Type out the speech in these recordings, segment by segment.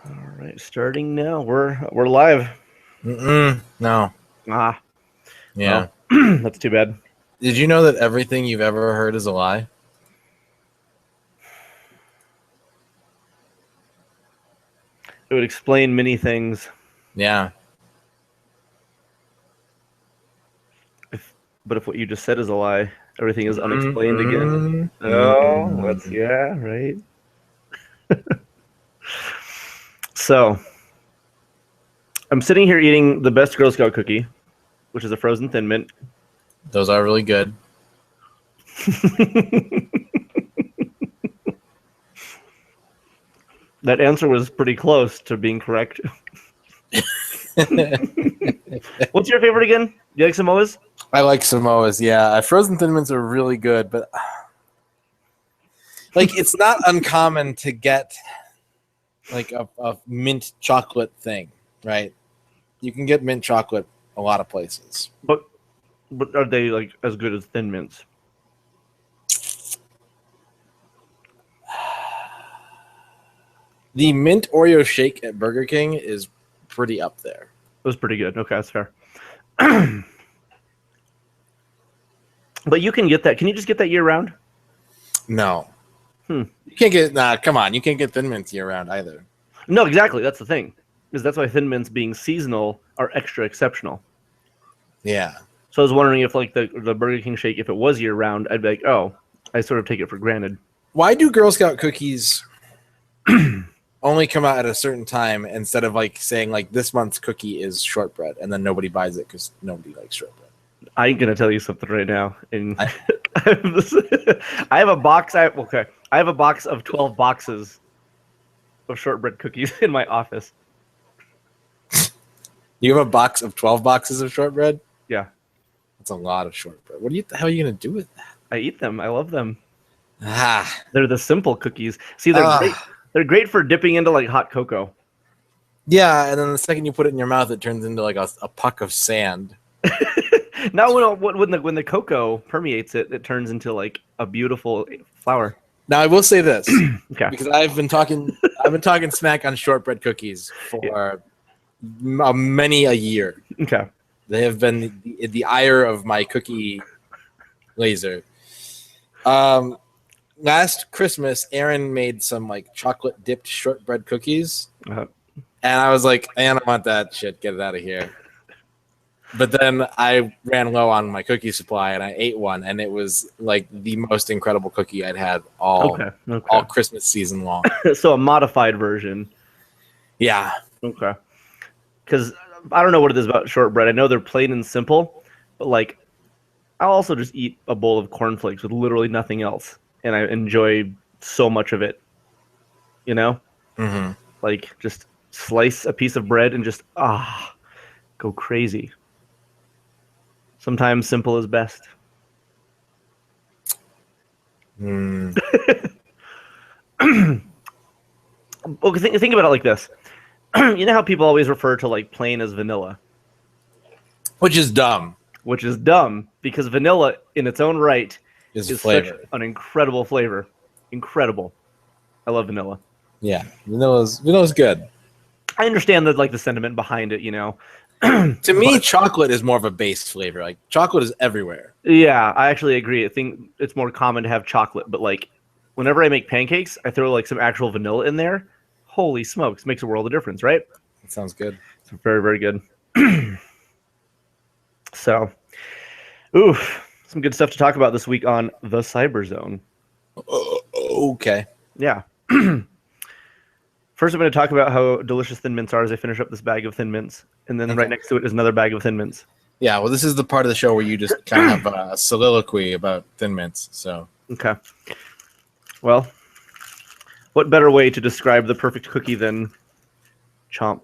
All right, starting now. We're live. No. Ah, Yeah. well, that's too bad. Did you know that everything you've ever heard is a lie? It would explain many things. Yeah. But if what you just said is a lie, everything is unexplained again. Oh, yeah, right. So, I'm sitting here eating the best Girl Scout cookie, which is a frozen Thin Mint. Those are really good. That answer was pretty close to being correct. What's your favorite again? Do you like Samoa's? I like Samoa's, yeah. Frozen Thin Mints are really good, but like it's not uncommon to get like a mint chocolate thing, right? You can get mint chocolate a lot of places. But are they like as good as Thin Mints? The mint Oreo shake at Burger King is pretty up there. It was pretty good. Okay, that's fair. But you can get that. Can you just get that year round? No. You can't get come on, you can't get Thin Mints year round either. No, exactly. That's the thing. Is that's why Thin Mints being seasonal are extra exceptional. Yeah. So I was wondering if like the Burger King shake, if it was year round, I'd be like, oh, I sort of take it for granted. Why do Girl Scout cookies only come out at a certain time instead of like saying like this month's cookie is shortbread and then nobody buys it because nobody likes shortbread? I'm gonna tell you something right now. And I have a box. I have a box of 12 boxes of shortbread cookies in my office. You have a box of 12 boxes of shortbread? Yeah. That's a lot of shortbread. What the hell are you gonna do with that? I eat them. I love them. Ah. They're the simple cookies. See, they're great. They're great for dipping into like hot cocoa. Yeah, and then the second you put it in your mouth, it turns into like a puck of sand. Now, when the cocoa permeates it, it turns into like a beautiful flower. Now I will say this, Okay. because I've been talking smack on shortbread cookies for many a year. Okay. They have been the ire of my cookie laser. Last Christmas, Aaron made some like chocolate dipped shortbread cookies, and I was like, I don't want that shit. Get it out of here. But then I ran low on my cookie supply, and I ate one, and it was like the most incredible cookie I'd had all Christmas season long. So a modified version. Yeah. Okay. Because I don't know what it is about shortbread. I know they're plain and simple, but like I'll also just eat a bowl of cornflakes with literally nothing else, and I enjoy so much of it. You know, like just slice a piece of bread and just go crazy. Sometimes simple is best. Okay, think about it like this. You know how people always refer to like plain as vanilla? Which is dumb. Which is dumb because vanilla in its own right is such an incredible flavor. Incredible. I love vanilla. Yeah, vanilla's good. I understand that like the sentiment behind it, you know. To me, chocolate is more of a base flavor. Like chocolate is everywhere. Yeah, I actually agree. I think it's more common to have chocolate, but like whenever I make pancakes, I throw like some actual vanilla in there. Holy smokes, makes a world of difference, right? That sounds good. It's very, very good. So, some good stuff to talk about this week on the Cyber Zone. Okay. Yeah. First, I'm going to talk about how delicious Thin Mints are as I finish up this bag of Thin Mints. And then right next to it is another bag of Thin Mints. Yeah, well, this is the part of the show where you just kind of have a soliloquy about Thin Mints. So. Okay. Well, what better way to describe the perfect cookie than chomp?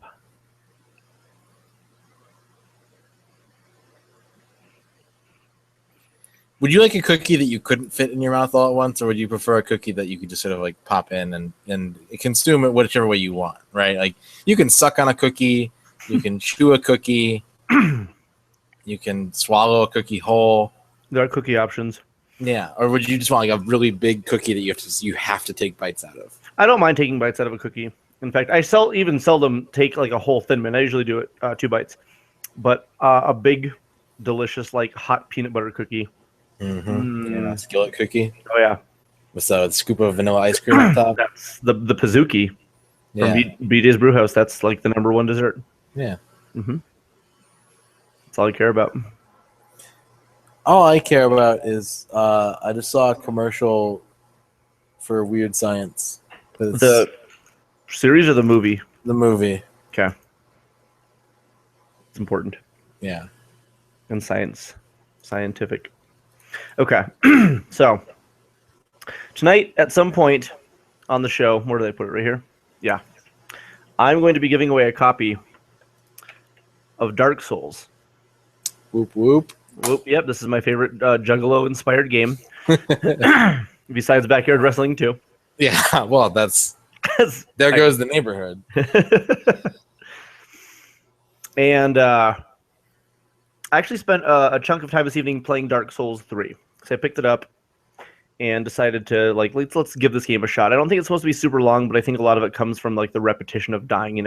Would you like a cookie that you couldn't fit in your mouth all at once, or would you prefer a cookie that you could just sort of like pop in and consume it whichever way you want, right? Like you can suck on a cookie, you can chew a cookie, you can swallow a cookie whole. There are cookie options. Yeah, or would you just want like a really big cookie that you have to take bites out of? I don't mind taking bites out of a cookie. In fact, I even seldom take like a whole Thin Mint. I usually do it 2 bites. But a big, delicious like hot peanut butter cookie. Yeah, skillet cookie. Oh yeah, with a scoop of vanilla ice cream on top. That's the Pizookie from BJ's Brewhouse. That's like the #1 dessert. Yeah. That's all I care about. All I care about is I just saw a commercial for Weird Science. The series or the movie? The movie. Okay. It's important. Yeah. And scientific. Okay. So tonight at some point on the show, where did I put it? Right here? Yeah. I'm going to be giving away a copy of Dark Souls. Whoop, whoop. Whoop. Yep, this is my favorite Juggalo-inspired game. Besides backyard wrestling, too. Yeah, well, there goes the neighborhood. And I actually spent a chunk of time this evening playing Dark Souls 3. So I picked it up and decided to let's give this game a shot. I don't think it's supposed to be super long, but I think a lot of it comes from like the repetition of dying.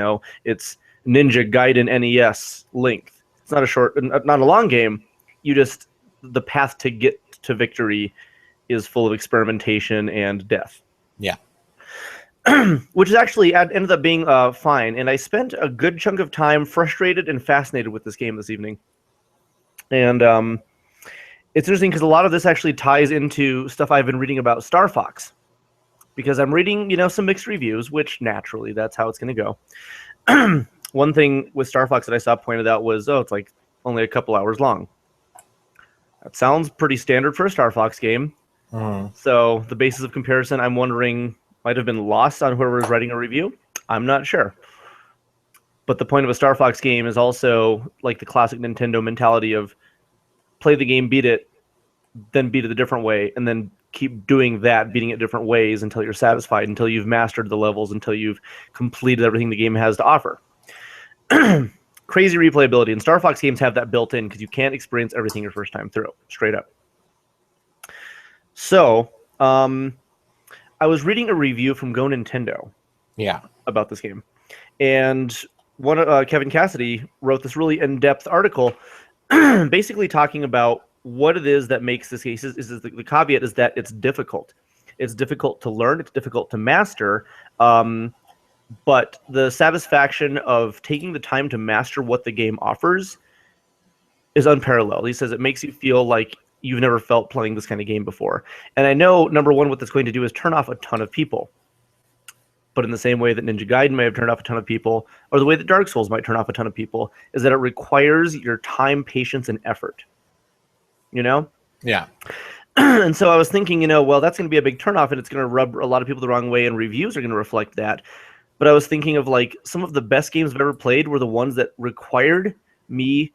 It's Ninja Gaiden NES length. It's not a long game. The path to get to victory is full of experimentation and death. Yeah. Which is actually ended up being fine. And I spent a good chunk of time frustrated and fascinated with this game this evening. And it's interesting because a lot of this actually ties into stuff I've been reading about Star Fox. Because I'm reading, some mixed reviews, which naturally that's how it's going to go. One thing with Star Fox that I saw pointed out was, it's like only a couple hours long. That sounds pretty standard for a Star Fox game. So the basis of comparison, I'm wondering, might have been lost on whoever was writing a review. I'm not sure. But the point of a Star Fox game is also like the classic Nintendo mentality of play the game, beat it, then beat it a different way, and then keep doing that, beating it different ways until you're satisfied, until you've mastered the levels, until you've completed everything the game has to offer. Crazy replayability. And Star Fox games have that built in because you can't experience everything your first time through, straight up. So, I was reading a review from Go Nintendo about this game. And Kevin Cassidy wrote this really in-depth article basically talking about what it is that makes this case. The caveat is that it's difficult. It's difficult to learn. It's difficult to master. But the satisfaction of taking the time to master what the game offers is unparalleled. He says it makes you feel like you've never felt playing this kind of game before. And I know, #1, what that's going to do is turn off a ton of people. But in the same way that Ninja Gaiden may have turned off a ton of people, or the way that Dark Souls might turn off a ton of people, is that it requires your time, patience, and effort. Yeah. And so I was thinking, well, that's going to be a big turnoff, and it's going to rub a lot of people the wrong way, and reviews are going to reflect that. But I was thinking of some of the best games I've ever played were the ones that required me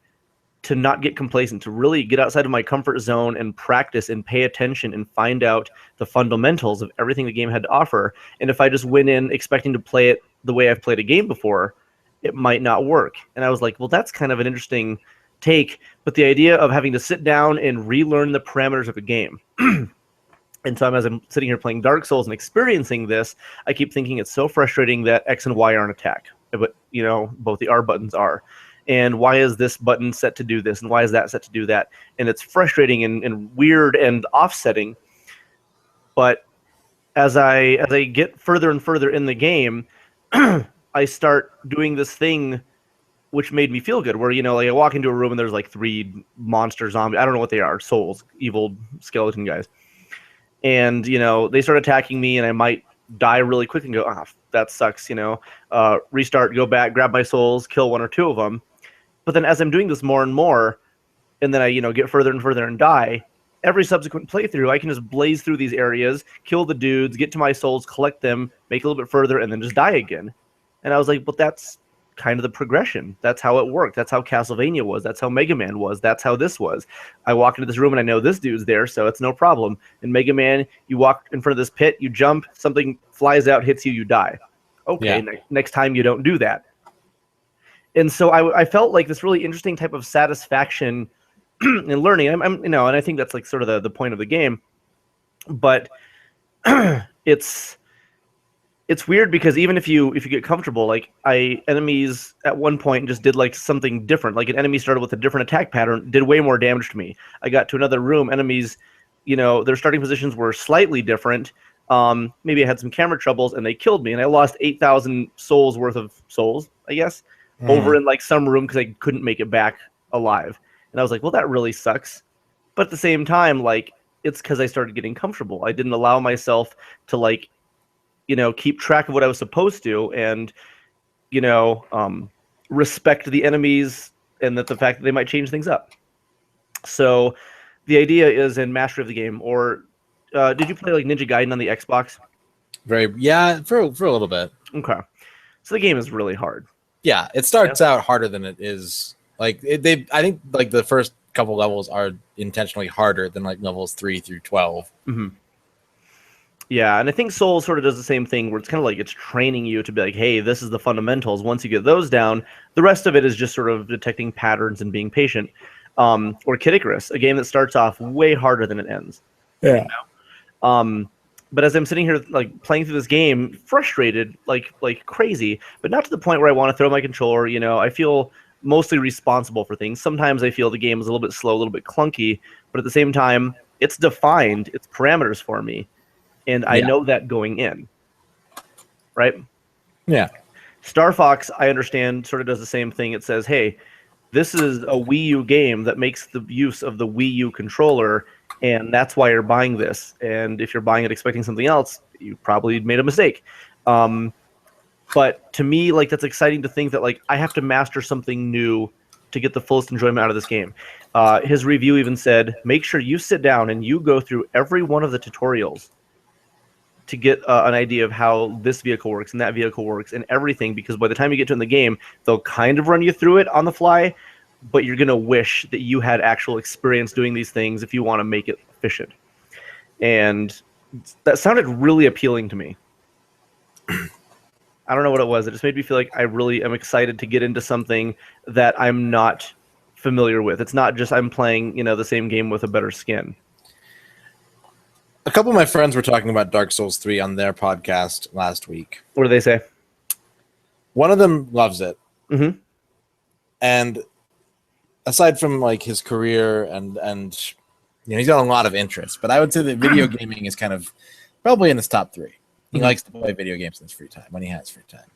to not get complacent, to really get outside of my comfort zone and practice and pay attention and find out the fundamentals of everything the game had to offer. And if I just went in expecting to play it the way I've played a game before, it might not work. And I was like, well, that's kind of an interesting take. But the idea of having to sit down and relearn the parameters of a game. And so as I'm sitting here playing Dark Souls and experiencing this, I keep thinking it's so frustrating that X and Y aren't attack, but both the R buttons are. And why is this button set to do this, and why is that set to do that? And it's frustrating and weird and offsetting. But as I get further and further in the game, I start doing this thing which made me feel good, where I walk into a room and there's 3 monster zombies. I don't know what they are, souls, evil skeleton guys. And, they start attacking me, and I might die really quick and go, that sucks, restart, go back, grab my souls, kill 1 or 2 of them. But then as I'm doing this more and more, and then I, get further and further and die, every subsequent playthrough, I can just blaze through these areas, kill the dudes, get to my souls, collect them, make a little bit further, and then just die again. And I was like, well, that's kind of the progression. That's how it worked. That's how Castlevania was. That's how Mega Man was. That's how this was. I walk into this room and I know this dude's there, so it's no problem. In Mega Man, you walk in front of this pit, you jump, something flies out, hits you, you die. Okay, next time you don't do that. And so I felt like this really interesting type of satisfaction in learning. And I think that's sort of the point of the game. But it's it's weird because even if you get comfortable, like enemies at one point just did like something different. Like an enemy started with a different attack pattern, did way more damage to me. I got to another room, enemies, their starting positions were slightly different. Maybe I had some camera troubles and they killed me, and I lost 8,000 souls worth of souls, I guess, over in like some room because I couldn't make it back alive. And I was like, well, that really sucks. But at the same time, like, it's because I started getting comfortable. I didn't allow myself to like keep track of what I was supposed to, and respect the enemies and that the fact that they might change things up. So the idea is in mastery of the game, or did you play like Ninja Gaiden on the Xbox? For a little bit. Okay, so the game is really hard. Yeah, it starts out harder than it is. Like I think like the first couple levels are intentionally harder than like levels 3 through 12. Mm-hmm. Yeah, and I think Soul sort of does the same thing where it's kind of like it's training you to be like, hey, this is the fundamentals. Once you get those down, the rest of it is just sort of detecting patterns and being patient. Or Kid Icarus, a game that starts off way harder than it ends. Yeah. But as I'm sitting here like playing through this game, frustrated like crazy, but not to the point where I want to throw my controller. I feel mostly responsible for things. Sometimes I feel the game is a little bit slow, a little bit clunky, but at the same time, it's defined its parameters for me. And I know that going in, right? Yeah. Star Fox, I understand, sort of does the same thing. It says, hey, this is a Wii U game that makes the use of the Wii U controller, and that's why you're buying this. And if you're buying it expecting something else, you probably made a mistake. But to me, like, that's exciting to think that, like, I have to master something new to get the fullest enjoyment out of this game. His review even said, make sure you sit down and you go through every one of the tutorials to get an idea of how this vehicle works and that vehicle works and everything, because by the time you get to in the game, they'll kind of run you through it on the fly, but you're going to wish that you had actual experience doing these things if you want to make it efficient. And that sounded really appealing to me. I don't know what it was. It just made me feel like I really am excited to get into something that I'm not familiar with. It's not just I'm playing, the same game with a better skin. A couple of my friends were talking about Dark Souls 3 on their podcast last week. What do they say? One of them loves it. Mm-hmm. And aside from like his career and he's got a lot of interests, but I would say that video gaming is kind of probably in his top 3. He likes to play video games in his free time, when he has free time.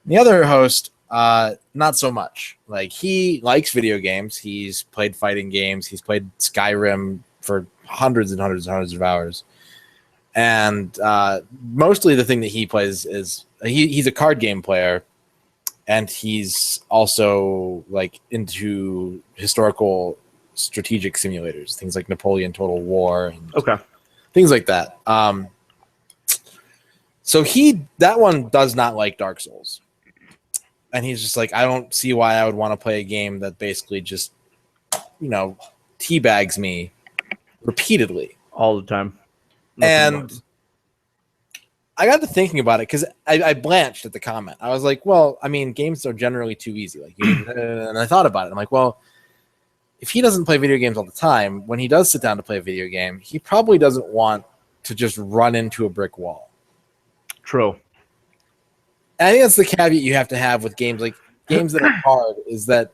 The other host, not so much. Like, he likes video games. He's played fighting games. He's played Skyrim for hundreds and hundreds and hundreds of hours. And mostly the thing that he plays is he's a card game player, and he's also like into historical strategic simulators, things like Napoleon Total War and things like that. So that one does not like Dark Souls. And he's just like, I don't see why I would want to play a game that basically just, teabags me repeatedly. All the time. And I got to thinking about it because I blanched at the comment. I was like, well, I mean, games are generally too easy. Like, and I thought about it. I'm like, well, if he doesn't play video games all the time, when he does sit down to play a video game, he probably doesn't want to just run into a brick wall. True. And I think that's the caveat you have to have with games. Like, games that are hard is that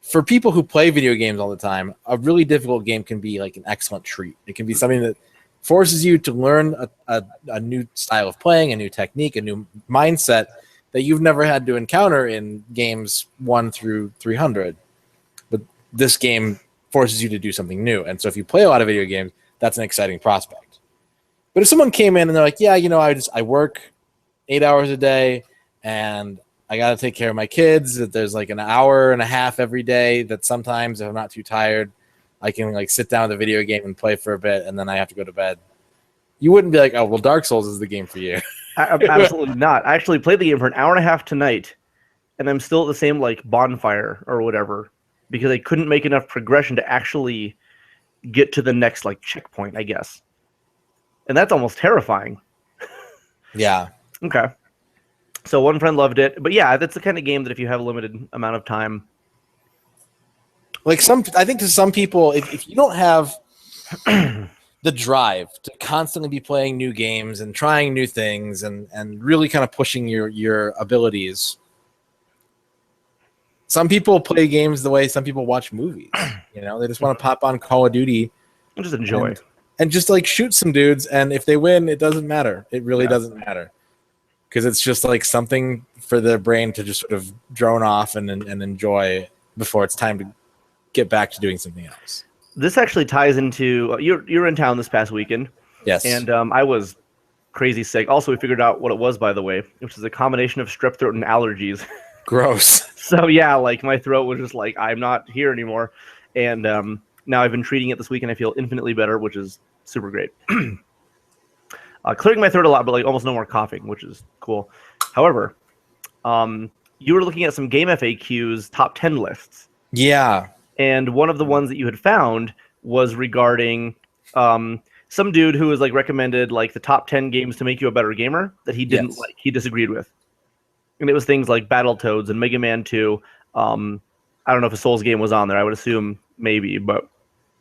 for people who play video games all the time, a really difficult game can be like an excellent treat. It can be something that forces you to learn a new style of playing, a new technique, a new mindset that you've never had to encounter in games 1 through 300. But this game forces you to do something new. And so if you play a lot of video games, that's an exciting prospect. But if someone came in and they're like, yeah, I work 8 hours a day and I got to take care of my kids, that there's like an hour and a half every day that sometimes if I'm not too tired, I can like sit down with a video game and play for a bit and then I have to go to bed. You wouldn't be like, oh, well, Dark Souls is the game for you. Absolutely not. I actually played the game for an hour and a half tonight, and I'm still at the same like bonfire or whatever because I couldn't make enough progression to actually get to the next like checkpoint, I guess. And that's almost terrifying. Yeah. Okay. So one friend loved it, but yeah, that's the kind of game that if you have a limited amount of time, like I think to some people, if you don't have the drive to constantly be playing new games and trying new things and really kind of pushing your abilities. Some people play games the way some people watch movies. You know, they just want to pop on Call of Duty and just enjoy and just like shoot some dudes. And if they win, it doesn't matter. It really doesn't matter, because it's just like something for their brain to just sort of drone off and enjoy before it's time to get back to doing something else. This actually ties into you're in town this past weekend. Yes. And I was crazy sick. Also, we figured out what it was, by the way, which is a combination of strep throat and allergies. Gross. So yeah, like my throat was just like, I'm not here anymore. And now I've been treating it this week, and I feel infinitely better, which is super great. Clearing my throat a lot, but like almost no more coughing, which is cool. However, you were looking at some game FAQs top 10 lists. Yeah. And one of the ones that you had found was regarding some dude who was like recommended like the top 10 games to make you a better gamer that he didn't like. He disagreed with. And it was things like Battletoads and Mega Man 2. I don't know if a Souls game was on there. I would assume maybe, but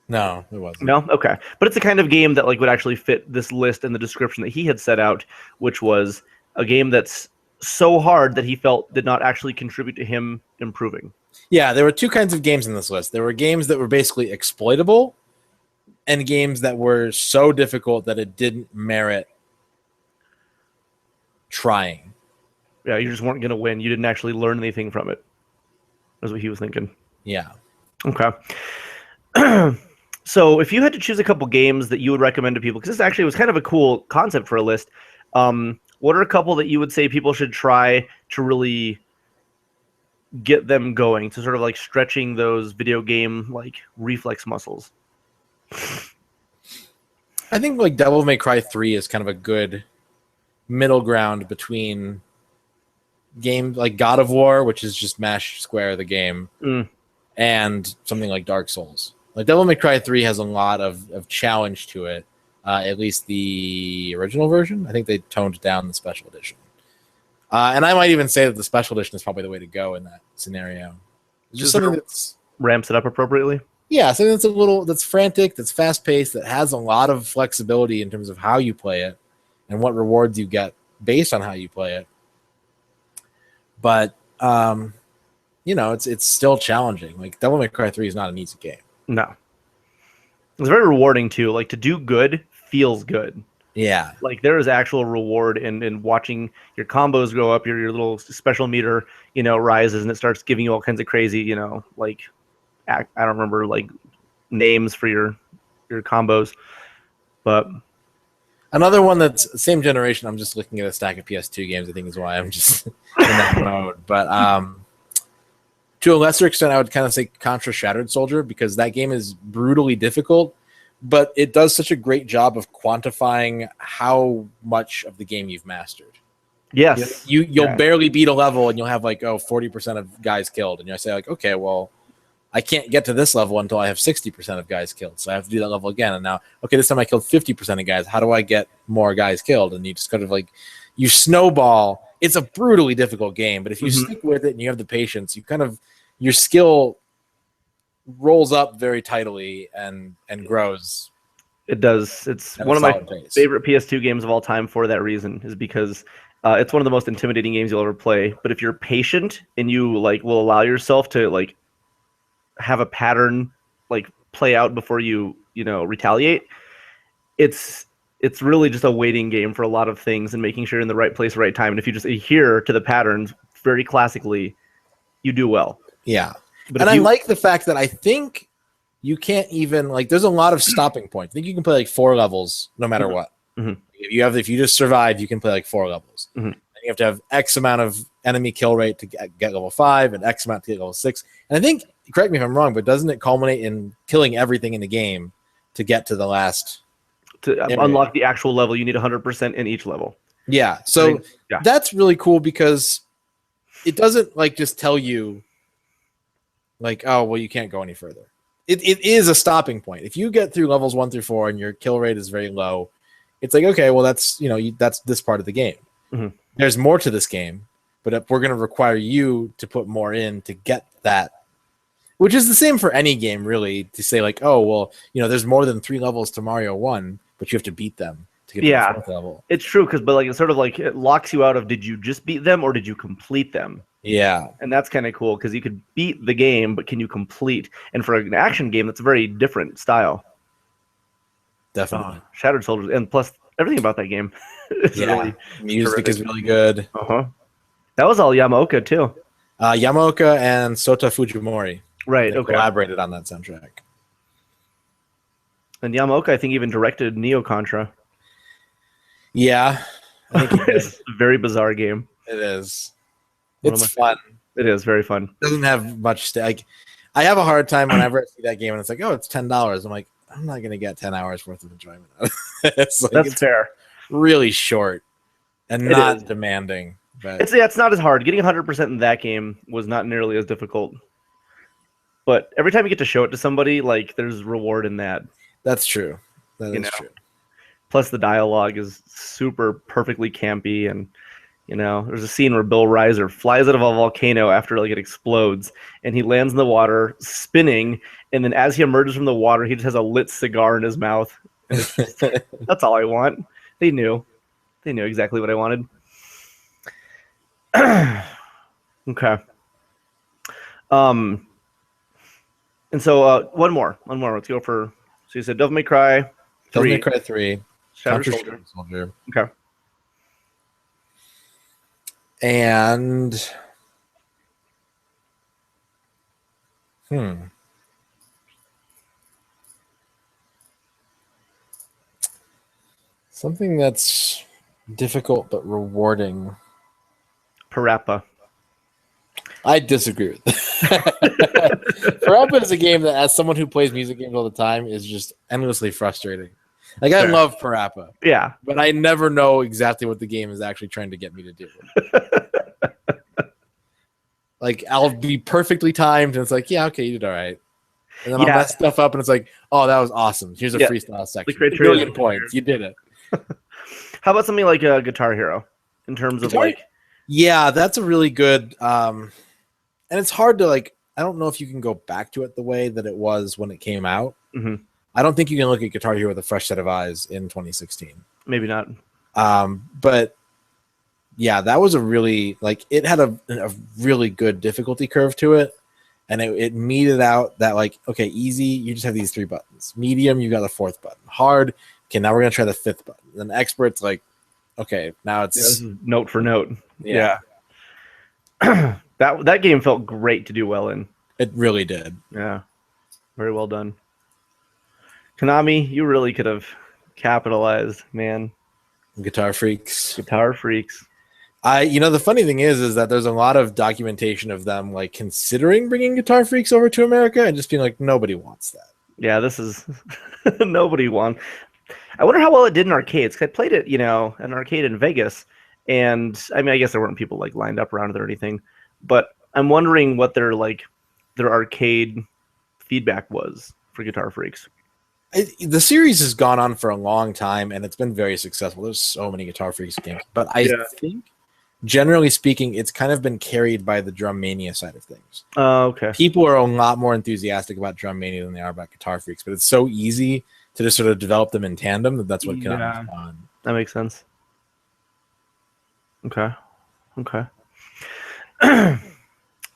no, it wasn't. No? Okay. But it's the kind of game that like would actually fit this list and the description that he had set out, which was a game that's so hard that he felt did not actually contribute to him improving. Yeah, there were two kinds of games in this list. There were games that were basically exploitable and games that were so difficult that it didn't merit trying. Yeah, you just weren't going to win. You didn't actually learn anything from it. That's what he was thinking. Yeah. Okay. So if you had to choose a couple games that you would recommend to people, because this actually was kind of a cool concept for a list, what are a couple that you would say people should try to really get them going, to sort of like stretching those video game like reflex muscles? I think like Devil May Cry 3 is kind of a good middle ground between games like God of War, which is just mash square the game, and something like Dark Souls. Like Devil May Cry 3 has a lot of challenge to it, at least the original version. I think they toned down the special edition. And I might even say that the special edition is probably the way to go in that scenario. It's just something that's ramps it up appropriately. Yeah, something that's frantic, that's fast paced, that has a lot of flexibility in terms of how you play it and what rewards you get based on how you play it. But it's still challenging. Like Devil May Cry 3 is not an easy game. No. It's very rewarding too. Like to do good feels good. Yeah. Like there is actual reward in watching your combos go up, your little special meter, rises, and it starts giving you all kinds of crazy, like I don't remember like names for your combos. But another one that's the same generation, I'm just looking at a stack of PS2 games, I think is why I'm just in that mode. But to a lesser extent, I would kind of say Contra Shattered Soldier, because that game is brutally difficult, but it does such a great job of quantifying how much of the game you've mastered. Yes. You'll barely beat a level and you'll have like 40% of guys killed. And you'll say like, okay, well, I can't get to this level until I have 60% of guys killed. So I have to do that level again. And now, okay, this time I killed 50% of guys. How do I get more guys killed? And you just kind of like, you snowball. It's a brutally difficult game, but if you stick with it and you have the patience, you kind of, your skill rolls up very tidily and grows. It does. It's one of my favorite PS2 games of all time for that reason, is because it's one of the most intimidating games you'll ever play. But if you're patient and you like will allow yourself to like have a pattern like play out before you retaliate, it's really just a waiting game for a lot of things and making sure you're in the right place, right time. And if you just adhere to the patterns very classically, you do well. Yeah. But I like the fact that I think you can't even like, there's a lot of stopping points. I think you can play like 4 levels no matter what. If you just survive, you can play like 4 levels. And you have to have X amount of enemy kill rate to get level 5 and X amount to get level 6. And I think, correct me if I'm wrong, but doesn't it culminate in killing everything in the game to get to the last? To unlock the actual level, you need 100% in each level. Yeah. So that's really cool, because it doesn't like just tell you like, oh, well, you can't go any further. It is a stopping point. If you get through levels 1 through 4 and your kill rate is very low, it's like, okay, well, that's, that's this part of the game. There's more to this game, but we're going to require you to put more in to get that. Which is the same for any game, really, to say like, oh, well, there's more than 3 levels to Mario 1, but you have to beat them to get to the 4th level. It's true, but like it's sort of like it locks you out of did you just beat them or did you complete them? Yeah. And that's kind of cool because you could beat the game, but can you complete? And for an action game, that's a very different style. Definitely. Shattered Soldiers, and plus everything about that game is really music is really good. That was all Yamaoka too. Yamaoka and Sota Fujimori. Right. They collaborated on that soundtrack. And Yamaoka, I think, even directed Neo Contra. Yeah, I think it's a very bizarre game. It is. It's fun. It is very fun. It doesn't have much. I have a hard time whenever I see that game and it's like, oh, it's $10. I'm like, I'm not gonna get 10 hours worth of enjoyment out of it. That's fair. Really short and not demanding. But it's not as hard. Getting 100% in that game was not nearly as difficult. But every time you get to show it to somebody, like there's reward in that. That's true. That is true. Plus the dialogue is super perfectly campy, and there's a scene where Bill Reiser flies out of a volcano after like it explodes, and he lands in the water spinning, and then as he emerges from the water, he just has a lit cigar in his mouth. And it's just, that's all I want. They knew exactly what I wanted. Okay. And so one more. Let's go for. So you said Devil May Cry 3. Devil May Cry 3. Shattered Soldier. Okay. And something that's difficult but rewarding. Parappa. I disagree with that. Parappa is a game that, as someone who plays music games all the time, is just endlessly frustrating. Like, I love Parappa. Yeah. But I never know exactly what the game is actually trying to get me to do. Like, I'll be perfectly timed, and it's like, yeah, okay, you did all right. And then I'll mess stuff up, and it's like, oh, that was awesome. Here's a freestyle section. Like, 1 million points. You did it. How about something like a Guitar Hero in terms of like... Yeah, that's a really good... and it's hard to, like... I don't know if you can go back to it the way that it was when it came out. Mm-hmm. I don't think you can look at Guitar Hero with a fresh set of eyes in 2016. Maybe not. But yeah, that was a really, like, it had a really good difficulty curve to it. And it meted out that, like, okay, easy, you just have these 3 buttons. Medium, you got a 4th button. Hard, okay, now we're going to try the 5th button. Then expert's like, okay, now it's... this is note for note. Yeah. That game felt great to do well in. It really did. Yeah. Very well done. Konami, you really could have capitalized, man. Guitar Freaks. The funny thing is that there's a lot of documentation of them like considering bringing Guitar Freaks over to America and just being like, nobody wants that. Yeah, this is nobody wants. I wonder how well it did in arcades. 'Cause I played it, an arcade in Vegas, and I mean, I guess there weren't people like lined up around it or anything, but I'm wondering what their arcade feedback was for Guitar Freaks. The series has gone on for a long time, and it's been very successful. There's so many Guitar Freaks games, but I think, generally speaking, it's kind of been carried by the Drum Mania side of things. Oh, okay. People are a lot more enthusiastic about Drum Mania than they are about Guitar Freaks, but it's so easy to just sort of develop them in tandem that's what Konami's done. That makes sense. Okay.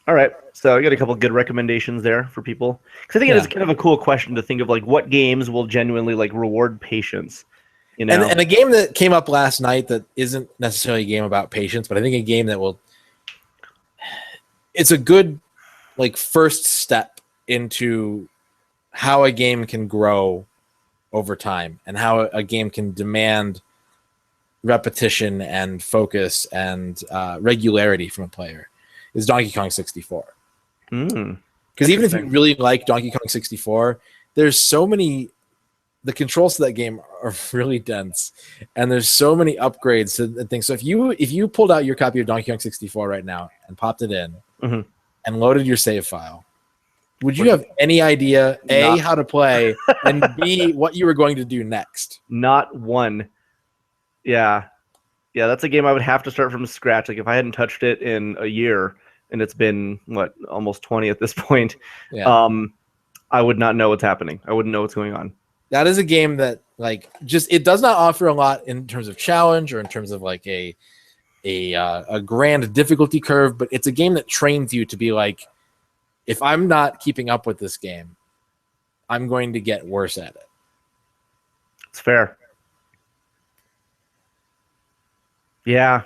All right, so I got a couple good recommendations there for people. Because I think it is kind of a cool question to think of, like, what games will genuinely like reward patience. And a game that came up last night that isn't necessarily a game about patience, but I think a game that will... It's a good like first step into how a game can grow over time and how a game can demand repetition and focus and regularity from a player. Is Donkey Kong 64. Because even if you really like Donkey Kong 64, there's so many... The controls to that game are really dense, and there's so many upgrades to things. So if you pulled out your copy of Donkey Kong 64 right now and popped it in and loaded your save file, would you have any idea, A, how to play, and B, what you were going to do next? Not one. Yeah, that's a game I would have to start from scratch. Like if I hadn't touched it in a year and it's been what, almost 20 at this point, Yeah. I would not know what's happening. I wouldn't know what's going on. That is a game that like just it does not offer a lot in terms of challenge or in terms of like a grand difficulty curve, but it's a game that trains you to be like, if I'm not keeping up with this game, I'm going to get worse at it. It's fair. Yeah.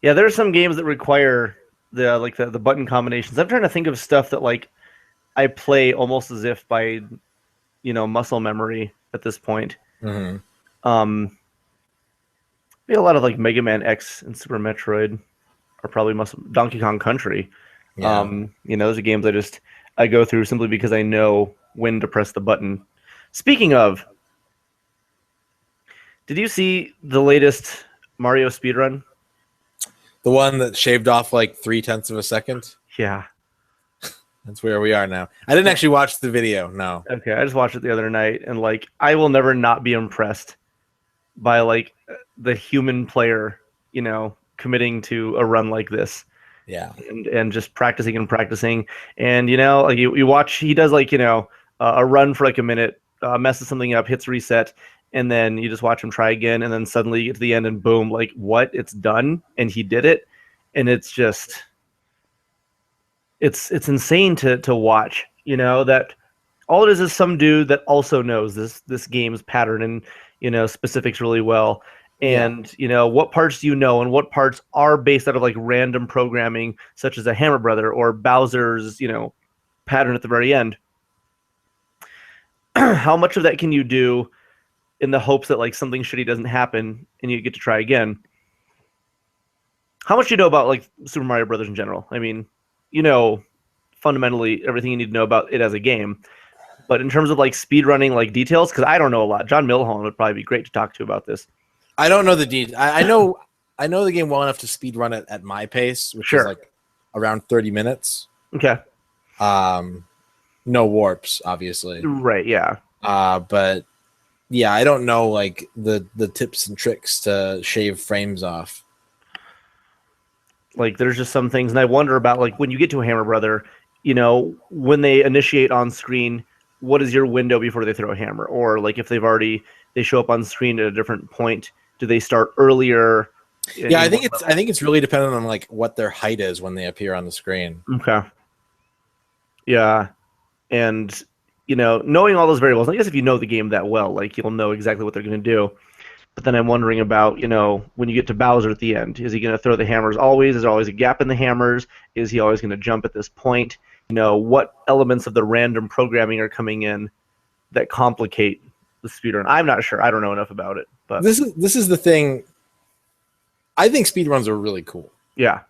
Yeah, there are some games that require the button combinations. I'm trying to think of stuff that like I play almost as if by, muscle memory at this point. Mm-hmm. Maybe a lot of like Mega Man X and Super Metroid are probably Donkey Kong Country. Yeah. Those are games I go through simply because I know when to press the button. Speaking of, did you see the latest Mario speedrun? The one that shaved off like 0.3 of a second? Yeah. That's where we are now. I didn't actually watch the video, no. Okay, I just watched it the other night, and like I will never not be impressed by like the human player, committing to a run like this. Yeah. And just practicing and practicing. And like you watch, he does like, a run for like a minute, messes something up, hits reset, and then you just watch him try again, and then suddenly you get to the end and boom, like what? It's done, and he did it. And it's just it's insane to watch, that all it is some dude that also knows this game's pattern and specifics really well. And what parts do you know, and what parts are based out of like random programming, such as a Hammer Brother or Bowser's pattern at the very end. How much of that can you do in the hopes that like something shitty doesn't happen and you get to try again? How much do you know about like Super Mario Brothers in general? I mean, fundamentally everything you need to know about it as a game. But in terms of like speedrunning like details, because I don't know a lot. John Milholland would probably be great to talk to about this. I don't know the details. I know the game well enough to speedrun it at my pace, which is like around 30 minutes. Okay. No warps, obviously. Right, yeah. But yeah, I don't know like the tips and tricks to shave frames off. Like there's just some things, and I wonder about like when you get to a Hammer Brother, when they initiate on screen, what is your window before they throw a hammer? Or like if they show up on screen at a different point, do they start earlier? Yeah, I think it's really dependent on like what their height is when they appear on the screen. Okay. Yeah. And knowing all those variables, I guess if you know the game that well, like you'll know exactly what they're going to do. But then I'm wondering about, when you get to Bowser at the end, is he going to throw the hammers always? Is there always a gap in the hammers? Is he always going to jump at this point? What elements of the random programming are coming in that complicate the speedrun? I'm not sure. I don't know enough about it. But this is the thing. I think speedruns are really cool. Yeah.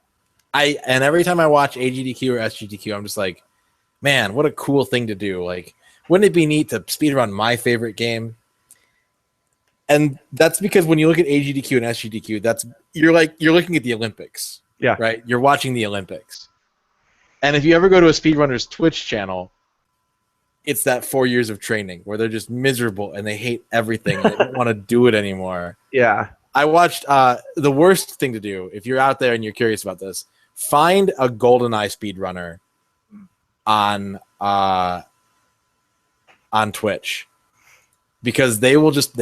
And every time I watch AGDQ or SGDQ, I'm just like, man, what a cool thing to do. Like, wouldn't it be neat to speedrun my favorite game? And that's because when you look at AGDQ and SGDQ, you're looking at the Olympics. Yeah. Right? You're watching the Olympics. And if you ever go to a speedrunner's Twitch channel, it's that 4 years of training where they're just miserable and they hate everything and they don't want to do it anymore. Yeah. I watched the worst thing to do, if you're out there and you're curious about this, find a GoldenEye speedrunner on Twitch. Because they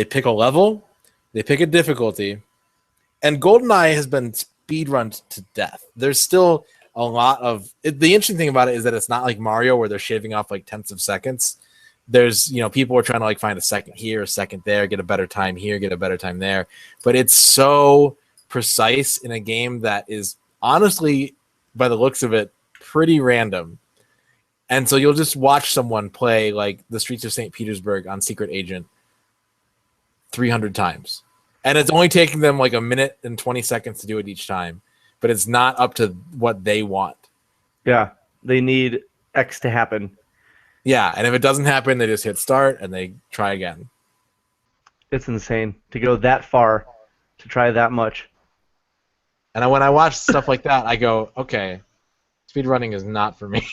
pick a level, they pick a difficulty, and GoldenEye has been speedrun to death. There's still a lot of the interesting thing about it is that it's not like Mario where they're shaving off like tenths of seconds. There's people are trying to like find a second here, a second there, get a better time here, get a better time there. But it's so precise in a game that is honestly, by the looks of it, pretty random. And so you'll just watch someone play like the Streets of St. Petersburg on Secret Agent 300 times. And it's only taking them like a minute and 20 seconds to do it each time. But it's not up to what they want. Yeah. They need X to happen. Yeah. And if it doesn't happen, they just hit start and they try again. It's insane to go that far to try that much. And when I watch stuff like that, I go, okay, speedrunning is not for me.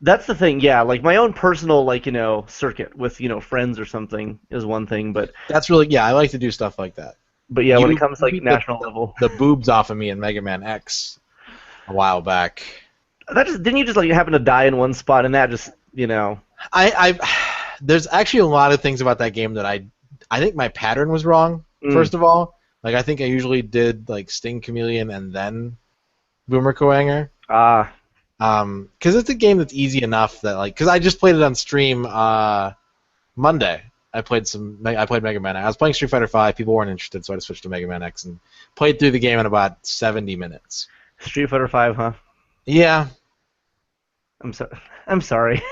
That's the thing, yeah. Like my own personal, like, circuit with, friends or something is one thing, but that's really, yeah, I like to do stuff like that. But yeah, when it comes to like national level, the boobs off of me in Mega Man X. a while back. That just didn't you just like happen to die in one spot and that just I there's actually a lot of things about that game that I think my pattern was wrong. First of all, like I think I usually did like Sting Chameleon and then Boomer Kuwanger. Because it's a game that's easy enough that like because I just played it on stream Monday. I played Mega Man. I was playing Street Fighter V. People weren't interested, so I just switched to Mega Man X and played through the game in about 70 minutes. Street Fighter V, huh? Yeah. I'm sorry.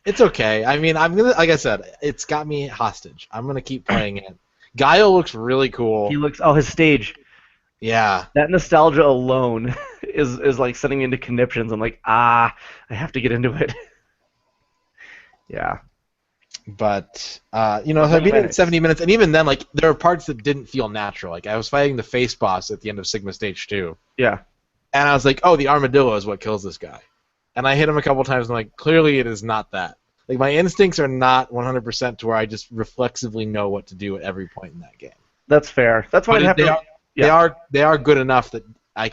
It's okay. I mean, I'm gonna, like I said, it's got me hostage. I'm gonna keep playing it. Guile looks really cool. His stage. Yeah. That nostalgia alone is like sending me into conniptions. I'm like, I have to get into it. Yeah. But I beat it in 70 minutes, and even then, like there are parts that didn't feel natural. Like I was fighting the face boss at the end of Sigma Stage 2. Yeah. And I was like, oh, the armadillo is what kills this guy. And I hit him a couple times, and I'm like, clearly it is not that. Like, my instincts are not 100% to where I just reflexively know what to do at every point in that game. That's fair. That's why they are good enough that I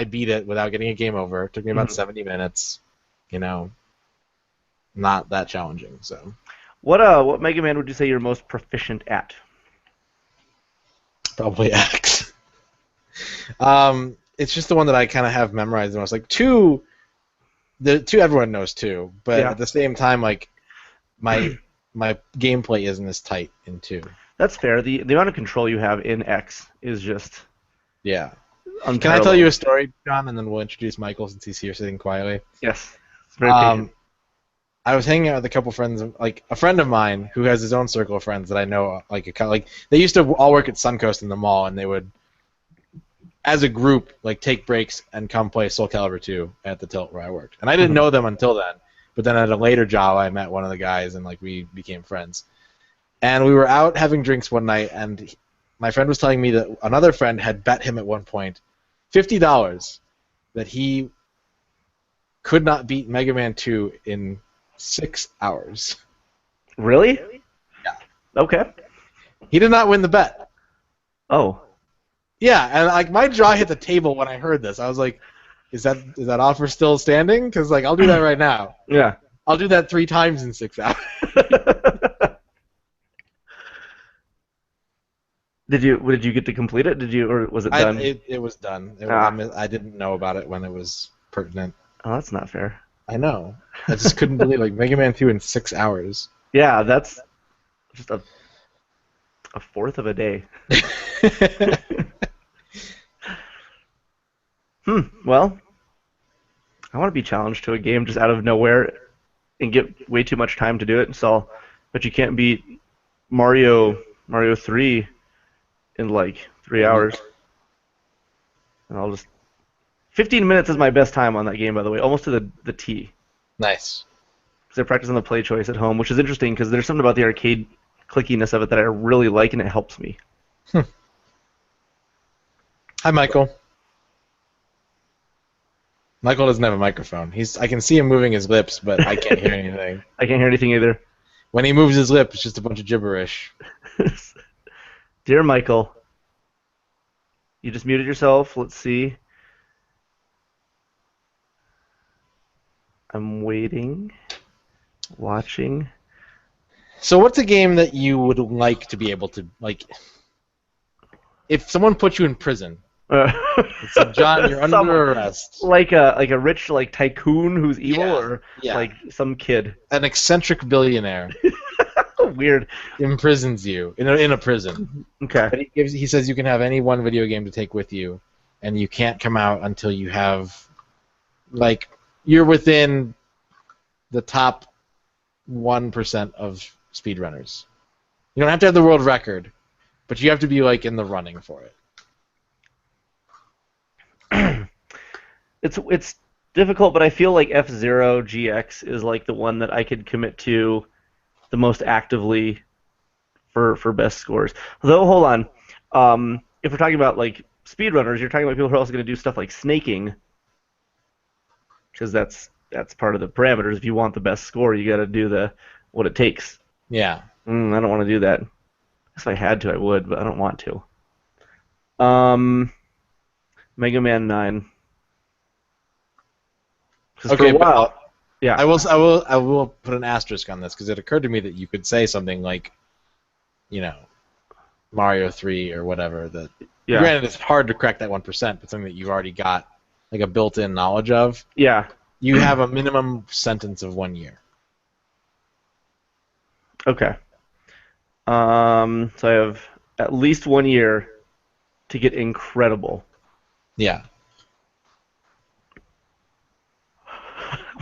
beat it without getting a game over. It took me about 70 minutes. Not that challenging. So, what Mega Man would you say you're most proficient at? Probably X. It's just the one that I kind of have memorized the most. Like the two everyone knows too, but at the same time, like my gameplay isn't as tight in 2. That's fair. The amount of control you have in X is just unparalleled. Can I tell you a story, John, and then we'll introduce Michael since he's here sitting quietly? Yes. It's very patient. I was hanging out with a couple friends, like a friend of mine who has his own circle of friends that I know, like they used to all work at Suncoast in the mall, and they would, as a group, like take breaks and come play Soul Calibur 2 at the Tilt where I worked. And I didn't know them until then, but then at a later job I met one of the guys and like we became friends. And we were out having drinks one night, and my friend was telling me that another friend had bet him at one point $50 that he could not beat Mega Man 2 in 6 hours. Really? Yeah. Okay. He did not win the bet. Oh. Yeah, and like my jaw hit the table when I heard this. I was like, "Is that offer still standing? Because like I'll do that right now. Yeah, I'll do that 3 times in 6 hours." Did you get to complete it? Or was it done? It was done. I didn't know about it when it was pertinent. Oh, that's not fair. I know. I just couldn't believe like Mega Man 2 in 6 hours. Yeah, that's just a fourth of a day. Well, I want to be challenged to a game just out of nowhere and get way too much time to do it. But you can't beat Mario 3 in like 3 hours. And I'll just 15 minutes is my best time on that game, by the way, almost to the T. Nice. Because I practice on the play choice at home, which is interesting because there's something about the arcade clickiness of it that I really like, and it helps me. Hi, Michael. Michael doesn't have a microphone. I can see him moving his lips, but I can't hear anything. I can't hear anything either. When he moves his lip, it's just a bunch of gibberish. Dear Michael, you just muted yourself. Let's see. I'm waiting, watching. So what's a game that you would like to be able to, like, if someone put you in prison, it's like, John, you're under arrest. Like a rich like tycoon who's evil, or like some kid? An eccentric billionaire. Weird. Imprisons you in a prison. Okay. But he says you can have any one video game to take with you, and you can't come out until you have, like, you're within the top 1% of speedrunners. You don't have to have the world record, but you have to be like in the running for it. It's difficult, but I feel like F-Zero GX is like the one that I could commit to the most actively for best scores. Though, hold on. If we're talking about like speedrunners, you're talking about people who are also going to do stuff like snaking, because that's part of the parameters. If you want the best score, you got to do what it takes. Yeah. I don't want to do that. If I had to, I would, but I don't want to. Mega Man 9. 'Cause for a while, yeah. I will put an asterisk on this because it occurred to me that you could say something like, Mario 3 or whatever. That granted, it's hard to crack that 1%, but something that you've already got like a built-in knowledge of. Yeah. You have a minimum sentence of 1 year. Okay. So I have at least 1 year to get incredible. Yeah.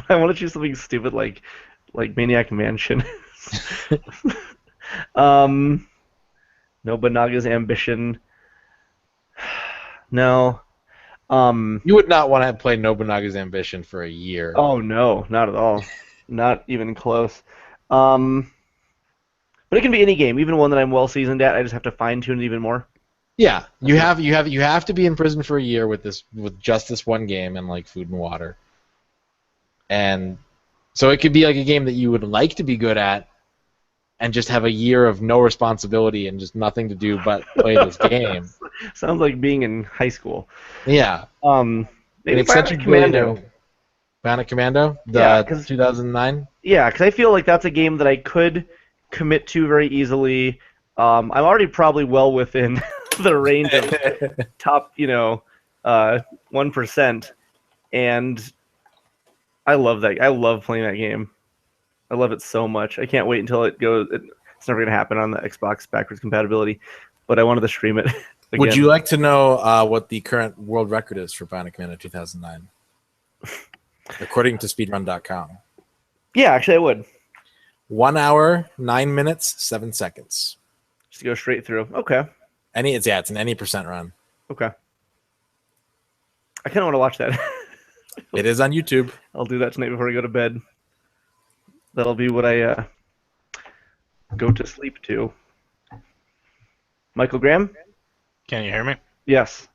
I want to choose something stupid like Maniac Mansion. Nobunaga's Ambition. No. You would not want to play Nobunaga's Ambition for a year. Oh no, not at all. Not even close. But it can be any game, even one that I'm well seasoned at. I just have to fine tune it even more. Yeah, you have to be in prison for a year with just this one game and like food and water. And so it could be like a game that you would like to be good at and just have a year of no responsibility and just nothing to do but play this game. Sounds like being in high school. Yeah. Maybe Bionic Commando. Bionic Commando? 2009? Yeah, because I feel like that's a game that I could commit to very easily. I'm already probably well within the range of top, 1%. And I love that. I love playing that game. I love it so much. I can't wait until it goes. It's never going to happen on the Xbox backwards compatibility, but I wanted to stream it again. Would you like to know what the current world record is for Bionic Commando 2009? According to speedrun.com. Yeah, actually I would. 1 hour, 9 minutes, 7 seconds. Just go straight through. Okay. It's an any percent run. Okay. I kind of want to watch that. It is on YouTube. I'll do that tonight before I go to bed. That'll be what I go to sleep to. Michael Graham? Can you hear me? Yes.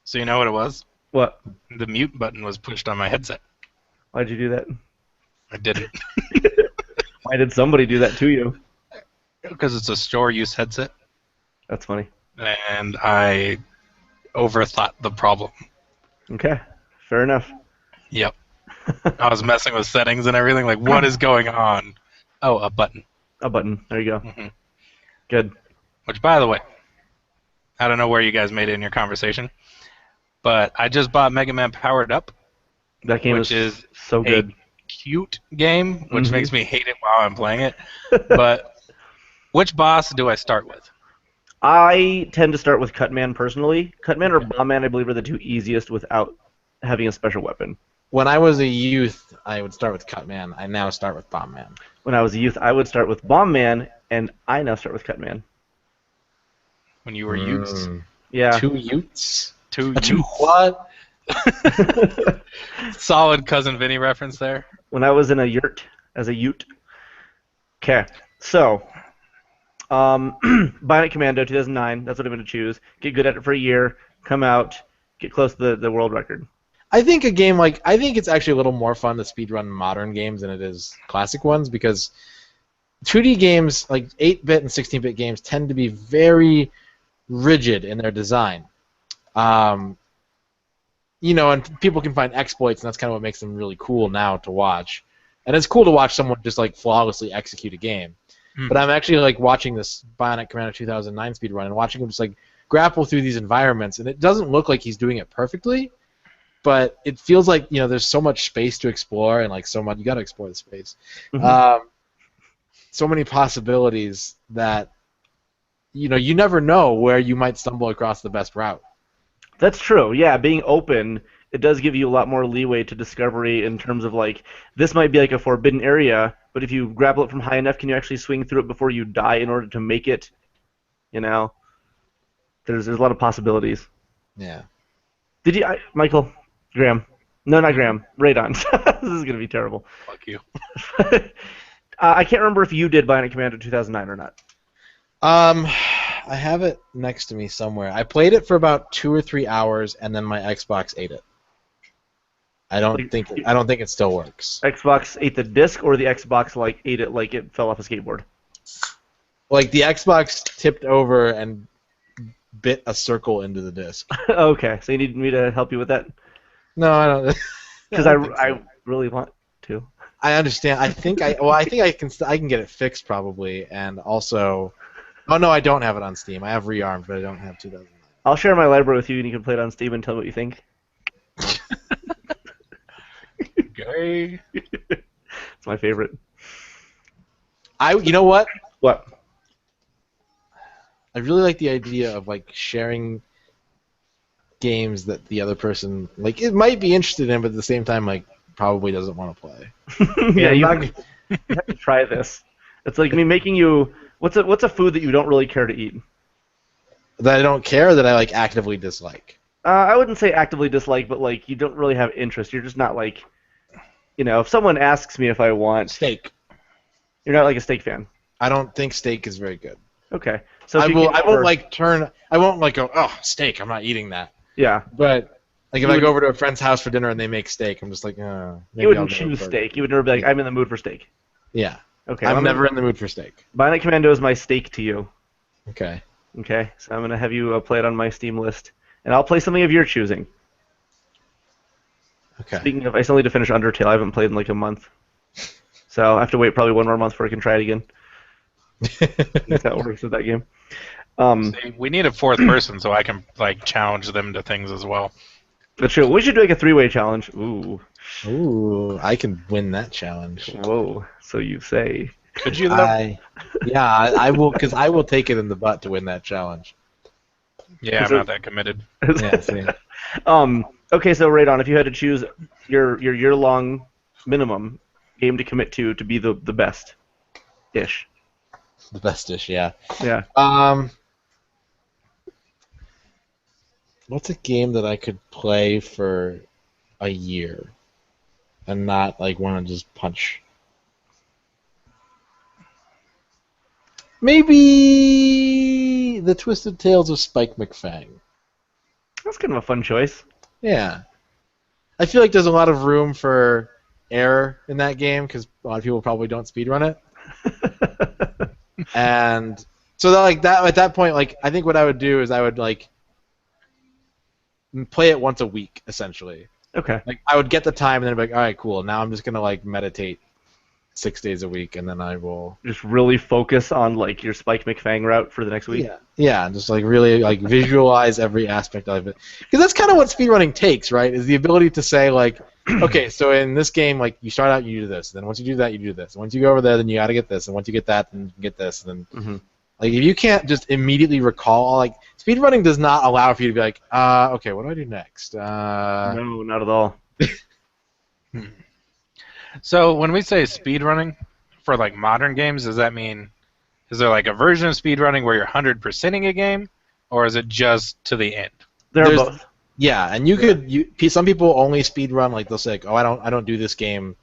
So you know what it was? What? The mute button was pushed on my headset. Why'd you do that? I didn't. Why did somebody do that to you? Because it's a store-use headset. That's funny. And I overthought the problem. Okay. Fair enough. Yep. I was messing with settings and everything. Like, what is going on? Oh, a button. A button. There you go. Mm-hmm. Good. Which, by the way, I don't know where you guys made it in your conversation, but I just bought Mega Man Powered Up. That game is so good. A cute game, which makes me hate it while I'm playing it. But which boss do I start with? I tend to start with Cutman personally. Cutman or Bombman, I believe, are the two easiest without having a special weapon. When I was a youth, I would start with Cutman. I now start with Bombman. When I was a youth, I would start with Bombman, and I now start with Cutman. When you were youths? Yeah. 2 youths? 2 2 youths? what? Solid Cousin Vinny reference there. When I was in a yurt, as a ute. Okay, so Bionic Commando 2009, that's what I'm going to choose. Get good at it for a year, come out, get close to the world record. I think it's actually a little more fun to speedrun modern games than it is classic ones because 2D games, like 8-bit and 16-bit games, tend to be very rigid in their design. And people can find exploits, and that's kind of what makes them really cool now to watch. And it's cool to watch someone just like flawlessly execute a game. But I'm actually like watching this Bionic Commando 2009 speedrun and watching him just like grapple through these environments, and it doesn't look like he's doing it perfectly, but it feels like there's so much space to explore and like so much you got to explore the space. So many possibilities that you never know where you might stumble across the best route. That's true. Yeah, being open, it does give you a lot more leeway to discovery in terms of like this might be like a forbidden area, but if you grapple it from high enough, can you actually swing through it before you die in order to make it? There's a lot of possibilities. Yeah. Did you, Michael Graham? No, not Graham. Radon. This is gonna be terrible. Fuck you. I can't remember if you did Bionic Commando 2009 or not. I have it next to me somewhere. I played it for about 2 or 3 hours, and then my Xbox ate it. I don't think it still works. Xbox ate the disc, or the Xbox ate it like it fell off a skateboard? Like the Xbox tipped over and bit a circle into the disc. Okay, so you need me to help you with that? No, I don't. Because really want to. I understand. I think I can get it fixed probably, and also, oh no, I don't have it on Steam. I have Rearmed, but I don't have 2009. I'll share my library with you, and you can play it on Steam and tell me what you think. Okay. It's my favorite. You know what? What? I really like the idea of like sharing games that the other person like it might be interested in, but at the same time like probably doesn't want to play. Yeah, you have to try this. It's like me making you. What's a food that you don't really care to eat? That I don't care, that I like actively dislike. I wouldn't say actively dislike, but like you don't really have interest. You're just not like, if someone asks me if I want Steak. You're not like a steak fan. I don't think steak is very good. Okay, so I won't like go, oh, steak, I'm not eating that. Yeah. But like if I go over to a friend's house for dinner and they make steak, I'm just like, maybe you wouldn't choose steak. You would never be like, I'm in the mood for steak. Yeah. Okay. I'm never in the mood for steak. Bionic Commando is my steak to you. Okay. Okay, so I'm gonna have you play it on my Steam list, and I'll play something of your choosing. Okay. Speaking of, I still need to finish Undertale. I haven't played in like a month, so I have to wait probably one more month before I can try it again. If that works with that game. See, we need a fourth person so I can like challenge them to things as well. That's true. We should do like a 3-way challenge. Ooh. Ooh, I can win that challenge. Whoa. So you say. Could you though? I will, because I will take it in the butt to win that challenge. Yeah, I'm not that committed. Yeah, see. Okay, so Radon, if you had to choose your year-long minimum game to commit to be the best dish. The best dish, yeah. Yeah. What's a game that I could play for a year and not like want to just punch? Maybe The Twisted Tales of Spike McFang. That's kind of a fun choice. Yeah. I feel like there's a lot of room for error in that game because a lot of people probably don't speedrun it. And so that at that point, like I think what I would do is I would like play it once a week, essentially. Okay. Like I would get the time and then I'd be like, all right, cool. Now I'm just gonna like meditate 6 days a week, and then I will just really focus on like your Spike McFang route for the next week. Yeah, and just like really like visualize every aspect of it, because that's kind of what speedrunning takes, right? Is the ability to say like, okay, so in this game, like you start out, you do this, then once you do that, you do this, and once you go over there, then you got to get this, and once you get that, then you can get this, and then like if you can't just immediately recall, like speedrunning does not allow for you to be like, okay, what do I do next? No, not at all. So when we say speedrunning for like modern games, does that mean is there like a version of speedrunning where you're 100%ing a game, or is it just to the end? There's both. Yeah, and some people only speedrun, like they'll say, like, oh, I don't do this game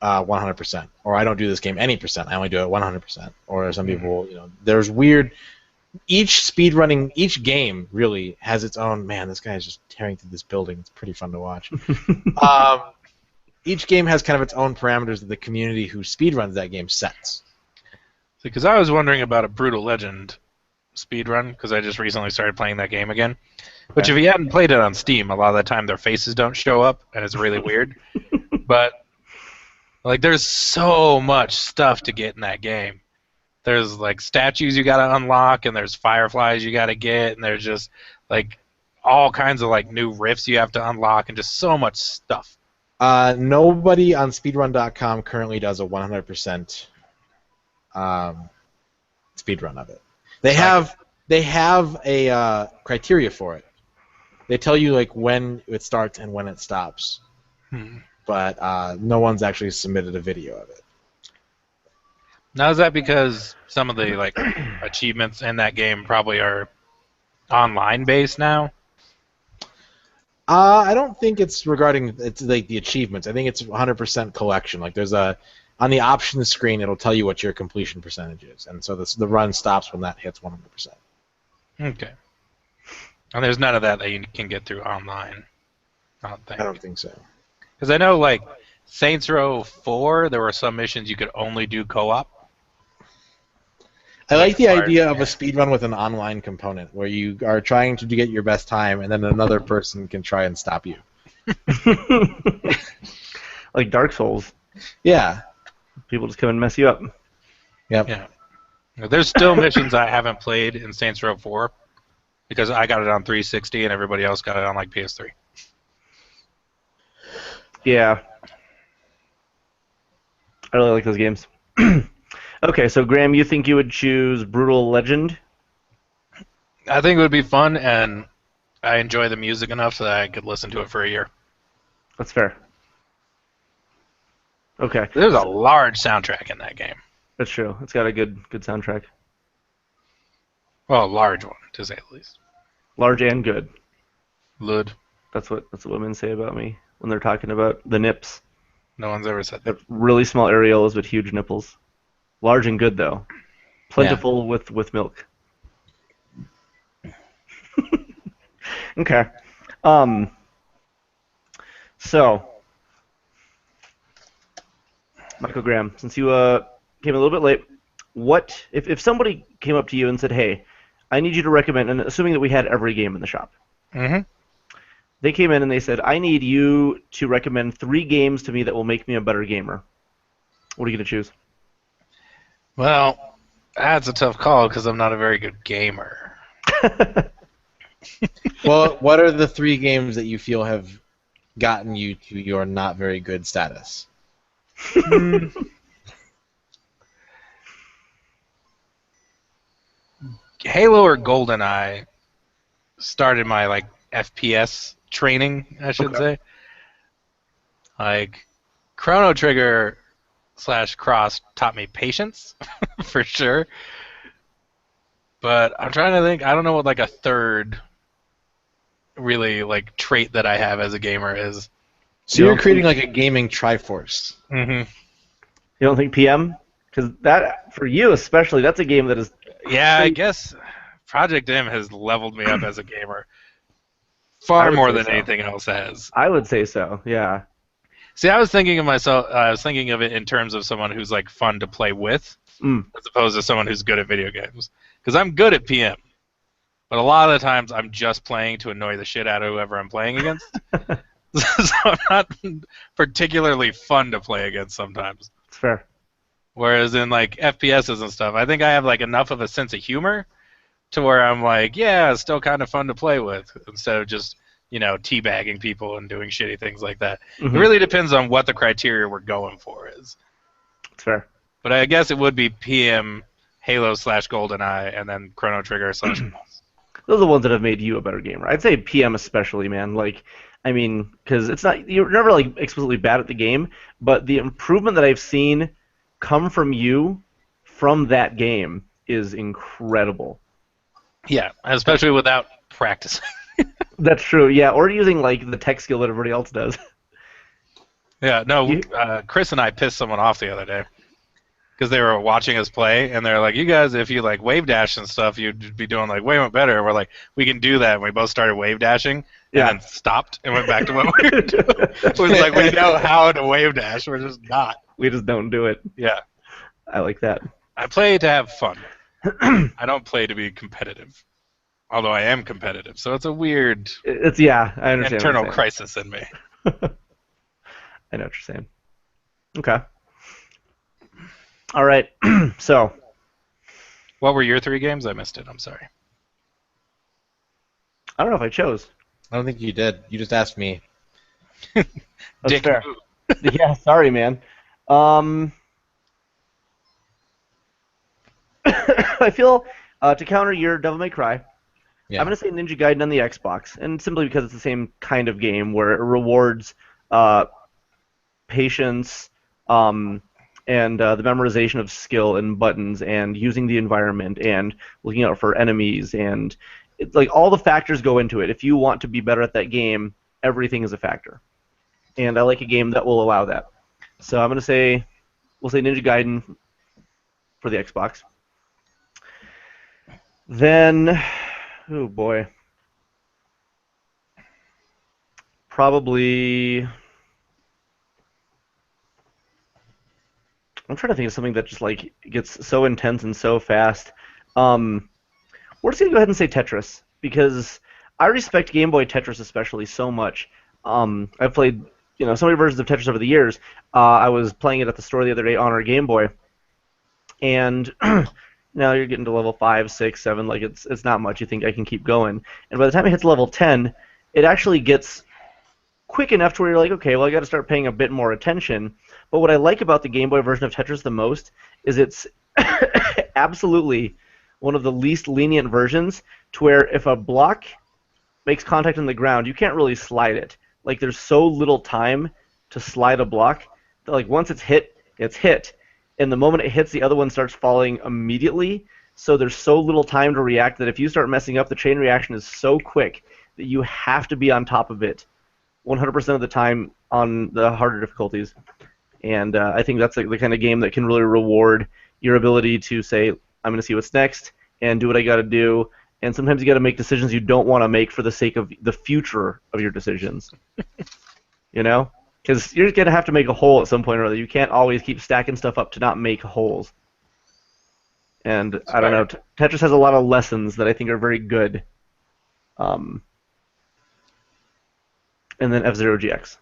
100%, or I don't do this game any percent. I only do it 100%. Or some people, there's weird. Each game really has its own. Man, this guy is just tearing through this building. It's pretty fun to watch. Each game has kind of its own parameters that the community who speedruns that game sets. Because I was wondering about a Brutal Legend speedrun, because I just recently started playing that game again. Which, if you hadn't played it on Steam, a lot of the time their faces don't show up, and it's really weird. But like, there's so much stuff to get in that game. There's like statues you gotta unlock, and there's fireflies you gotta get, and there's just like all kinds of like new rifts you have to unlock, and just so much stuff. Nobody on speedrun.com currently does a 100% speedrun of it. They have a criteria for it. They tell you like when it starts and when it stops, but no one's actually submitted a video of it. Now, is that because some of the like achievements in that game probably are online based now? I don't think it's regarding like the achievements. I think it's 100% collection. Like there's on the options screen, it'll tell you what your completion percentage is, and so the run stops when that hits 100%. Okay. And there's none of that you can get through online. I don't think so. Because I know like Saints Row 4, there were some missions you could only do co-op. I like the idea of a speedrun with an online component where you are trying to get your best time and then another person can try and stop you. Like Dark Souls. Yeah. People just come and mess you up. Yep. Yeah. There's still missions I haven't played in Saints Row 4 because I got it on 360 and everybody else got it on like PS3. Yeah. I really like those games. Okay, so Graham, you think you would choose Brutal Legend? I think it would be fun, and I enjoy the music enough so that I could listen to it for a year. That's fair. Okay. There's a large soundtrack in that game. That's true. It's got a good soundtrack. Well, a large one, to say the least. Large and good. Lud. That's what women say about me when they're talking about the nips. No one's ever said that. They're really small areolas with huge nipples. Large and good, though. Plentiful with milk. Okay. So, Michael Graham, since you came a little bit late, what if somebody came up to you and said, "Hey, I need you to recommend," and assuming that we had every game in the shop, they came in and they said, "I need you to recommend 3 games to me that will make me a better gamer." What are you going to choose? Well, that's a tough call because I'm not a very good gamer. Well, what are the 3 games that you feel have gotten you to your not very good status? Halo or GoldenEye started my like FPS training, I should say. Like Chrono Trigger / Cross taught me patience for sure. But I'm trying to think. I don't know what like a third really like trait that I have as a gamer is. So you're creating like a gaming triforce. You don't think PM? Because that, for you especially, that's a game that is... Yeah, I guess Project M has leveled me up as a gamer. Far more than anything else has. I would say so, yeah. See, I was thinking of it in terms of someone who's like fun to play with, as opposed to someone who's good at video games. Because I'm good at PM, but a lot of the times I'm just playing to annoy the shit out of whoever I'm playing against. So I'm not particularly fun to play against sometimes. It's fair. Whereas in like FPSs and stuff, I think I have like enough of a sense of humor to where I'm like, yeah, it's still kind of fun to play with instead of just, teabagging people and doing shitty things like that. It really depends on what the criteria we're going for is. It's fair. But I guess it would be PM, Halo / GoldenEye, and then Chrono Trigger / Cross. Those are the ones that have made you a better gamer. I'd say PM especially, man. Like, I mean, because it's not, you're never like explicitly bad at the game, but the improvement that I've seen come from you from that game is incredible. Yeah, especially without practicing. That's true, yeah, or using like the tech skill that everybody else does. Yeah, no, Chris and I pissed someone off the other day because they were watching us play, and they're like, you guys, if you like wave dash and stuff, you'd be doing like way better. And we're like, we can do that, and we both started wave dashing, and then stopped and went back to what we were doing. It was like, we know how to wave dash, we're just not. We just don't do it. Yeah. I like that. I play to have fun. I don't play to be competitive. Although I am competitive, so it's a weird I understand internal crisis in me. I know what you're saying. Okay. All right. So. What were your 3 games? I missed it. I'm sorry. I don't know if I chose. I don't think you did. You just asked me. That's Dick fair. Yeah, sorry, man. I feel to counter your Devil May Cry, I'm going to say Ninja Gaiden on the Xbox, and simply because it's the same kind of game where it rewards patience and the memorization of skill and buttons and using the environment and looking out for enemies, and it's like all the factors go into it. If you want to be better at that game, everything is a factor. And I like a game that will allow that. So I'm going to say, we'll say Ninja Gaiden for the Xbox. Then, oh boy, probably, I'm trying to think of something that just like gets so intense and so fast. We're just going to go ahead and say Tetris, because I respect Game Boy Tetris especially so much. I've played so many versions of Tetris over the years. I was playing it at the store the other day on our Game Boy, and now you're getting to level 5, 6, 7. Like it's not much. You think I can keep going, and by the time it hits level 10, it actually gets quick enough to where you're like, okay, well I got to start paying a bit more attention. But what I like about the Game Boy version of Tetris the most is it's absolutely one of the least lenient versions, to where if a block makes contact on the ground, you can't really slide it. Like there's so little time to slide a block that like once it's hit, and the moment it hits, the other one starts falling immediately. So there's so little time to react that if you start messing up, the chain reaction is so quick that you have to be on top of it 100% of the time on the harder difficulties. And I think that's like the kind of game that can really reward your ability to say, I'm going to see what's next and do what I got to do. And sometimes you got to make decisions you don't want to make for the sake of the future of your decisions. Because you're going to have to make a hole at some point or other. You can't always keep stacking stuff up to not make holes. And that's I don't know. Tetris has a lot of lessons that I think are very good. And then F-Zero GX.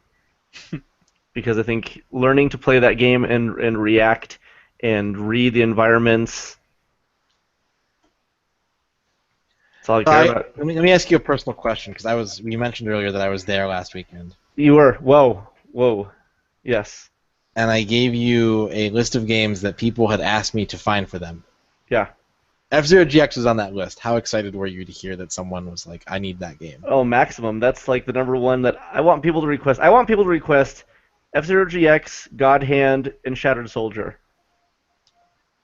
Because I think learning to play that game and react and read the environments. That's all I care about. Let me ask you a personal question, because you mentioned earlier that I was there last weekend. You were. Whoa. Yes. And I gave you a list of games that people had asked me to find for them. Yeah. F-Zero GX was on that list. How excited were you to hear that someone was like, I need that game? Oh, maximum. That's like the number one that I want people to request. I want people to request F-Zero GX, God Hand, and Shattered Soldier.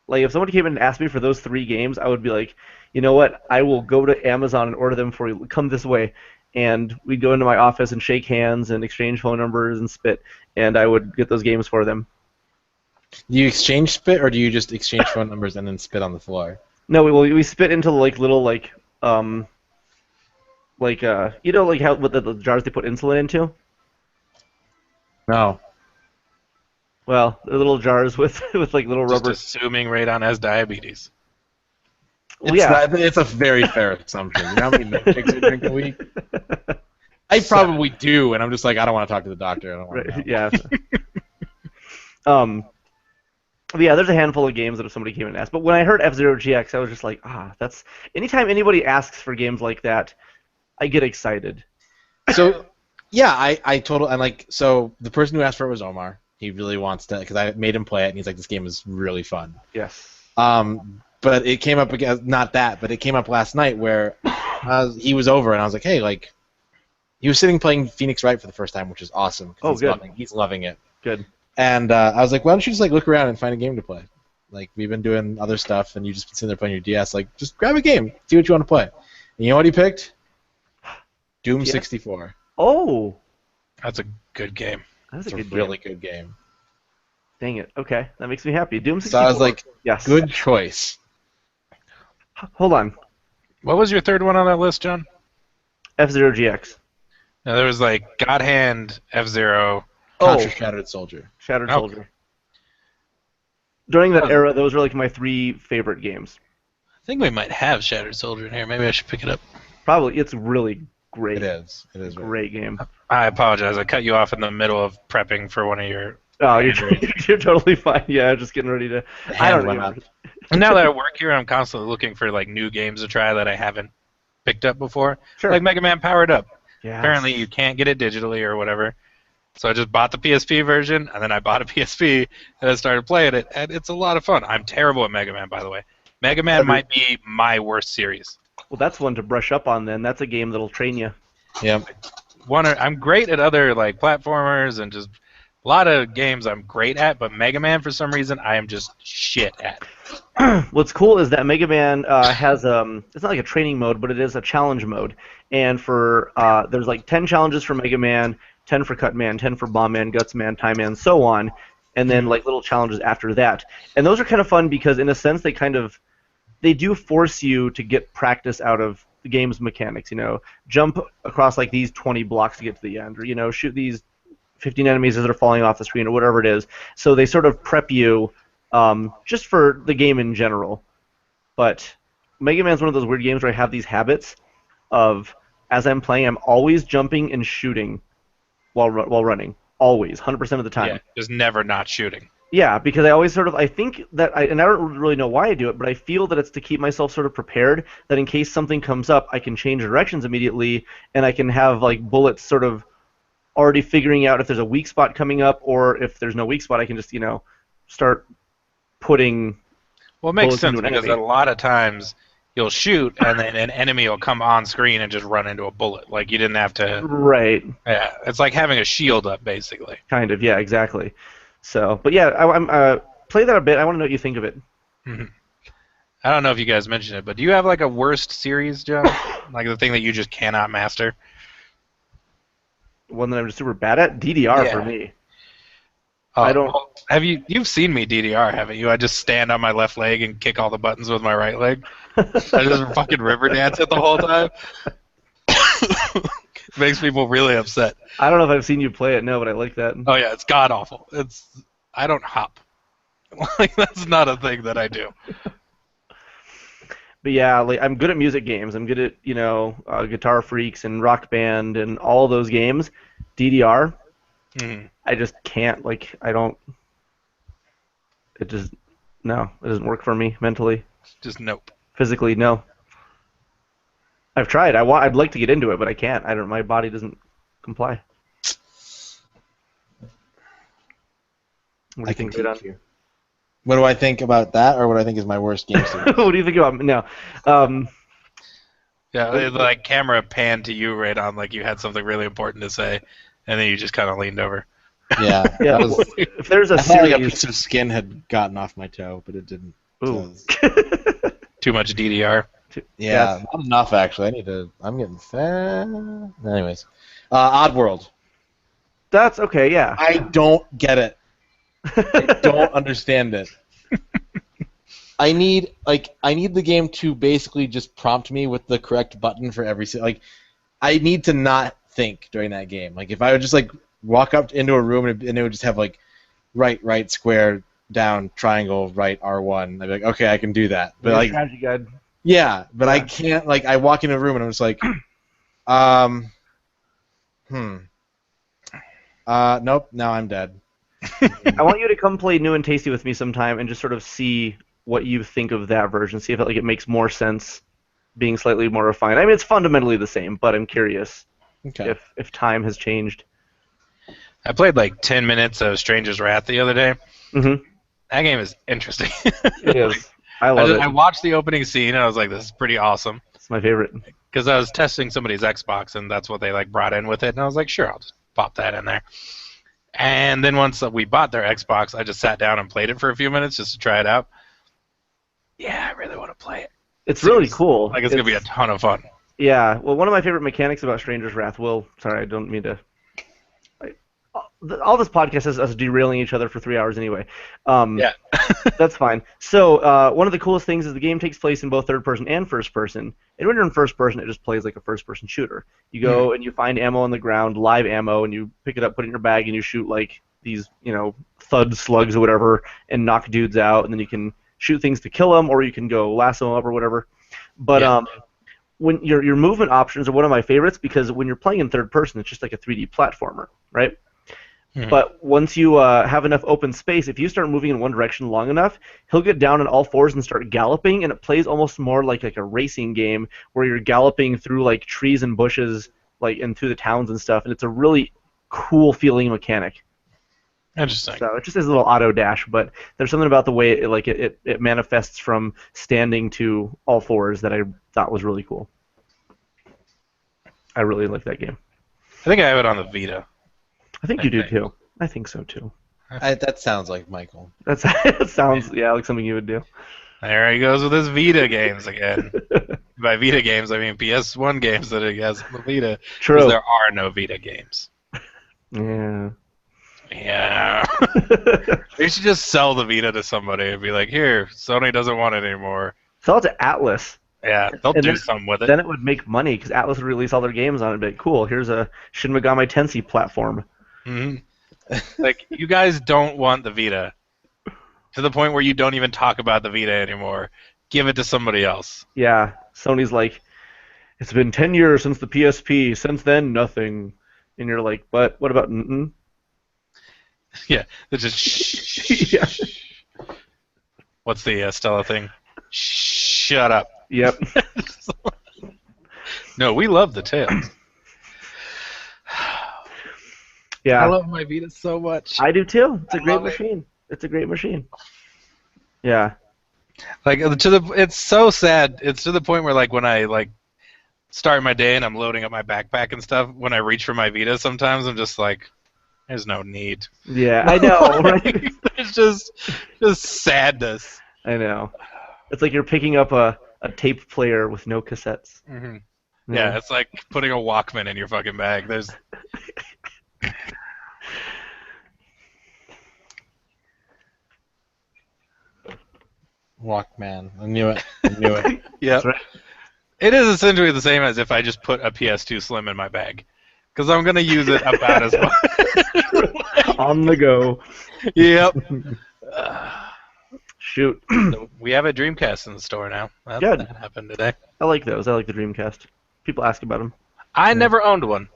Like, if somebody came in and asked me for those 3 games, I would be like, you know what? I will go to Amazon and order them for you. Come this way. And we'd go into my office and shake hands and exchange phone numbers and spit, and I would get those games for them. Do you exchange spit, or do you just exchange phone numbers and then spit on the floor? No, we spit into like little like how what the jars they put insulin into? No. Well, they're little jars with like little rubber. Just assuming Radon has diabetes. Well, yeah. It's a very fair assumption. You know how many milkshakes you drink a week? I probably do, and I'm just like, I don't want to talk to the doctor. I don't want to know. Yeah. Yeah, there's a handful of games that if somebody came in and asked. But when I heard F-Zero GX, I was just like, that's... Anytime anybody asks for games like that, I get excited. So, yeah, I totally... So the person who asked for it was Omar. He really wants to... Because I made him play it, and he's like, this game is really fun. Yes. But it came up again... Not that, but it came up last night where he was over, and I was like, hey, like... He was sitting playing Phoenix Wright for the first time, which is awesome. Oh, good. He's loving it. Good. And I was like, why don't you just like look around and find a game to play? Like, we've been doing other stuff, and you just been sitting there playing your DS. Like, just grab a game, see what you want to play. And you know what he picked? Doom 64. Oh, that's a good game. That's a really good game. Dang it. Okay, that makes me happy. Doom 64. So I was like, yes. Good choice. Hold on. What was your third one on that list, John? F-Zero GX. Now, there was like God Hand, F-Zero. Contra Shattered Soldier. Shattered Soldier. During that era, those were like my 3 favorite games. I think we might have Shattered Soldier in here. Maybe I should pick it up. Probably. It's really great. It is. It is a great game. I apologize. I cut you off in the middle of prepping for one of your... Oh, you're totally fine. Yeah, just getting ready to... I don't know. Now that I work here, I'm constantly looking for like new games to try that I haven't picked up before. Sure. Like Mega Man Powered Up. Yes. Apparently you can't get it digitally or whatever. So I just bought the PSP version, and then I bought a PSP, and I started playing it, and it's a lot of fun. I'm terrible at Mega Man, by the way. Mega Man might be my worst series. Well, that's one to brush up on, then. That's a game that'll train you. Yeah. I'm great at other like platformers and just a lot of games I'm great at, but Mega Man, for some reason, I am just shit at. What's cool is that Mega Man has it's not like a training mode, but it is a challenge mode. And for there's like 10 challenges for Mega Man, 10 for Cut Man, 10 for Bomb Man, Guts Man, Time Man, so on, and then like little challenges after that. And those are kind of fun because in a sense they do force you to get practice out of the game's mechanics. Jump across like these 20 blocks to get to the end, or shoot these 15 enemies as they're falling off the screen, or whatever it is. So they sort of prep you just for the game in general. But Mega Man's one of those weird games where I have these habits of, as I'm playing, I'm always jumping and shooting while running. always, 100% of the time. Yeah, just never not shooting. Yeah, because I always I think that and I don't really know why I do it, but I feel that it's to keep myself sort of prepared that in case something comes up, I can change directions immediately, and I can have like bullets sort of already figuring out if there's a weak spot coming up, or if there's no weak spot, I can just, start putting. Well, it makes bullets sense into an because enemy. a lot of times you'll shoot and then an enemy will come on screen and just run into a bullet. Like you didn't have to. Right. Yeah, it's like having a shield up basically. Kind of. Yeah. Exactly. So, but yeah, I'm play that a bit. I want to know what you think of it. Mm-hmm. I don't know if you guys mentioned it, but do you have like a worst series, John? Like the thing that you just cannot master? One that I'm just super bad at? DDR Yeah. for me. Oh, I don't. Well, you've seen me DDR, haven't you? I just stand on my left leg and kick all the buttons with my right leg. I just fucking river dance it the whole time. Makes people really upset. I don't know if I've seen you play it, no, but I like that. Oh yeah, it's god awful. I don't hop. Like that's not a thing that I do. But yeah, like I'm good at music games. I'm good at Guitar Freaks and Rock Band and all those games. DDR, I just can't. Like I don't. It just it doesn't work for me mentally. Just nope. Physically, no. I've tried. I'd like to get into it, but I can't. My body doesn't comply. What do you think, Radon? What do I think about that, or what I think is my worst game series? What do you think about no? Yeah, the like camera panned to you right on, like you had something really important to say, and then you just kind of leaned over. Yeah. Yeah. If there's a I thought like a series, piece of skin had gotten off my toe, but it didn't. Ooh. Too much DDR. Yeah, not enough actually. I'm getting fat. Anyways, Oddworld. That's okay. Yeah. I don't get it. I don't understand it. I need the game to basically just prompt me with the correct button for every I need to not think during that game. Like if I would just like walk up into a room and it would just have like right, square, down, triangle, right, R1. I'd be like, okay, I can do that. But like strategy guide. yeah, but I can't like I walk into a room and I'm just like nope, now I'm dead. I want you to come play New and Tasty with me sometime and just sort of see what you think of that version. See if it makes more sense, being slightly more refined. I mean, it's fundamentally the same, but I'm curious if time has changed. I played like 10 minutes of Stranger's Wrath the other day. Mm-hmm. That game is interesting. It is. I love it. I watched the opening scene and I was like, this is pretty awesome. It's my favorite. Because I was testing somebody's Xbox and that's what they like brought in with it, and I was like, sure, I'll just pop that in there. And then once we bought their Xbox, I just sat down and played it for a few minutes just to try it out. Yeah, I really want to play it. It's really cool. Like it's going to be a ton of fun. Yeah. Well, one of my favorite mechanics about Stranger's Wrath, sorry, I don't mean to... all this podcast is us derailing each other for 3 hours anyway. Yeah. That's fine. So one of the coolest things is the game takes place in both third person and first person. And when you're in first person, it just plays like a first person shooter. You go and you find ammo on the ground, live ammo, and you pick it up, put it in your bag, and you shoot like these, thud slugs or whatever, and knock dudes out. And then you can shoot things to kill them, or you can go lasso them up or whatever. But when your movement options are one of my favorites because when you're playing in third person, it's just like a 3D platformer, right? But once you have enough open space, if you start moving in one direction long enough, he'll get down on all fours and start galloping, and it plays almost more like a racing game where you're galloping through like trees and bushes, and through the towns and stuff, and it's a really cool feeling mechanic. Interesting. So it just is a little auto dash, but there's something about the way it manifests from standing to all fours that I thought was really cool. I really like that game. I think I have it on the Vita. I think you do too. I think so too. That sounds like Michael. That sounds like something you would do. There he goes with his Vita games again. By Vita games, I mean PS1 games that he has on the Vita. True. Because there are no Vita games. Yeah. Yeah. They should just sell the Vita to somebody and be like, here, Sony doesn't want it anymore. Sell it to Atlas. Yeah, they'll do something with it. Then it would make money because Atlas would release all their games on it and be like, cool, here's a Shin Megami Tensei platform. Like, you guys don't want the Vita to the point where you don't even talk about the Vita anymore. Give it to somebody else. Yeah, Sony's like, it's been 10 years since the PSP. Since then, nothing. And you're like, but what about Yeah, it's just shh. Yeah. What's the Stella thing? Shut up. Yep. No, we love the Tails. Yeah. I love my Vita so much. I do too. It's a great love it. machine. It's a great machine. Yeah. Like it's so sad. It's to the point where like when I like start my day and I'm loading up my backpack and stuff, when I reach for my Vita, sometimes I'm just like, there's no need. Yeah, I know, right? It's just sadness. I know. It's like you're picking up a tape player with no cassettes. Mm-hmm. Yeah, it's like putting a Walkman in your fucking bag. There's Walkman. I knew it. yeah. That's right. It is essentially the same as if I just put a PS2 Slim in my bag, because I'm gonna use it about as much. On the go. Yep. Shoot. So we have a Dreamcast in the store now. Good. That happened today. I like those. I like the Dreamcast. People ask about them. I never owned one.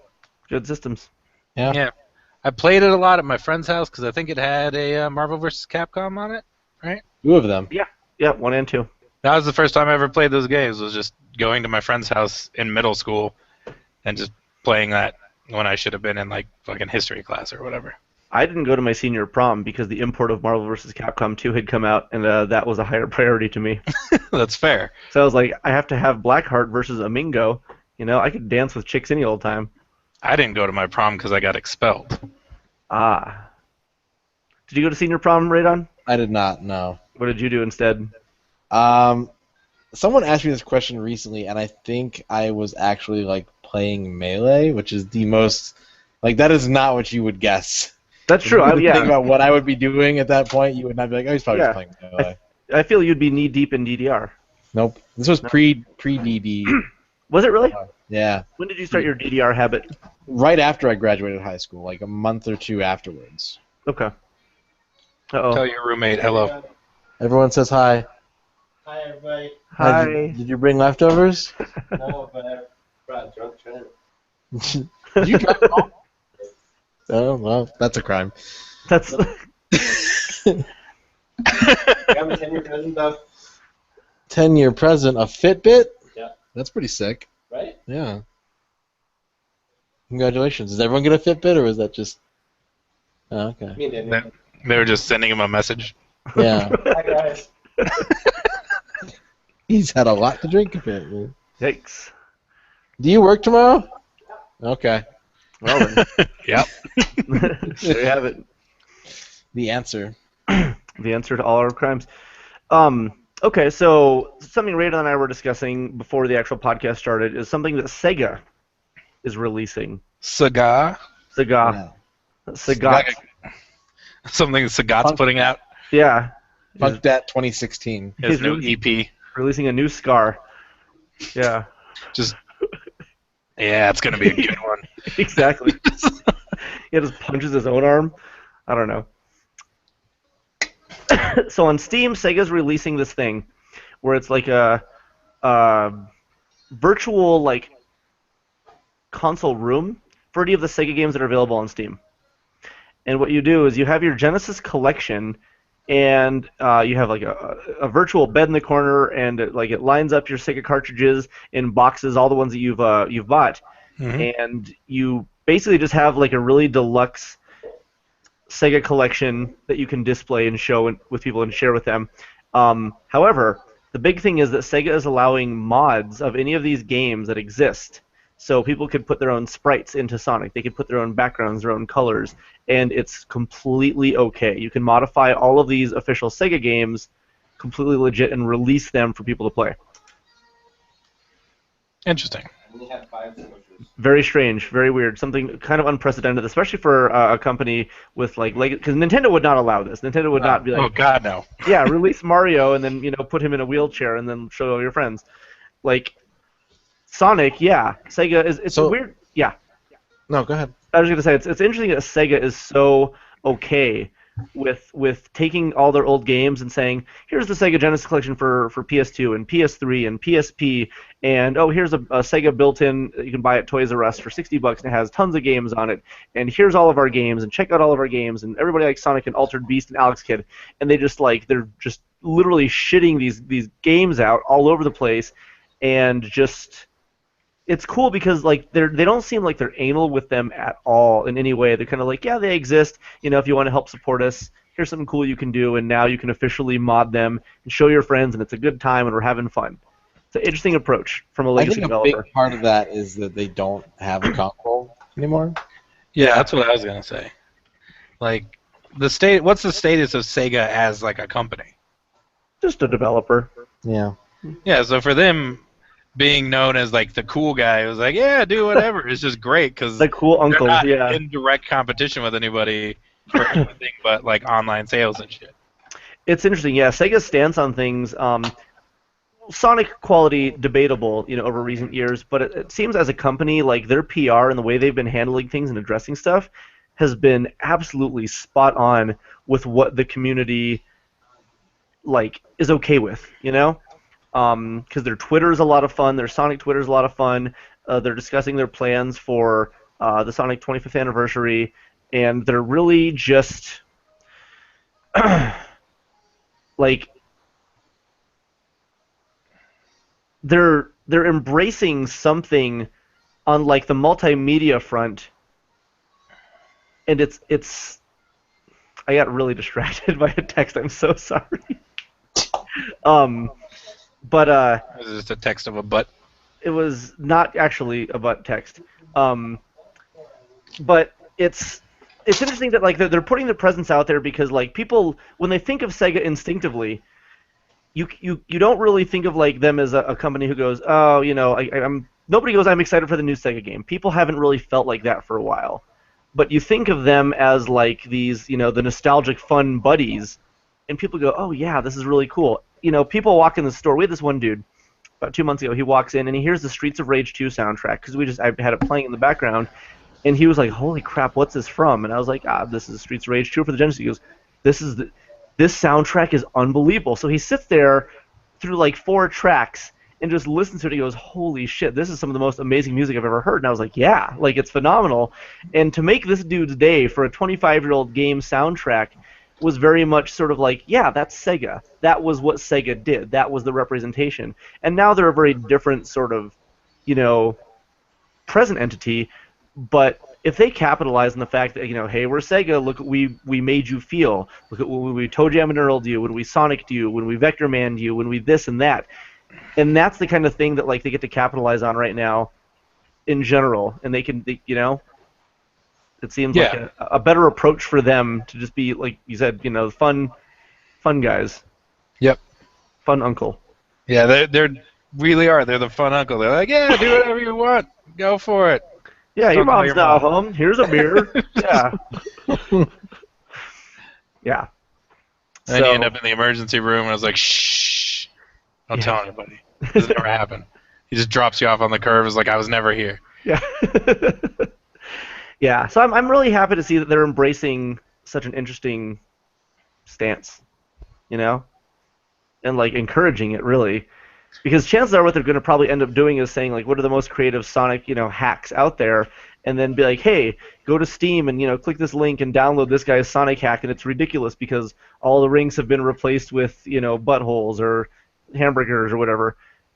Good systems. Yeah. I played it a lot at my friend's house because I think it had a Marvel vs. Capcom on it, right? 2 of them. Yeah, 1 and 2. That was the first time I ever played those games. Was just going to my friend's house in middle school and just playing that when I should have been in like fucking history class or whatever. I didn't go to my senior prom because the import of Marvel vs. Capcom 2 had come out, and that was a higher priority to me. That's fair. So I was like, I have to have Blackheart versus Amingo. You know, I could dance with chicks any old time. I didn't go to my prom because I got expelled. Ah. Did you go to senior prom, Radon? I did not, no. What did you do instead? Someone asked me this question recently, and I think I was actually like playing Melee, which is the most like that is not what you would guess. That's true. If you Yeah. think about what I would be doing at that point, you would not be like, oh, he's probably just playing Melee. I feel you'd be knee deep in DDR. Nope. This was pre-DD. Was it really? Yeah. When did you start your DDR habit? Right after I graduated high school, like a month or 2 afterwards. Okay. Uh-oh. Tell your roommate hello. Everyone says hi. Hi, everybody. Hi. Did you bring leftovers? No, but I brought a drunk trend. Did you drive home? Oh, well, that's a crime. That's Got me 10-year present, though. 10-year present, a Fitbit? Yeah. That's pretty sick. Right? Yeah. Congratulations. Does everyone get a Fitbit, or was that just... Oh, okay. Me and Daniel. They were just sending him a message. Yeah. Hi, guys. He's had a lot to drink a bit. Man. Yikes. Do you work tomorrow? Okay. Well then. Yep. There you have it. The answer. The answer to all our crimes. Okay, so something Radon and I were discussing before the actual podcast started is something that Sega is releasing. Sega. Sega. Sagat. Something Sagat's putting out. Yeah. Funk that 2016. His He's new EP. Releasing a new Scar. Yeah. Just yeah, it's gonna be a good one. Exactly. He just punches his own arm. I don't know. So on Steam, Sega's releasing this thing where it's like a virtual like console room for any of the Sega games that are available on Steam. And what you do is you have your Genesis collection, and you have like a virtual bed in the corner, and it lines up your Sega cartridges in boxes, all the ones that you've bought, and you basically just have like a really deluxe Sega collection that you can display and show with people and share with them. However, the big thing is that Sega is allowing mods of any of these games that exist. So people could put their own sprites into Sonic. They could put their own backgrounds, their own colors, and it's completely okay. You can modify all of these official Sega games completely legit and release them for people to play. Interesting. And we have 5 switches. Very strange, very weird, something kind of unprecedented, especially for a company with like because Nintendo would not allow this. Nintendo would not be like, oh God, no. yeah, release Mario and then put him in a wheelchair and then show all your friends. Like Sonic, yeah, Sega is it's So- weird. Yeah, No, go ahead. I was going to say it's interesting that Sega is so okay with taking all their old games and saying, here's the Sega Genesis collection for PS2 and PS3 and PSP, and oh, here's a Sega built-in, you can buy at Toys R Us for $60 and it has tons of games on it, and here's all of our games, and check out all of our games, and everybody likes Sonic and Altered Beast and Alex Kidd, and they're just literally shitting these games out all over the place, and just it's cool because like they don't seem like they're anal with them at all in any way. They're kind of like, yeah, they exist. If you want to help support us, here's something cool you can do, and now you can officially mod them and show your friends, and it's a good time, and we're having fun. It's an interesting approach from a legacy developer. I think a big part of that is that they don't have a console anymore. Yeah, that's what I was gonna say. Like what's the status of Sega as like a company? Just a developer. Yeah. Yeah, so for them being known as like the cool guy who's like, yeah, do whatever, it's just great because the cool uncle, not yeah, in direct competition with anybody for anything but like online sales and shit. It's interesting, yeah. Sega's stance on things, Sonic quality debatable, over recent years, but it seems as a company, like their PR and the way they've been handling things and addressing stuff has been absolutely spot on with what the community like is okay with, because their Twitter is a lot of fun. Their Sonic Twitter is a lot of fun. They're discussing their plans for the Sonic 25th anniversary, and they're really just like they're embracing something on like the multimedia front, and it's. I got really distracted by a text. I'm so sorry. But it was just a text of a butt. It was not actually a butt text. But it's interesting that like they're putting their presence out there because like people when they think of Sega instinctively, you don't really think of like them as a company who goes, oh, I'm nobody goes, I'm excited for the new Sega game. People haven't really felt like that for a while. But you think of them as like these, the nostalgic fun buddies, and people go, oh yeah, this is really cool. People walk in the store. We had this one dude about 2 months ago. He walks in and he hears the Streets of Rage 2 soundtrack because I had it playing in the background, and he was like, holy crap, what's this from? And I was like, this is Streets of Rage 2 for the Genesis. He goes, this soundtrack is unbelievable. So he sits there through like 4 tracks and just listens to it. He goes, holy shit, this is some of the most amazing music I've ever heard. And I was like, yeah, like it's phenomenal. And to make this dude's day for a 25-year-old game soundtrack was very much sort of like, yeah, that's Sega. That was what Sega did. That was the representation. And now they're a very different sort of, present entity. But if they capitalize on the fact that, hey, we're Sega, look what we made you feel. Look at when we Toe Jam and Earled you, when we Sonic'd you, when we Vector Manned you, when we this and that. And that's the kind of thing that like they get to capitalize on right now in general. And they can, it seems like a better approach for them to just be, like you said, fun guys. Yep. Fun uncle. Yeah, they're really are. They're the fun uncle. They're like, yeah, do whatever you want. Go for it. Yeah, your mom's not home. Here's a beer. Yeah. Yeah. And then you end up in the emergency room, and I was like, shh. Don't tell anybody. This never happened. He just drops you off on the curve. It's like, I was never here. Yeah. Yeah, so I'm really happy to see that they're embracing such an interesting stance, and like encouraging it really, because chances are what they're going to probably end up doing is saying like, what are the most creative Sonic hacks out there, and then be like, hey, go to Steam and click this link and download this guy's Sonic hack, and it's ridiculous because all the rings have been replaced with buttholes or hamburgers or whatever,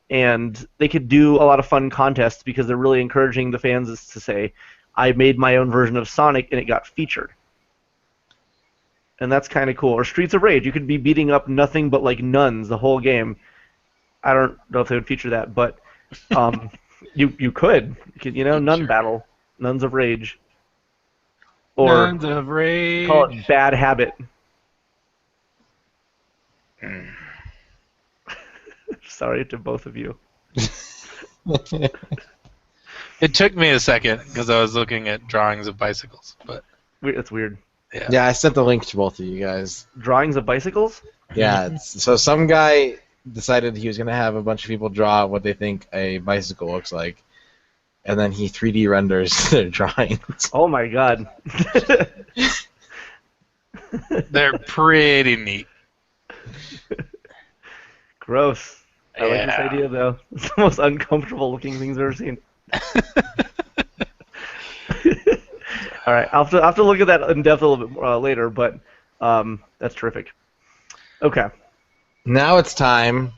and they could do a lot of fun contests because they're really encouraging the fans to say, I made my own version of Sonic and it got featured. And that's kind of cool. Or Streets of Rage, you could be beating up nothing but like nuns the whole game. I don't know if they would feature that, but you could. Nun battle, Nuns of Rage. Or Nuns of Rage. Call it Bad Habit. Sorry to both of you. It took me a second because I was looking at drawings of bicycles, but It's weird. Yeah, I sent the link to both of you guys. Drawings of bicycles? Yeah, so some guy decided he was going to have a bunch of people draw what they think a bicycle looks like, and then he 3D renders their drawings. Oh my god. They're pretty neat. Gross. I like this Yeah. idea though. It's the most uncomfortable looking things I've ever seen. All right, I'll have to look at that in depth a little bit more, later, but that's terrific. Okay. Now it's time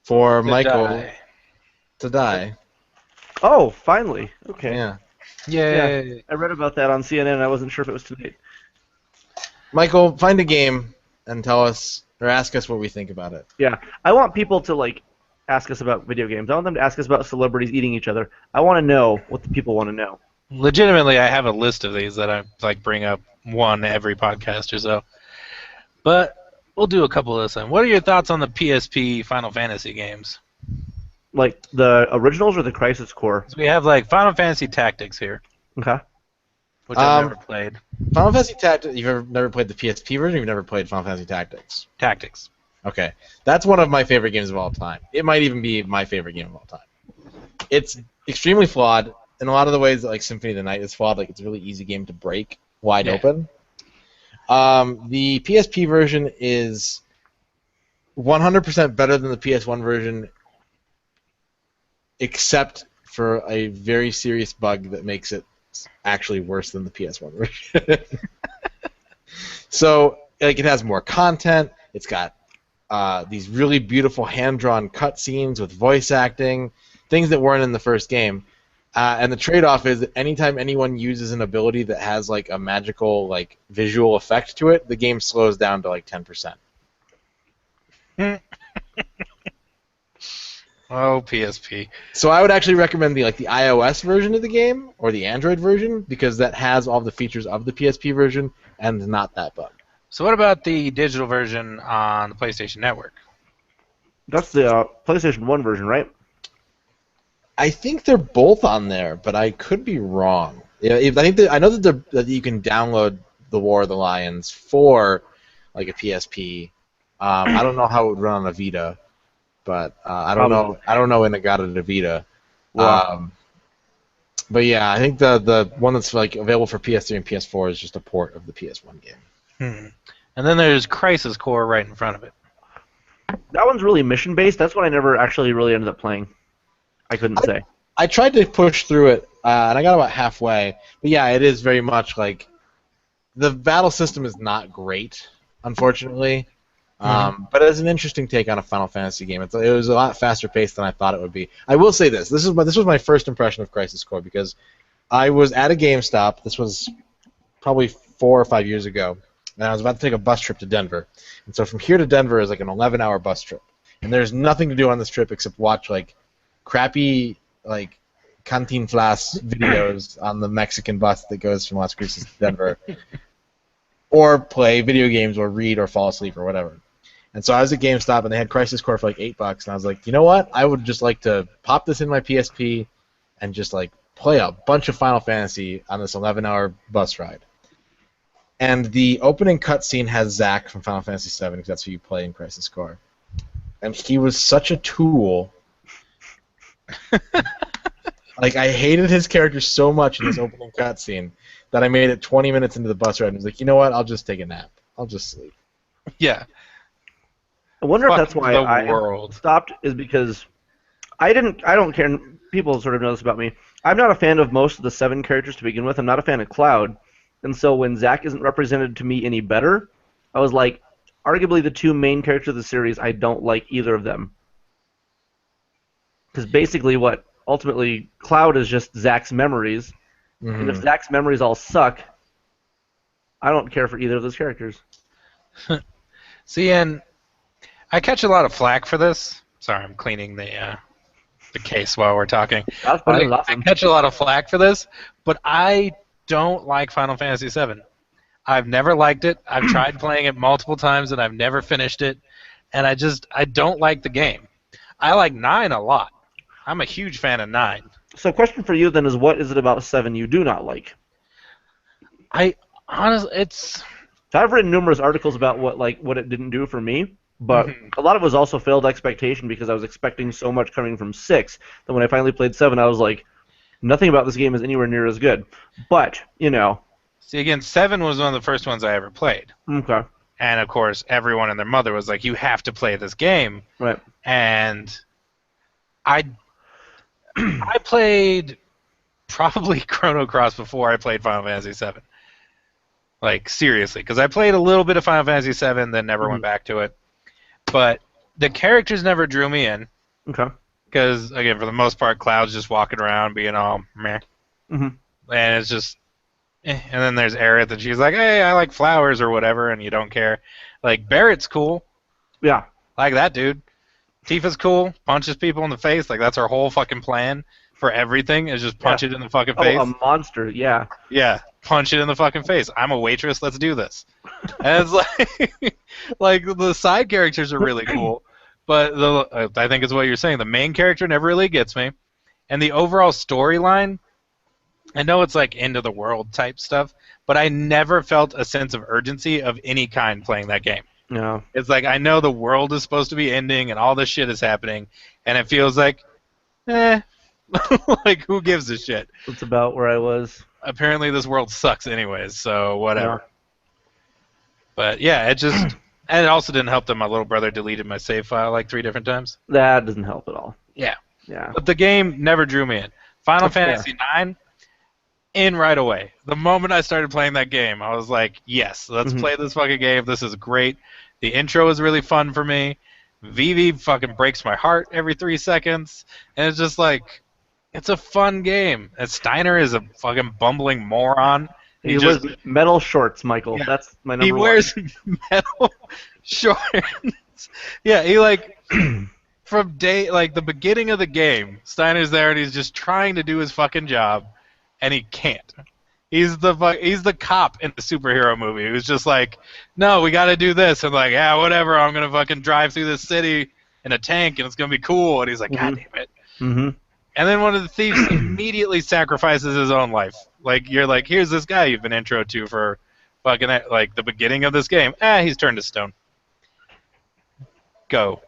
for Michael Die. to die. Oh, finally. Okay. Yeah. Yay. I read about that on CNN. And I wasn't sure if it was tonight. Michael, find a game and tell us or ask us what we think about it. Yeah, I want people to like ask us about video games. I want them to ask us about celebrities eating each other. I want to know what the people want to know. Legitimately, I have a list of these that I like bring up one every podcast or so. But we'll do a couple of this time. What are your thoughts on the PSP Final Fantasy games? Like the originals or the Crisis Core? So we have like Final Fantasy Tactics here, Okay. which I've never played. Final Fantasy Tactics, you've never played the PSP version, you've never played Final Fantasy Tactics? Tactics. Okay. That's one of my favorite games of all time. It might even be my favorite game of all time. It's extremely flawed in a lot of the ways that like Symphony of the Night is flawed. Like it's a really easy game to break wide open. The PSP version is 100% better than the PS1 version, except for a very serious bug that makes it actually worse than the PS1 version. So, like, it has more content. It's got these really beautiful hand-drawn cutscenes with voice acting, things that weren't in the first game. And the trade-off is that anytime anyone uses an ability that has like a magical like visual effect to it, the game slows down to like 10%. Oh, PSP. So I would actually recommend the iOS version of the game or the Android version because that has all the features of the PSP version and not that bug. So what about the digital version on the PlayStation Network? That's the PlayStation 1 version, right? I think they're both on there, but I could be wrong. I know that you can download the War of the Lions for like a PSP. I don't know how it would run on a Vita, but I don't know. I don't know when it got it a Vita. Wow. But yeah, I think the one that's like available for PS3 and PS4 is just a port of the PS1 game. And then there's Crisis Core right in front of it. That one's really mission-based. That's what I never actually really ended up playing. I couldn't say. I tried to push through it, and I got about halfway. But yeah, it is very much like the battle system is not great, unfortunately. But it's an interesting take on a Final Fantasy game. It was a lot faster paced than I thought it would be. I will say this: this was my first impression of Crisis Core because I was at a GameStop. This was probably 4 or 5 years ago, and I was about to take a bus trip to Denver. And so from here to Denver is like an 11-hour bus trip, and there's nothing to do on this trip except watch like crappy like Cantinflas videos on the Mexican bus that goes from Las Cruces to Denver, or play video games or read or fall asleep or whatever. And so I was at GameStop and they had Crisis Core for like $8, and I was like, you know what? I would just like to pop this in my PSP and just like play a bunch of Final Fantasy on this 11-hour bus ride. And the opening cutscene has Zack from Final Fantasy VII, because that's who you play in Crisis Core. And he was such a tool. Like, I hated his character so much in this opening cutscene that I made it 20 minutes into the bus ride and was like, you know what? I'll just take a nap. I'll just sleep. Yeah. I wonder if that's Fuck why the I world. stopped, is because I don't care, and people sort of know this about me. I'm not a fan of most of the 7 characters to begin with. I'm not a fan of Cloud. And so when Zack isn't represented to me any better, I was like, arguably the 2 main characters of the series, I don't like either of them. Because basically ultimately, Cloud is just Zack's memories. Mm-hmm. And if Zack's memories all suck, I don't care for either of those characters. See, and I catch a lot of flack for this. Sorry, I'm cleaning the case while we're talking. That's I awesome. catch a lot of flack for this, but I don't like Final Fantasy VII. I've never liked it. I've tried playing it multiple times, and I've never finished it. And I don't like the game. I like 9 a lot. I'm a huge fan of 9. So question for you then is, what is it about 7 you do not like? I honestly, it's... So I've written numerous articles about what it didn't do for me, but a lot of it was also failed expectation because I was expecting so much coming from 6 that when I finally played 7, I was like, nothing about this game is anywhere near as good. But, See, again, 7 was one of the first ones I ever played. Okay. And, of course, everyone and their mother was like, you have to play this game. Right. And I played probably Chrono Cross before I played Final Fantasy VII. Like, seriously. Because I played a little bit of Final Fantasy VII, then never went back to it. But the characters never drew me in. Okay. Because, again, for the most part, Cloud's just walking around being all meh. Mm-hmm. And it's just... And then there's Aerith, and she's like, hey, I like flowers or whatever, and you don't care. Like, Barrett's cool. Yeah. Like that, dude. Tifa's cool. Punches people in the face. Like, that's her whole fucking plan for everything is just punch it in the fucking face. Oh, a monster, yeah. Yeah, punch it in the fucking face. I'm a waitress, let's do this. And it's like, like the side characters are really cool, but I think it's what you're saying. The main character never really gets me, and the overall storyline, I know it's like end of the world type stuff, but I never felt a sense of urgency of any kind playing that game. No. It's like I know the world is supposed to be ending and all this shit is happening, and it feels like, like who gives a shit? That's about where I was. Apparently this world sucks anyways, so whatever. Yeah. But yeah, it just, and it also didn't help that my little brother deleted my save file like 3 different times. That doesn't help at all. Yeah. Yeah. But the game never drew me in. Final That's fair. Fantasy IX, in right away. The moment I started playing that game, I was like, yes, let's play this fucking game. This is great. The intro is really fun for me. Vivi fucking breaks my heart every 3 seconds. And it's just like, it's a fun game. And Steiner is a fucking bumbling moron. He wears metal shorts, Michael. Yeah. That's my number He one. wears metal shorts. Yeah, he like from the beginning of the game, Steiner's there and he's just trying to do his fucking job, and he can't. He's the cop in the superhero movie who's just like, no, we got to do this, and like, yeah, whatever, I'm gonna fucking drive through this city in a tank and it's gonna be cool, and he's like, God damn it. Mm-hmm. And then one of the thieves immediately sacrifices his own life. Like, you're like, here's this guy you've been intro to for fucking, like, the beginning of this game. He's turned to stone. Go.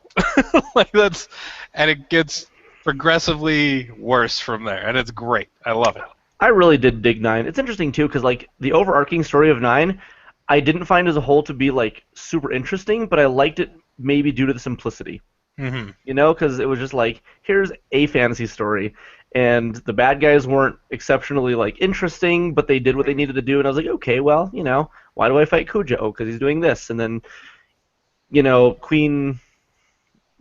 Like, that's... And it gets progressively worse from there, and it's great. I love it. I really did dig 9. It's interesting, too, because, like, the overarching story of 9, I didn't find as a whole to be, like, super interesting, but I liked it maybe due to the simplicity. Mm-hmm. You know, because it was just like, here's a fantasy story, and the bad guys weren't exceptionally like interesting, but they did what they needed to do, and I was like, okay, well, you know, why do I fight Kujo? Because he's doing this, and then, you know, Queen,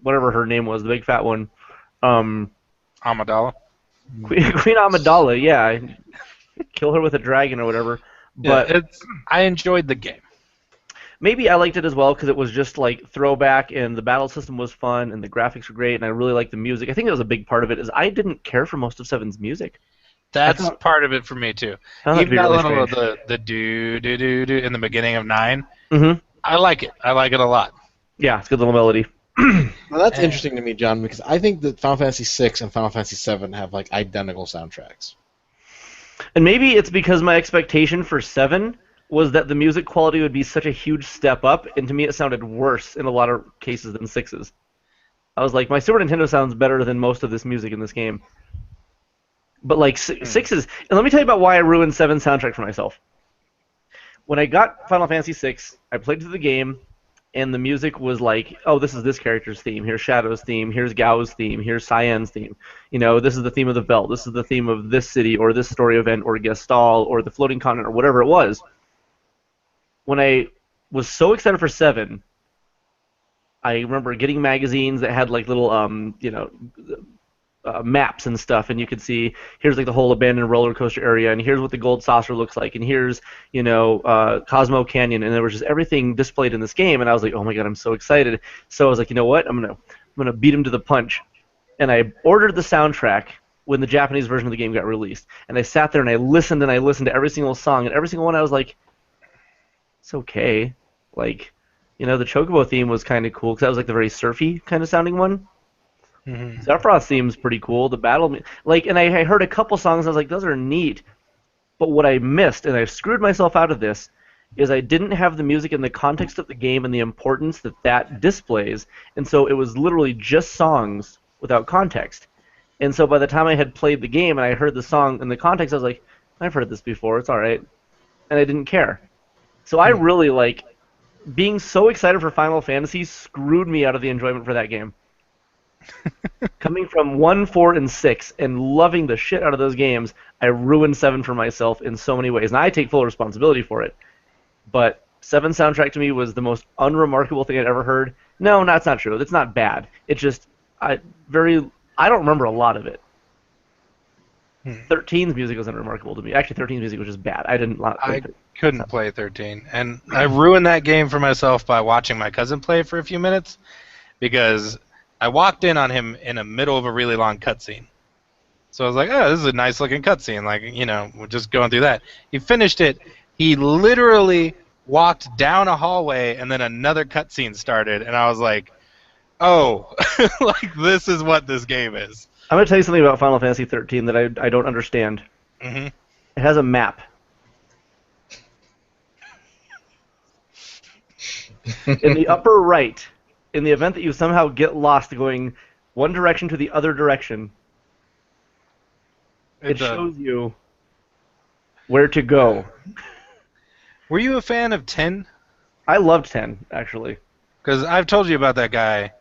whatever her name was, the big fat one, Amidala. Queen Amidala, yeah, kill her with a dragon or whatever. But yeah, I enjoyed the game. Maybe I liked it as well because it was just like throwback, and the battle system was fun, and the graphics were great, and I really liked the music. I think that was a big part of it. Is I didn't care for most of 7's music. That's part of it for me too. Even that little the do do do do in the beginning of 9. Mm-hmm. I like it. I like it a lot. Yeah, it's a good little melody. Well, that's interesting to me, John, because I think that Final Fantasy VI and Final Fantasy VII have like identical soundtracks. And maybe it's because my expectation for 7 was that the music quality would be such a huge step up, and to me it sounded worse in a lot of cases than 6's. I was like, my Super Nintendo sounds better than most of this music in this game. But like 6's, and let me tell you about why I ruined 7's soundtrack for myself. When I got Final Fantasy VI, I played through the game, and the music was like, oh, this is this character's theme, here's Shadow's theme, here's Gao's theme, here's Cyan's theme. You know, this is the theme of the belt, this is the theme of this city, or this story event, or Gestalt, or the floating continent, or whatever it was. When I was so excited for 7, I remember getting magazines that had like little, maps and stuff, and you could see here's like the whole abandoned roller coaster area, and here's what the gold saucer looks like, and here's Cosmo Canyon, and there was just everything displayed in this game, and I was like, oh my god, I'm so excited. So I was like, you know what, I'm gonna beat him to the punch, and I ordered the soundtrack when the Japanese version of the game got released, and I sat there and I listened to every single song, and every single one I was like, it's okay. Like, the Chocobo theme was kind of cool because that was like the very surfy kind of sounding one. Mm-hmm. Sephiroth's theme's pretty cool. The battle, and I heard a couple songs. I was like, those are neat. But what I missed, and I screwed myself out of this, is I didn't have the music in the context of the game and the importance that displays. And so it was literally just songs without context. And so by the time I had played the game and I heard the song in the context, I was like, I've heard this before. It's all right. and I didn't care. So I really like being so excited for Final Fantasy screwed me out of the enjoyment for that game. Coming from 1, 4, and 6 and loving the shit out of those games, I ruined 7 for myself in so many ways. And I take full responsibility for it. But 7 soundtrack to me was the most unremarkable thing I'd ever heard. No, that's not true. It's not bad. It's just I don't remember a lot of it. 13's music was unremarkable to me. Actually, 13's music was just bad. I couldn't play 13, and I ruined that game for myself by watching my cousin play for a few minutes because I walked in on him in the middle of a really long cutscene. So I was like, oh, this is a nice looking cutscene. Like, we're just going through that. He finished it. He literally walked down a hallway, and then another cutscene started, and I was like, oh, like this is what this game is. I'm going to tell you something about Final Fantasy 13 that I don't understand. Mm-hmm. It has a map. In the upper right, in the event that you somehow get lost going one direction to the other direction, it shows you where to go. Were you a fan of 10? I loved 10, actually. Because I've told you about that guy.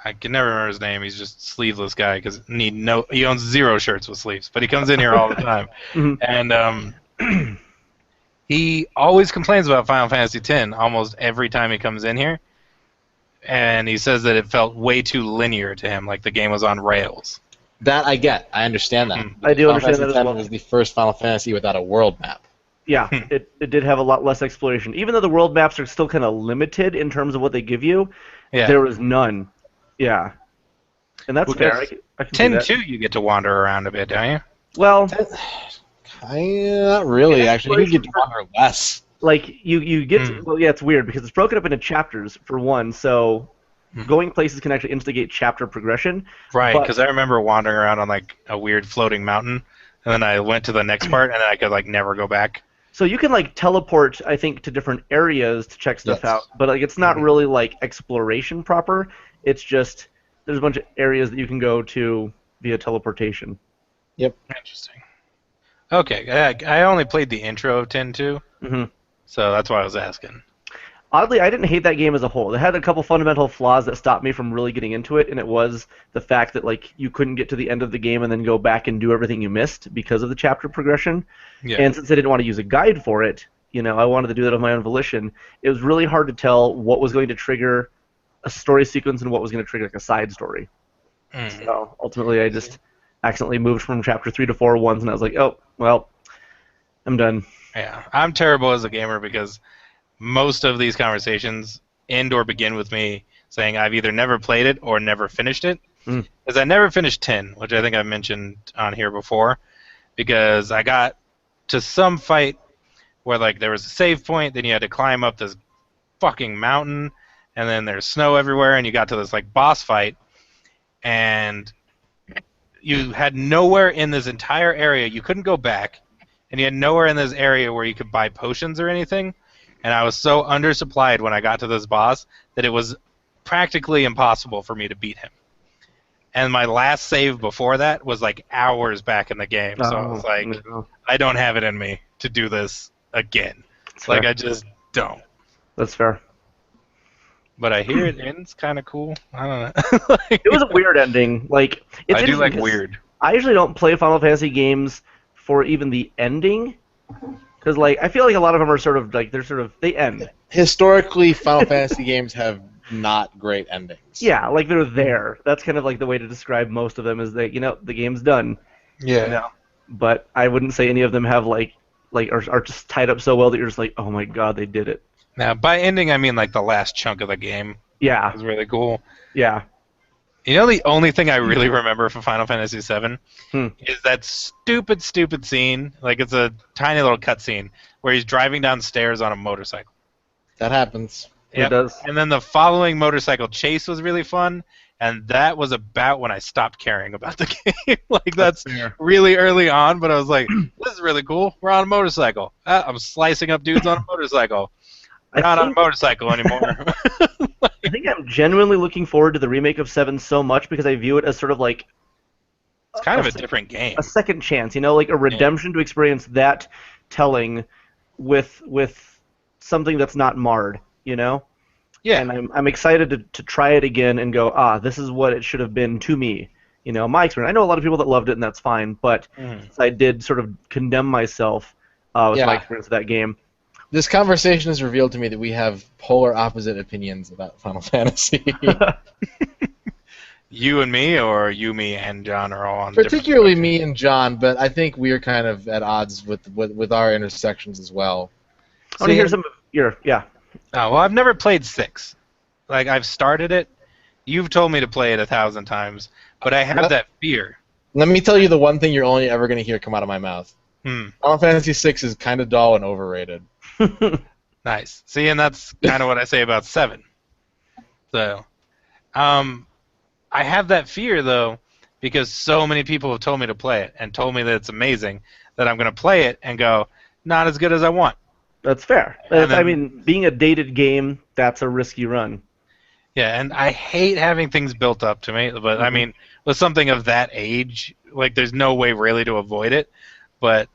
I can never remember his name. He's just a sleeveless guy because he owns 0 shirts with sleeves, but he comes in here all the time. And he always complains about Final Fantasy X almost every time he comes in here. And he says that it felt way too linear to him, like the game was on rails. That I get. I understand that. I do understand that as well. Final Fantasy X was the first Final Fantasy without a world map. Yeah, it did have a lot less exploration. Even though the world maps are still kind of limited in terms of what they give you, there was none. Yeah. And that's fair. I can 10-2 you get to wander around a bit, don't you? Well, not really, actually. You get to wander less. Like, you get to, well, yeah, it's weird because it's broken up into chapters, for one, so going places can actually instigate chapter progression. Right, because I remember wandering around on, like, a weird floating mountain, and then I went to the next part, and then I could, like, never go back. So you can, like, teleport, I think, to different areas to check stuff out, but, like, it's not really, like, exploration proper. It's just there's a bunch of areas that you can go to via teleportation. Yep. Interesting. Okay, I only played the intro of 10-2, so that's why I was asking. Oddly, I didn't hate that game as a whole. It had a couple fundamental flaws that stopped me from really getting into it, and it was the fact that like you couldn't get to the end of the game and then go back and do everything you missed because of the chapter progression. Yeah. And since I didn't want to use a guide for it, I wanted to do that of my own volition. It was really hard to tell what was going to trigger a story sequence and what was going to trigger like a side story. So ultimately, I just accidentally moved from chapter 3 to 4 once, and I was like, oh, well, I'm done. Yeah, I'm terrible as a gamer because most of these conversations end or begin with me saying I've either never played it or never finished it. Because I never finished 10, which I think I mentioned on here before, because I got to some fight where like there was a save point, then you had to climb up this fucking mountain, and then there's snow everywhere, and you got to this like boss fight, and you had nowhere in this entire area. You couldn't go back, and you had nowhere in this area where you could buy potions or anything. And I was so undersupplied when I got to this boss that it was practically impossible for me to beat him. And my last save before that was like hours back in the game. So I was like, I don't have it in me to do this again. Like, I just don't. That's fair. But I hear it ends kind of cool. I don't know. It was a weird ending. Like, it's I do like weird. I usually don't play Final Fantasy games for even the ending. Because, like, I feel like a lot of them are sort of, like, they end. Historically, Final Fantasy games have not great endings. Yeah, like, they're there. That's kind of, like, the way to describe most of them is that, the game's done. Yeah. But I wouldn't say any of them have, like are just tied up so well that you're just like, oh my god, they did it. Now, by ending, I mean, like, the last chunk of the game. Yeah. It was really cool. Yeah. The only thing I really remember from Final Fantasy VII is that stupid scene. Like, it's a tiny little cutscene where he's driving downstairs on a motorcycle. That happens. It does. And then the following motorcycle chase was really fun, and that was about when I stopped caring about the game. Like, that's really early on, but I was like, this is really cool. We're on a motorcycle. I'm slicing up dudes on a motorcycle. We're not on a motorcycle anymore. I think I'm genuinely looking forward to the remake of 7 so much because I view it as sort of like... It's kind of a different game. A second chance, like a redemption to experience that telling with something that's not marred, you know? Yeah. And I'm excited to try it again and go, this is what it should have been to me. You know, my experience. I know a lot of people that loved it, and that's fine. But since I did sort of condemn myself with my experience of that game. This conversation has revealed to me that we have polar opposite opinions about Final Fantasy. You and me, or you, me, and John are all on. Particularly me and John, but I think we are kind of at odds with our intersections as well. I want to hear some of your Oh, well, I've never played 6. Like, I've started it. You've told me to play it 1,000 times, but I have that fear. Let me tell you the one thing you're only ever going to hear come out of my mouth. Final Fantasy VI is kind of dull and overrated. Nice. See, and that's kind of what I say about 7. So, I have that fear, though, because so many people have told me to play it and told me that it's amazing, that I'm going to play it and go, not as good as I want. That's fair. I mean, being a dated game, that's a risky run. Yeah, and I hate having things built up to me, but I mean, with something of that age, like, there's no way really to avoid it, but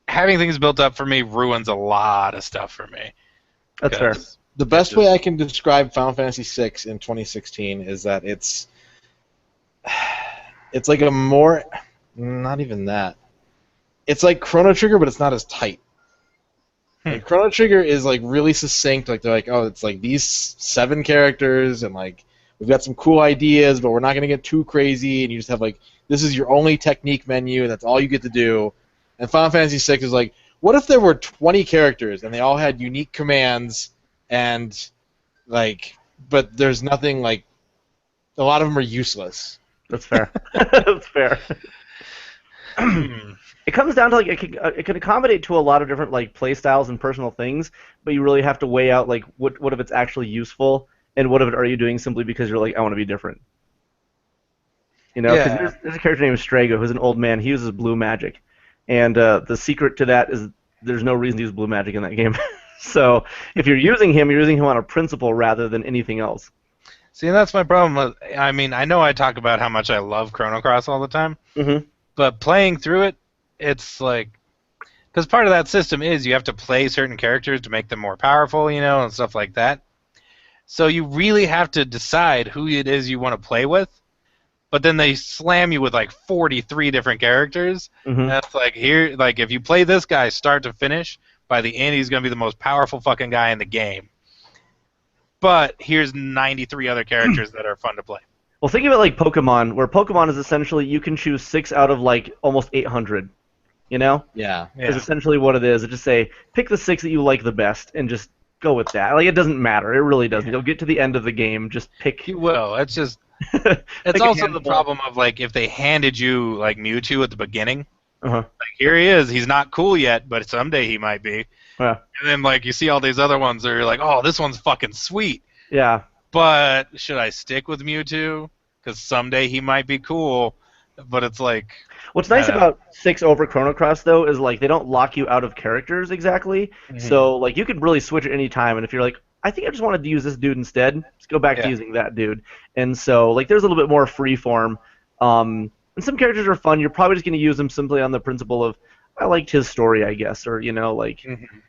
having things built up for me ruins a lot of stuff for me. That's fair. The best way I can describe Final Fantasy VI in 2016 is that it's like a more, not even that. It's like Chrono Trigger, but it's not as tight. Like, Chrono Trigger is like really succinct. Like, they're like, oh, it's like these 7 characters, and like we've got some cool ideas, but we're not gonna get too crazy. And you just have like, this is your only technique menu, and that's all you get to do. And Final Fantasy VI is like, what if there were 20 characters and they all had unique commands, and like, but there's nothing, like, a lot of them are useless. That's fair. That's fair. It comes down to, like, it can accommodate to a lot of different, like, play styles and personal things, but you really have to weigh out, like, what if it's actually useful, and what of it are you doing simply because you're like, I want to be different. You know, because there's a character named Strago who's an old man. He uses blue magic, and the secret to that is there's no reason to use blue magic in that game. So if you're using him on a principle rather than anything else. See, and that's my problem. I mean, I know I talk about how much I love Chrono Cross all the time, but playing through it, it's like, because part of that system is you have to play certain characters to make them more powerful, you know, and stuff like that. So you really have to decide who it is you want to play with, but then they slam you with like 43 different characters. That's like, here, like, if you play this guy start to finish, by the end he's going to be the most powerful fucking guy in the game. But here's 93 other characters that are fun to play. Well, think of it like Pokemon, where Pokemon is essentially you can choose 6 out of like almost 800. You know? Yeah. Is essentially what it is. It just say, pick the 6 that you like the best and just go with that. Like, it doesn't matter. It really doesn't. You'll get to the end of the game, just pick. You will. It's just... it's also the problem of, like, if they handed you, like, Mewtwo at the beginning, like, here he is. He's not cool yet, but someday he might be. And then, like, you see all these other ones that are like, oh, this one's fucking sweet. Yeah. But should I stick with Mewtwo? Because someday he might be cool. But it's like... What's nice about 6 over Chrono Cross, though, is, like, they don't lock you out of characters exactly. So, like, you could really switch at any time, and if you're like, I think I just wanted to use this dude instead, just go back to using that dude. And so, like, there's a little bit more free form. And some characters are fun. You're probably just going to use them simply on the principle of, I liked his story, I guess, or, you know, like,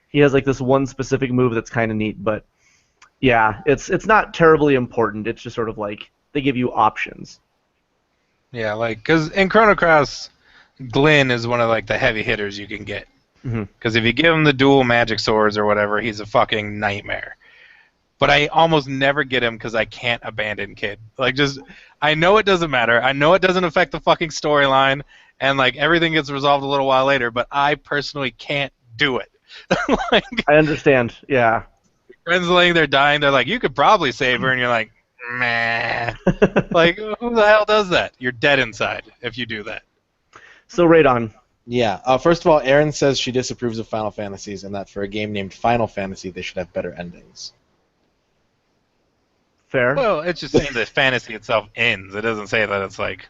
he has, like, this one specific move that's kind of neat. But, yeah, it's not terribly important. It's just sort of like, they give you options. Yeah, like, because in Chrono Cross, Glenn is one of, like, the heavy hitters you can get. Because if you give him the dual magic swords or whatever, he's a fucking nightmare. But I almost never get him because I can't abandon Kid. Like, just, I know it doesn't matter. I know it doesn't affect the fucking storyline, and, like, everything gets resolved a little while later, but I personally can't do it. Like, I understand, yeah. Friends laying there dying, they're like, you could probably save her, and you're like, meh. Like, who the hell does that? You're dead inside if you do that. So, Radon. Yeah. First of all, Erin says she disapproves of Final Fantasies and that for a game named Final Fantasy, they should have better endings. Fair. Well, it's just saying the fantasy itself ends. It doesn't say that it's, like,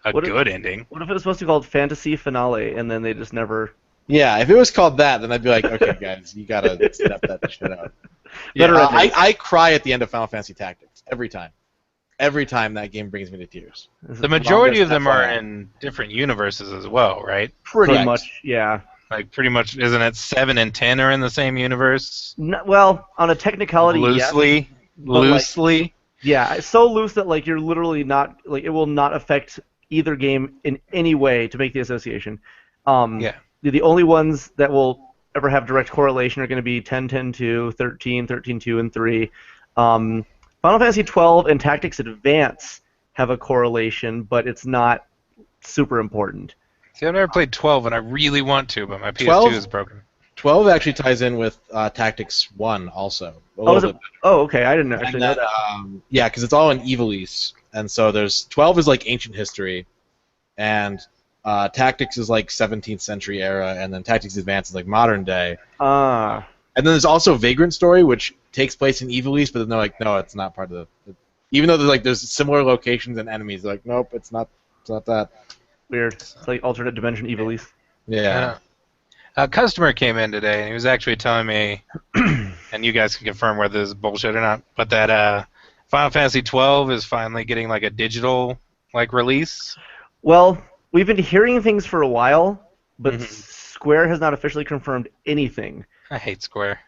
a good ending. What if it was supposed to be called Fantasy Finale, and then they just never... Yeah, if it was called that, then I'd be like, okay, guys, you gotta step that shit out. Yeah, I cry at the end of Final Fantasy Tactics every time. Every time that game brings me to tears. The majority of them are in different universes as well, right? Pretty much, yeah. Like pretty much, isn't it 7 and 10 are in the same universe? Well, on a technicality, yes. Loosely, but, loosely. Yeah, it's so loose that like you're literally not like it will not affect either game in any way to make the association. Yeah. The only ones that will ever have direct correlation are going to be 10, 10, 2, 13, 13, 2, and 3. Final Fantasy 12 and Tactics Advance have a correlation, but it's not super important. See, I've never played 12, and I really want to, but my PS2 12? is broken. 12 actually ties in with Tactics 1 also. Okay, I didn't actually know that. Yeah, because it's all in Evilise, and so there's 12 is like ancient history, and Tactics is like 17th century era, and then Tactics Advance is like modern day. Ah. And then there's also Vagrant Story, which takes place in Evilise, but then they're like, no, it's not part of the. Even though there's similar locations and enemies, they're like, nope, it's not that. Weird. It's like alternate dimension Evilise. Yeah. A customer came in today, and he was actually telling me, and you guys can confirm whether this is bullshit or not, but that Final Fantasy 12 is finally getting like a digital like release. Well, we've been hearing things for a while, but Square has not officially confirmed anything. I hate Square.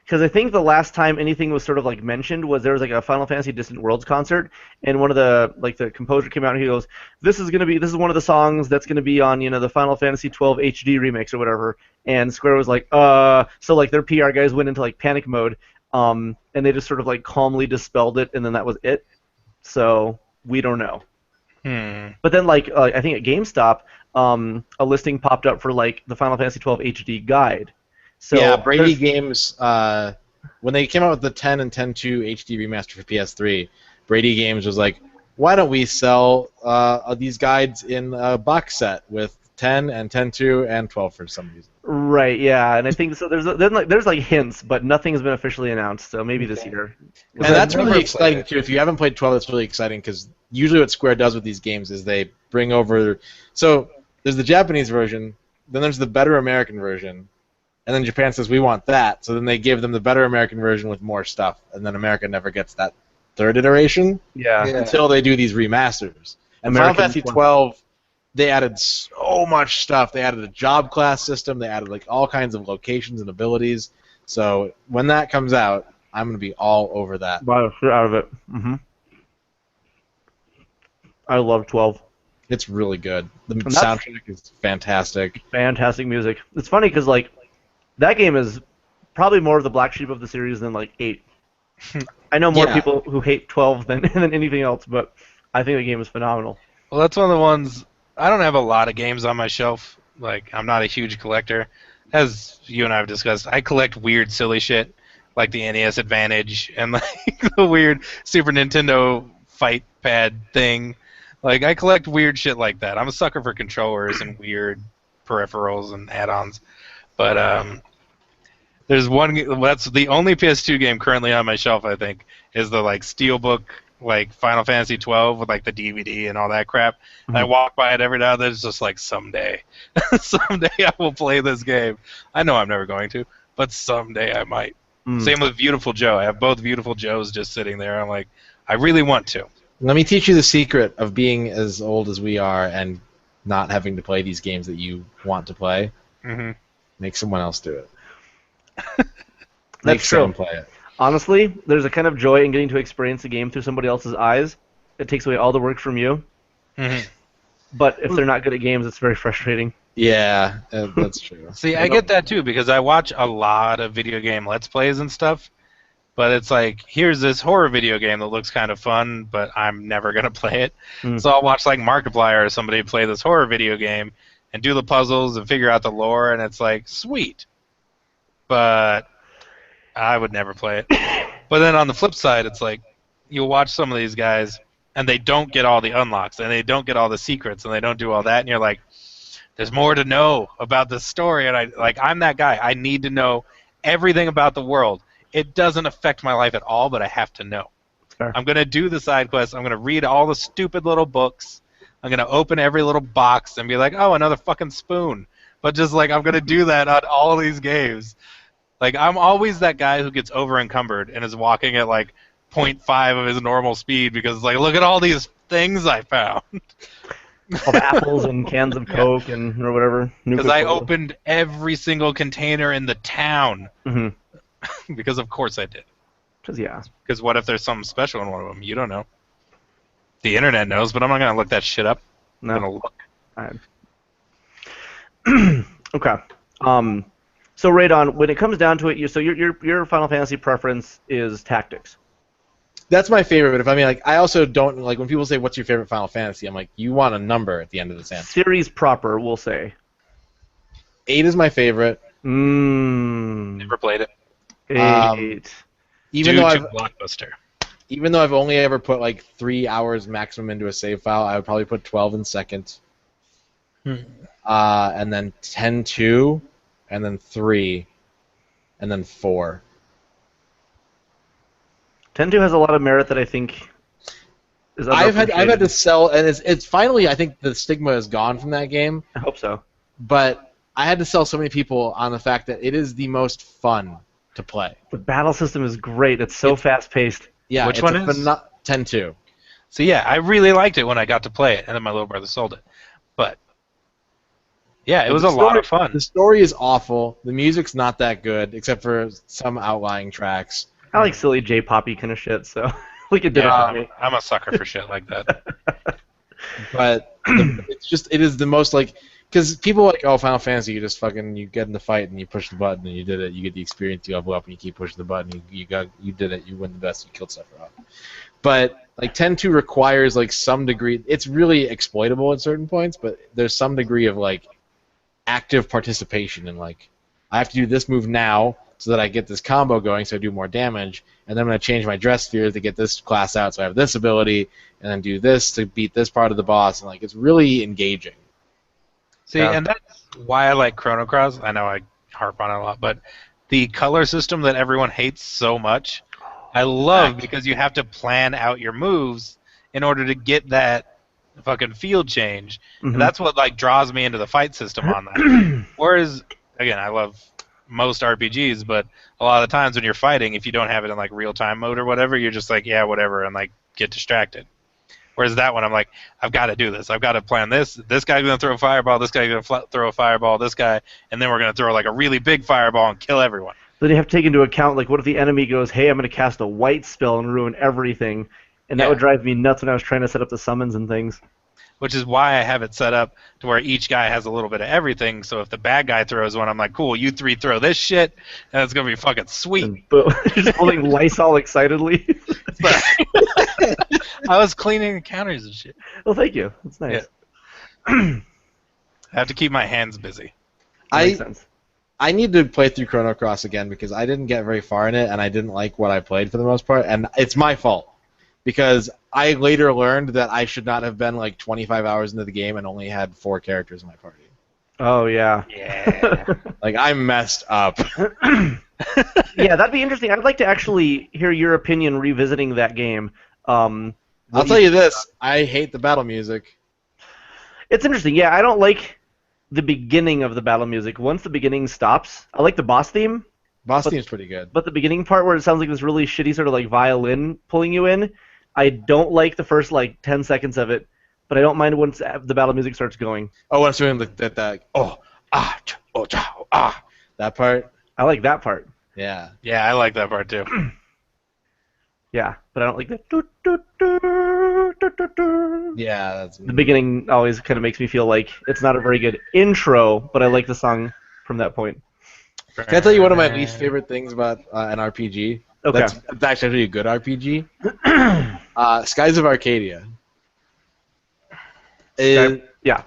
Because I think the last time anything was sort of like mentioned was there was like a Final Fantasy Distant Worlds concert, and one of the composer came out and he goes, this is one of the songs that's gonna be on the Final Fantasy 12 HD remix or whatever, and Square was like, so like their PR guys went into like panic mode, and they just sort of like calmly dispelled it, and then that was it. So we don't know. But then like I think at GameStop, a listing popped up for like the Final Fantasy 12 HD guide. So yeah, Brady Games, when they came out with the 10 and 10.2 HD remaster for PS3, Brady Games was like, why don't we sell these guides in a box set with 10 and 10.2 and 12 for some reason? Right, yeah, and I think so. There's like hints, but nothing's been officially announced. So maybe this year. And that's really exciting too. If you haven't played 12, it's really exciting because usually what Square does with these games is they bring over. So there's the Japanese version, then there's the better American version. And then Japan says, we want that. So then they give them the better American version with more stuff. And then America never gets that third iteration until they do these remasters. And Final Fantasy 12, they added so much stuff. They added a job class system. They added like all kinds of locations and abilities. So when that comes out, I'm going to be all over that. Wow, get out of it. I love 12. It's really good. The soundtrack is fantastic. Fantastic music. It's funny because like, that game is probably more of the black sheep of the series than like 8. I know more people who hate 12 than anything else, but I think the game is phenomenal. Well, that's one of the ones. I don't have a lot of games on my shelf. Like, I'm not a huge collector. As you and I have discussed, I collect weird, silly shit, like the NES Advantage and like the weird Super Nintendo fight pad thing. Like, I collect weird shit like that. I'm a sucker for controllers and weird peripherals and add-ons. But there's one that's the only PS2 game currently on my shelf, I think, is the like Steelbook like Final Fantasy 12 with like the DVD and all that crap. And I walk by it every now and then. It's just like someday I will play this game. I know I'm never going to, but someday I might. Same with Beautiful Joe. I have both Beautiful Joes just sitting there. I'm like, I really want to. Let me teach you the secret of being as old as we are and not having to play these games that you want to play. Make someone else do it. That's true. Play it. Honestly, there's a kind of joy in getting to experience a game through somebody else's eyes. It takes away all the work from you. But if they're not good at games, it's very frustrating. Yeah, that's true. See, I get that too because I watch a lot of video game Let's Plays and stuff. But it's like, here's this horror video game that looks kind of fun, but I'm never going to play it. So I'll watch like Markiplier or somebody play this horror video game and do the puzzles and figure out the lore, and it's like, sweet. But I would never play it. But then on the flip side, it's like, you'll watch some of these guys, and they don't get all the unlocks, and they don't get all the secrets, and they don't do all that, and you're like, there's more to know about this story, and I'm that guy. I need to know everything about the world. It doesn't affect my life at all, but I have to know. Fair. I'm going to do the side quests. I'm going to read all the stupid little books. I'm going to open every little box and be like, oh, another fucking spoon. But just like, I'm going to do that on all these games. Like, I'm always that guy who gets over encumbered and is walking at like 0.5 of his normal speed because like, look at all these things I found. All the apples and cans of Coke and or whatever. Because I Nuka-Cola. opened every single container in the town. Mm-hmm. Because of course I did. Because yeah. Because what if there's something special in one of them? You don't know. The internet knows, but I'm not gonna look that shit up. No. I'm gonna look. Okay. So Radon, when it comes down to it, your Final Fantasy preference is tactics. That's my favorite. But if I mean, like, I also don't like when people say, "What's your favorite Final Fantasy?" I'm like, you want a number at the end of this answer. Series proper, we'll say. 8 is my favorite. Never played it. 8. Even Due though to I've Blockbuster. even though I've only ever put like 3 hours maximum into a save file, I would probably put 12 in second. And then 10-2, and then 3, and then 4. 10-2 has a lot of merit that I think is I've had underappreciated. to sell, and it's finally, I think the stigma is gone from that game. I hope so. But I had to sell so many people on the fact that it is the most fun to play. The battle system is great. It's so fast-paced. Yeah, Which it's one is? 10-2. So yeah, I really liked it when I got to play it, and then my little brother sold it. But yeah, it was a lot of fun. The story is awful. The music's not that good, except for some outlying tracks. I like silly J-poppy kind of shit, so like it did it Yeah, for me. I'm a sucker for shit like that. But it is the most like, because people are like, oh, Final Fantasy, you get in the fight and you push the button and you did it, you get the experience, you level up and you keep pushing the button, you did it, you win the best, you killed Sephiroth. But like 10-2 requires like some degree, it's really exploitable at certain points, but there's some degree of like active participation in like, I have to do this move now so that I get this combo going so I do more damage, and then I'm going to change my dress sphere to get this class out so I have this ability, and then do this to beat this part of the boss, and like it's really engaging. See, and that's why I like Chrono Cross. I know I harp on it a lot, but the color system that everyone hates so much, I love because you have to plan out your moves in order to get that fucking field change. Mm-hmm. And that's what like draws me into the fight system on that. Whereas, again, I love most RPGs, but a lot of the times when you're fighting, if you don't have it in like real time mode or whatever, you're just like, yeah, whatever, and like get distracted. Whereas that one, I'm like, I've got to do this. I've got to plan this. This guy's going to throw a fireball. This guy's going to throw a fireball. This guy, and then we're going to throw like a really big fireball and kill everyone. Then you have to take into account, like, what if the enemy goes, hey, I'm going to cast a white spell and ruin everything, and that would drive me nuts when I was trying to set up the summons and things. Which is why I have it set up to where each guy has a little bit of everything. So if the bad guy throws one, I'm like, cool, you three throw this shit, and it's going to be fucking sweet. And just holding Lysol excitedly. I was cleaning the counters and shit. Well, thank you. That's nice. Yeah. I have to keep my hands busy. Makes sense. I need to play through Chrono Cross again because I didn't get very far in it, and I didn't like what I played for the most part, and it's my fault. Because I later learned that I should not have been like 25 hours into the game and only had 4 characters in my party. Oh, yeah. Yeah. Like, I messed up. Yeah, that'd be interesting. I'd like to actually hear your opinion revisiting that game. I'll tell you this, I hate the battle music. It's interesting. Yeah, I don't like the beginning of the battle music. Once the beginning stops, I like the boss theme. Boss theme's pretty good. But the beginning part where it sounds like this really shitty sort of like violin pulling you in, I don't like the first like 10 seconds of it, but I don't mind once the battle music starts going. Oh, when it's doing that that part? I like that part. Yeah. Yeah, I like that part too. Yeah, but I don't like the Yeah, that's The beginning always kind of makes me feel like it's not a very good intro, but I like the song from that point. Can I tell you one of my least favorite things about an RPG? Okay. That's actually a good RPG. Skies of Arcadia. Yeah.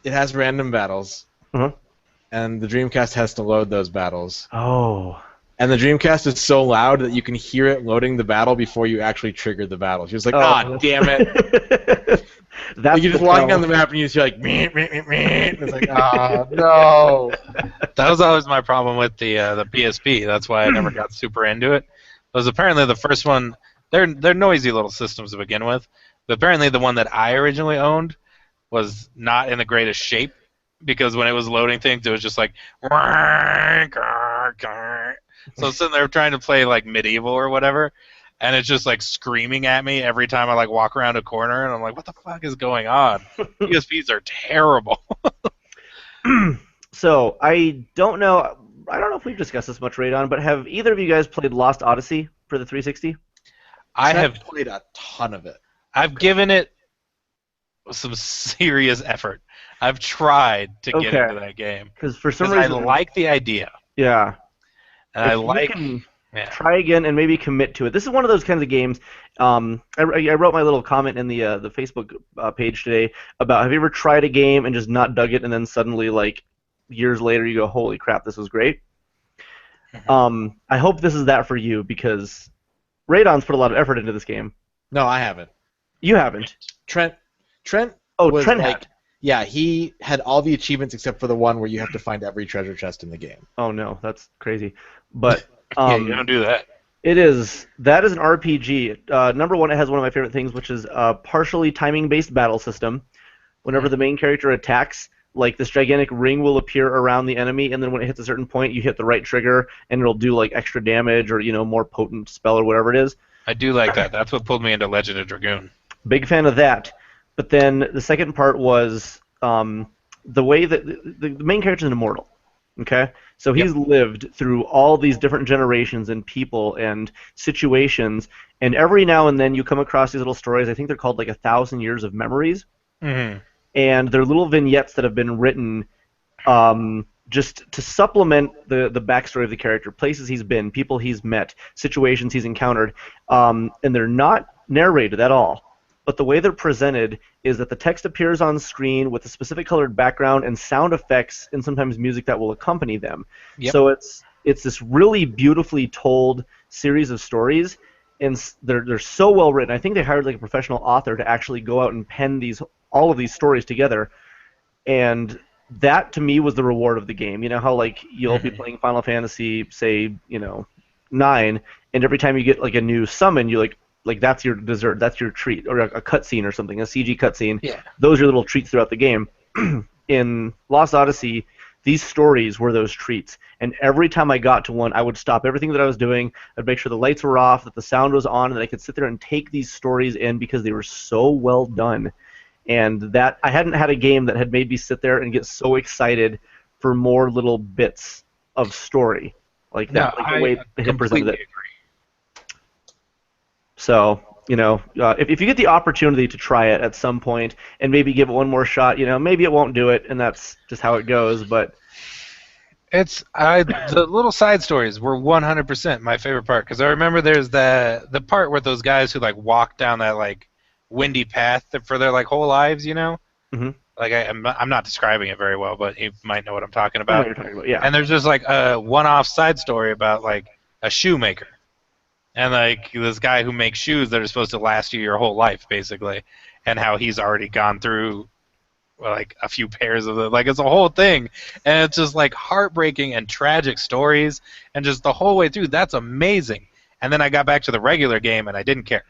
It has random battles, and the Dreamcast has to load those battles. Oh. And the Dreamcast is so loud that you can hear it loading the battle before you actually trigger the battle. You're just like, damn it. That's Like you're just walking down the map and you see like, meh, meh, meh, meh. And it's like, no. That was always my problem with the PSP. That's why I never got super into it. It was apparently the first one. They're noisy little systems to begin with, but apparently the one that I originally owned was not in the greatest shape because when it was loading things, it was just like. So sitting there trying to play like medieval or whatever, and it's just like screaming at me every time I like walk around a corner, and I'm like, what the fuck is going on? ESPs are terrible. So I don't know. I don't know if we've discussed this much, Radon, but have either of you guys played Lost Odyssey for the 360? I Trent have played a ton of it. I've given it some serious effort. I've tried to get Okay. into that game Because for some because I reason, like the idea, yeah, and if I you like. can Yeah. try again and maybe commit to it. This is one of those kinds of games. I wrote my little comment in the Facebook page today about, have you ever tried a game and just not dug it, and then suddenly like years later you go, holy crap, this was great. I hope this is that for you, because Radon's put a lot of effort into this game. No, I haven't. You haven't. Trent Oh, was Trent like, had. yeah, he had all the achievements except for the one where you have to find every treasure chest in the game. Oh no, that's crazy. But Yeah, you don't do that. that is an RPG. Number one, it has one of my favorite things, which is a partially timing-based battle system. Whenever the main character attacks, like this gigantic ring will appear around the enemy, and then when it hits a certain point, you hit the right trigger, and it'll do like extra damage or more potent spell or whatever it is. I do like that. That's what pulled me into Legend of Dragoon. Big fan of that. But then the second part was the way that the main character is an immortal. Okay, so he's lived through all these different generations and people and situations, and every now and then you come across these little stories. I think they're called like 1,000 Years of Memories, and they're little vignettes that have been written just to supplement the backstory of the character, places he's been, people he's met, situations he's encountered, and they're not narrated at all. But the way they're presented is that the text appears on screen with a specific colored background and sound effects and sometimes music that will accompany them. Yep. So it's this really beautifully told series of stories, and they're so well written. I think they hired like a professional author to actually go out and pen all of these stories together, and that to me was the reward of the game. You know how like you'll be playing Final Fantasy, say 9, and every time you get like a new summon, you like that's your dessert, that's your treat, or a cutscene or something, a CG cutscene. Yeah. Those are little treats throughout the game. In Lost Odyssey, these stories were those treats, and every time I got to one, I would stop everything that I was doing. I'd make sure the lights were off, that the sound was on, and that I could sit there and take these stories in because they were so well done. And that I hadn't had a game that had made me sit there and get so excited for more little bits of story like that, No, like the way they had presented it. agree. So, if you get the opportunity to try it at some point and maybe give it one more shot, maybe it won't do it, and that's just how it goes. But the little side stories were 100% my favorite part, because I remember there's the part with those guys who like walk down that like windy path for their like whole lives, Mhm. Like I'm not describing it very well, but you might know what I'm talking I know about. what you're talking about, yeah. And there's just like a one-off side story about like a shoemaker. And like this guy who makes shoes that are supposed to last you your whole life, basically, and how he's already gone through like a few pairs of it. Like it's a whole thing, and it's just like heartbreaking and tragic stories, and just the whole way through. That's amazing. And then I got back to the regular game, and I didn't care.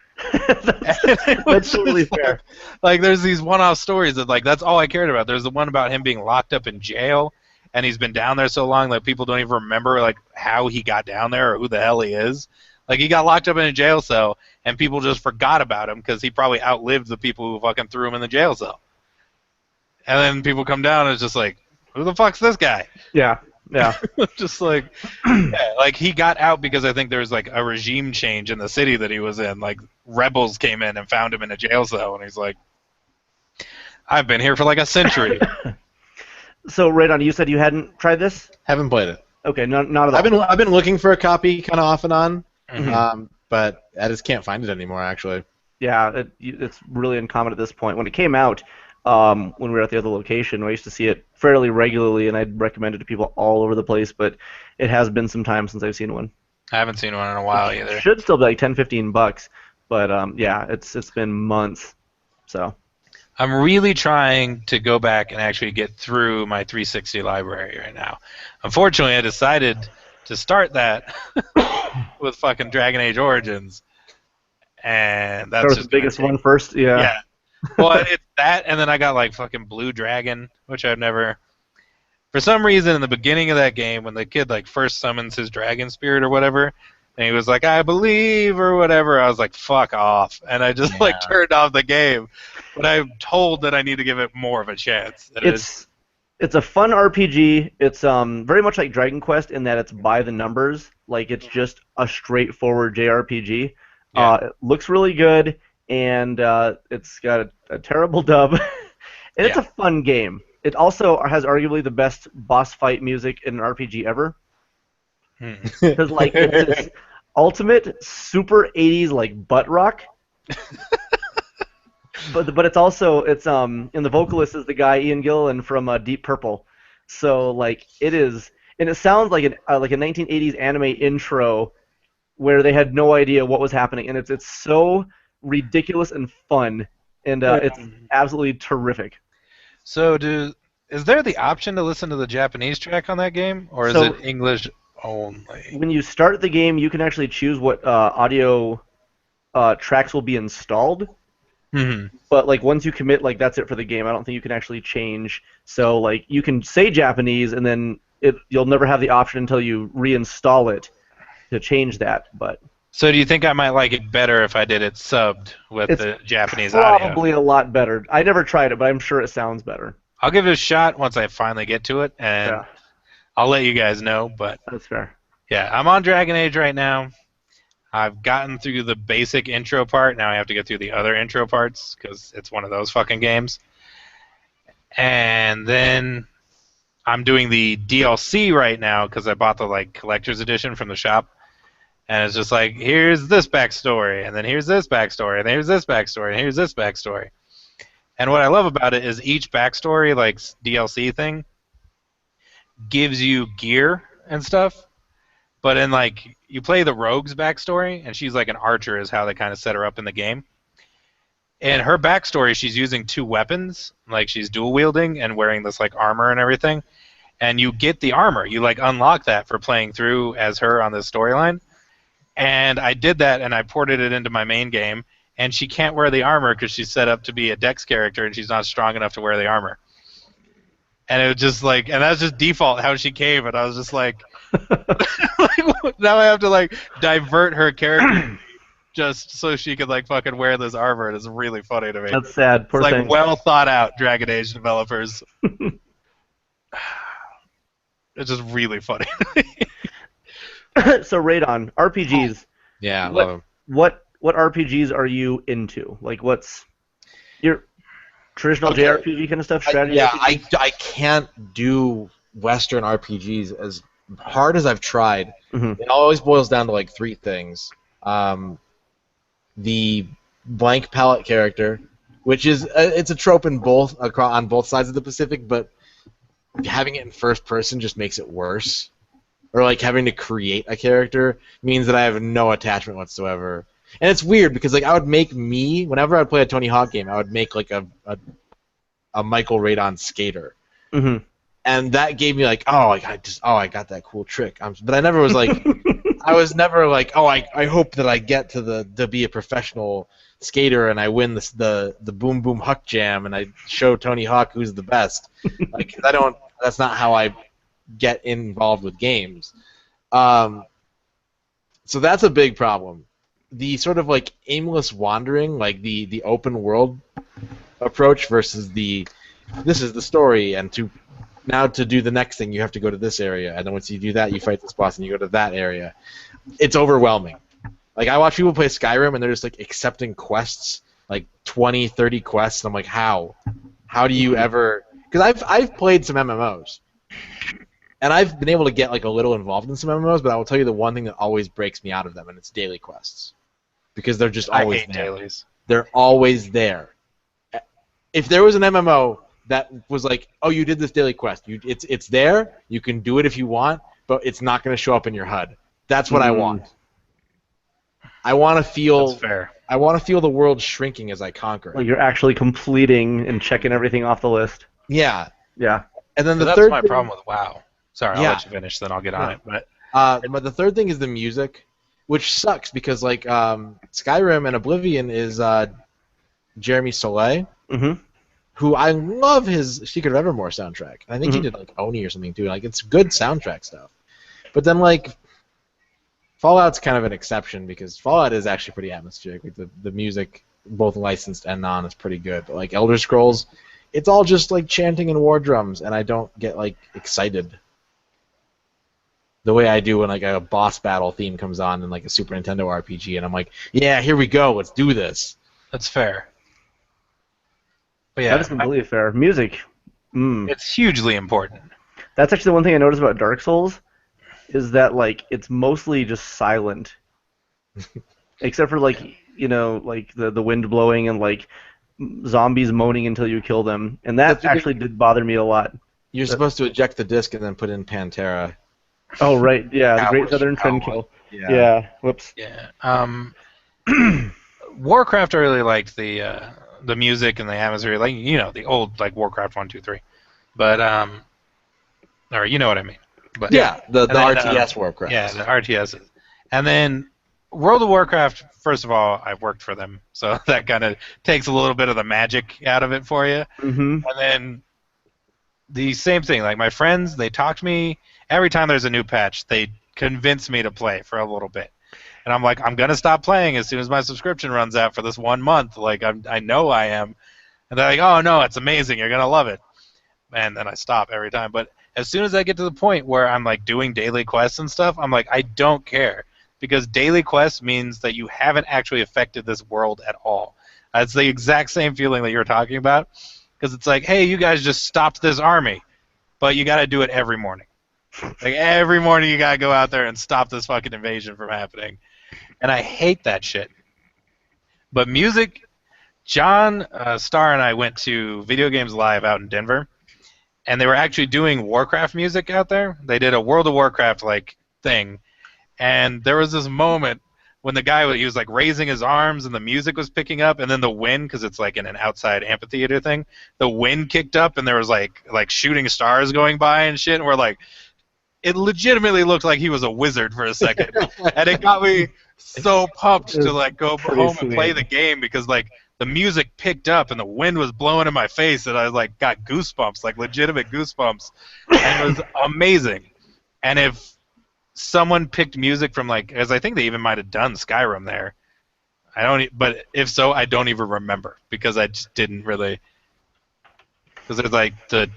That's totally fair. Like there's these one-off stories that like that's all I cared about. There's the one about him being locked up in jail, and he's been down there so long that people don't even remember like how he got down there or who the hell he is. Like, he got locked up in a jail cell, and people just forgot about him because he probably outlived the people who fucking threw him in the jail cell. And then people come down, and it's just like, who the fuck's this guy? Yeah. Just like, yeah, like, he got out because I think there was, like, a regime change in the city that he was in. Like, rebels came in and found him in a jail cell, and he's like, I've been here for, like, a century. So, Radon, you said you hadn't tried this? Haven't played it. Okay, not at all. I've been looking for a copy kind of off and on. Mm-hmm. But I just can't find it anymore, actually. Yeah, it's really uncommon at this point. When it came out, when we were at the other location, I used to see it fairly regularly, and I'd recommend it to people all over the place, but it has been some time since I've seen one. I haven't seen one in a while either. It should still be like $10-15, but yeah, it's been months. So I'm really trying to go back and actually get through my 360 library right now. Unfortunately, I decided to start that with fucking Dragon Age Origins, and that's was just the biggest one first. Yeah. Well, it's that, and then I got like fucking Blue Dragon, which I've never. For some reason, in the beginning of that game, when the kid like first summons his dragon spirit or whatever, And he was like, I believe, or whatever. I was like, fuck off. And I just like turned off the game. But I'm told that I need to give it more of a chance. It's a fun RPG. It's very much like Dragon Quest in that it's by the numbers. Like it's just a straightforward JRPG. Yeah. It looks really good, and it's got a terrible dub. And it's a fun game. It also has arguably the best boss fight music in an RPG ever. Because like it's this ultimate super 80s like butt rock. But it's also and the vocalist is the guy Ian Gillan from Deep Purple. So like it is, and it sounds like a 1980s anime intro where they had no idea what was happening, and it's so ridiculous and fun, and it's absolutely terrific. So is there the option to listen to the Japanese track on that game, or is it English only? When you start the game, you can actually choose what audio tracks will be installed. Mm-hmm. But like once you commit, like that's it for the game. I don't think you can actually change. So like you can say Japanese, and then you'll never have the option until you reinstall it to change that. But so do you think I might like it better if I did it subbed with the Japanese probably audio? a lot better. I never tried it, but I'm sure it sounds better. I'll give it a shot once I finally get to it, and I'll let you guys know. But that's fair. Yeah, I'm on Dragon Age right now. I've gotten through the basic intro part. Now I have to get through the other intro parts because it's one of those fucking games. And then I'm doing the DLC right now because I bought the like collector's edition from the shop. And it's just like, here's this backstory, and then here's this backstory, and then here's this backstory, and here's this backstory. And what I love about it is each backstory, like DLC thing, gives you gear and stuff. But in like you play the rogue's backstory, and she's like an archer, is how they kind of set her up in the game. In her backstory, she's using 2 weapons, like she's dual wielding and wearing this like armor and everything. And you get the armor, you like unlock that for playing through as her on this storyline. And I did that, and I ported it into my main game. And she can't wear the armor because she's set up to be a Dex character, and she's not strong enough to wear the armor. And it was just like, and that's just default how she came, and I was just like, now I have to like divert her character just so she could like fucking wear this armor. It's really funny to me. That's sad. Poor it's thing. Like well thought out Dragon Age developers. It's just really funny. So Radon, RPGs. Yeah, I love them. What RPGs are you into? Like what's your traditional JRPG kind of stuff? Strategy? I can't do Western RPGs as hard as I've tried. Mm-hmm. It always boils down to like 3 things. The blank palette character, which is it's a trope in on both sides of the Pacific, but having it in first person just makes it worse. Or like having to create a character means that I have no attachment whatsoever. And it's weird because like I would make whenever I'd play a Tony Hawk game, I would make like a Michael Radon skater. Mm-hmm. And that gave me like, I got that cool trick. But I never was like, I was never like, I hope that I get to be a professional skater and I win the Boom Boom Huck Jam and I show Tony Hawk who's the best. Like that's not how I get involved with games. So that's a big problem. The sort of like aimless wandering, like the open world approach versus this is the story, and to do the next thing you have to go to this area, and then once you do that you fight this boss and you go to that area. It's overwhelming. Like I watch people play Skyrim and they're just like accepting quests, like 20, 30 quests, and I'm like, how do you ever? Because I've played some MMOs. And I've been able to get like a little involved in some MMOs, but I will tell you the one thing that always breaks me out of them, and it's daily quests, because they're just always there. Dailies. They're always there. If there was an MMO that was like, oh, you did this daily quest, it's there, you can do it if you want, but it's not going to show up in your HUD. That's what I want. I want to feel. That's fair. I want to feel the world shrinking as I conquer it. Like you're actually completing and checking everything off the list. Yeah. Yeah. And then So the that's third my thing, problem with WoW. Sorry, I'll let you finish, then I'll get on it. But the third thing is the music, which sucks because like Skyrim and Oblivion is Jeremy Soleil, who I love his Secret of Evermore soundtrack. I think he did like Oni or something too. Like it's good soundtrack stuff. But then like Fallout's kind of an exception because Fallout is actually pretty atmospheric. Like the music, both licensed and non, is pretty good. But like Elder Scrolls, it's all just like chanting and war drums, and I don't get like excited the way I do when like a boss battle theme comes on in like a Super Nintendo RPG, and I'm like, yeah, here we go, let's do this. That's fair. But yeah, That is completely fair. Music. it's hugely important. That's actually the one thing I noticed about Dark Souls, is that like it's mostly just silent, except for like like the wind blowing and like zombies moaning until you kill them, and that actually did bother me a lot. You're supposed to eject the disc and then put in Pantera. Oh right, yeah, the Great Southern Trendkill. Yeah. Whoops. Yeah. Warcraft, I really liked the music and the atmosphere, like the old like Warcraft 1, 2, 3, but or you know what I mean. But yeah, the RTS Warcraft. Yeah, the RTS, and then World of Warcraft. First of all, I've worked for them, so that kind of takes a little bit of the magic out of it for you. Mm-hmm. And then the same thing, like my friends, they talk to me every time there's a new patch. They convince me to play for a little bit, and I'm like, I'm gonna stop playing as soon as my subscription runs out for this 1 month. Like I know I am, and they're like, oh no, it's amazing, you're gonna love it, and then I stop every time. But as soon as I get to the point where I'm like doing daily quests and stuff, I'm like, I don't care, because daily quests means that you haven't actually affected this world at all. It's the exact same feeling that you're talking about, because it's like, hey, you guys just stopped this army, but you got to do it every morning. Like every morning you got to go out there and stop this fucking invasion from happening. And I hate that shit. But music, John Starr and I went to Video Games Live out in Denver, and they were actually doing Warcraft music out there. They did a World of Warcraft like thing, and there was this moment when the guy he was like raising his arms and the music was picking up, and then the wind, because it's like in an outside amphitheater thing, the wind kicked up and there was like shooting stars going by and shit, and we're like, it legitimately looked like he was a wizard for a second, and it got me so pumped to like go home and play the game, because like the music picked up and the wind was blowing in my face, and I like got goosebumps, like legitimate goosebumps, and it was amazing. And if someone picked music from like, as I think they even might have done Skyrim there, but if so, I don't even remember, because I just didn't really, because there's like the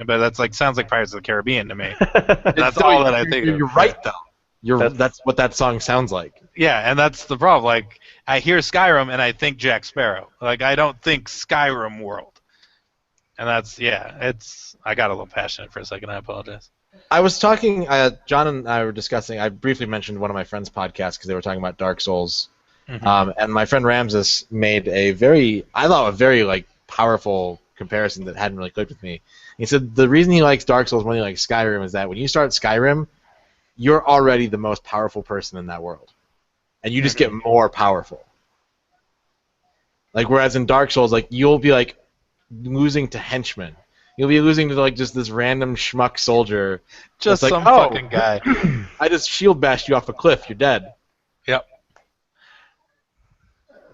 but that's like sounds like Pirates of the Caribbean to me. That's all that I think. You're right though. That's what that song sounds like. Yeah, and that's the problem. Like I hear Skyrim and I think Jack Sparrow. Like I don't think Skyrim world. And that's it's. I got a little passionate for a second. I apologize. I was talking. John and I were discussing. I briefly mentioned one of my friends' podcasts because they were talking about Dark Souls. Mm-hmm. And my friend Ramses made a very like powerful comparison that hadn't really clicked with me. He said the reason he likes Dark Souls more than he likes Skyrim is that when you start Skyrim, you're already the most powerful person in that world, and you just get more powerful. Like whereas in Dark Souls, like you'll be like losing to henchmen. You'll be losing to like just this random schmuck soldier. Just like, some fucking guy. I just shield bashed you off a cliff. You're dead. Yep.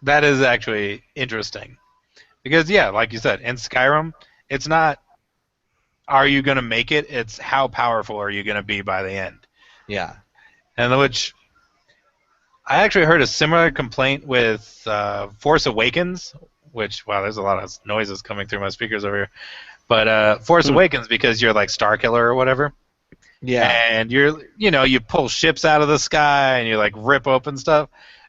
That is actually interesting. Because, yeah, like you said, in Skyrim, it's not, are you going to make it? It's how powerful are you going to be by the end? Yeah. And which, I actually heard a similar complaint with Force Awakens, which, wow, there's a lot of noises coming through my speakers over here. But Force Awakens, because you're like Starkiller or whatever. Yeah. And you pull ships out of the sky and you like rip open stuff.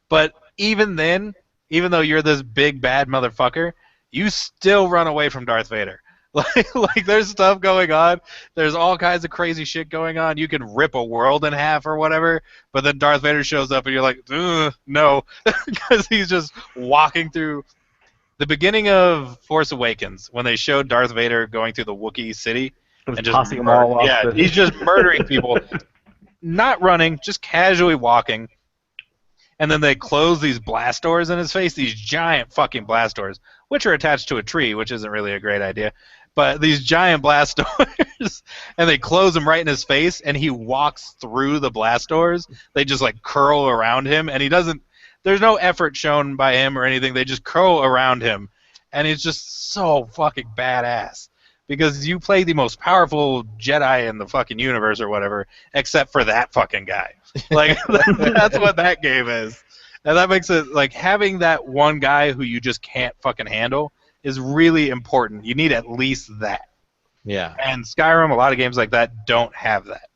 But even then, even though you're this big bad motherfucker, you still run away from Darth Vader. Like there's stuff going on. There's all kinds of crazy shit going on. You can rip a world in half or whatever, but then Darth Vader shows up and you're like, no, because he's just walking through. The beginning of Force Awakens, when they showed Darth Vader going through the Wookiee city and just tossing them all off. Yeah, he's just murdering people, not running, just casually walking. And then they close these blast doors in his face, these giant fucking blast doors, which are attached to a tree, which isn't really a great idea. But these giant blast doors, and they close them right in his face, and he walks through the blast doors. They just like curl around him, and he doesn't. There's no effort shown by him or anything. They just curl around him, and he's just so fucking badass. because you play the most powerful Jedi in the fucking universe or whatever, except for that fucking guy. Like, that's what that game is. And that makes it, like, having that one guy who you just can't fucking handle is really important. You need at least that. Yeah. And Skyrim, a lot of games like that don't have that.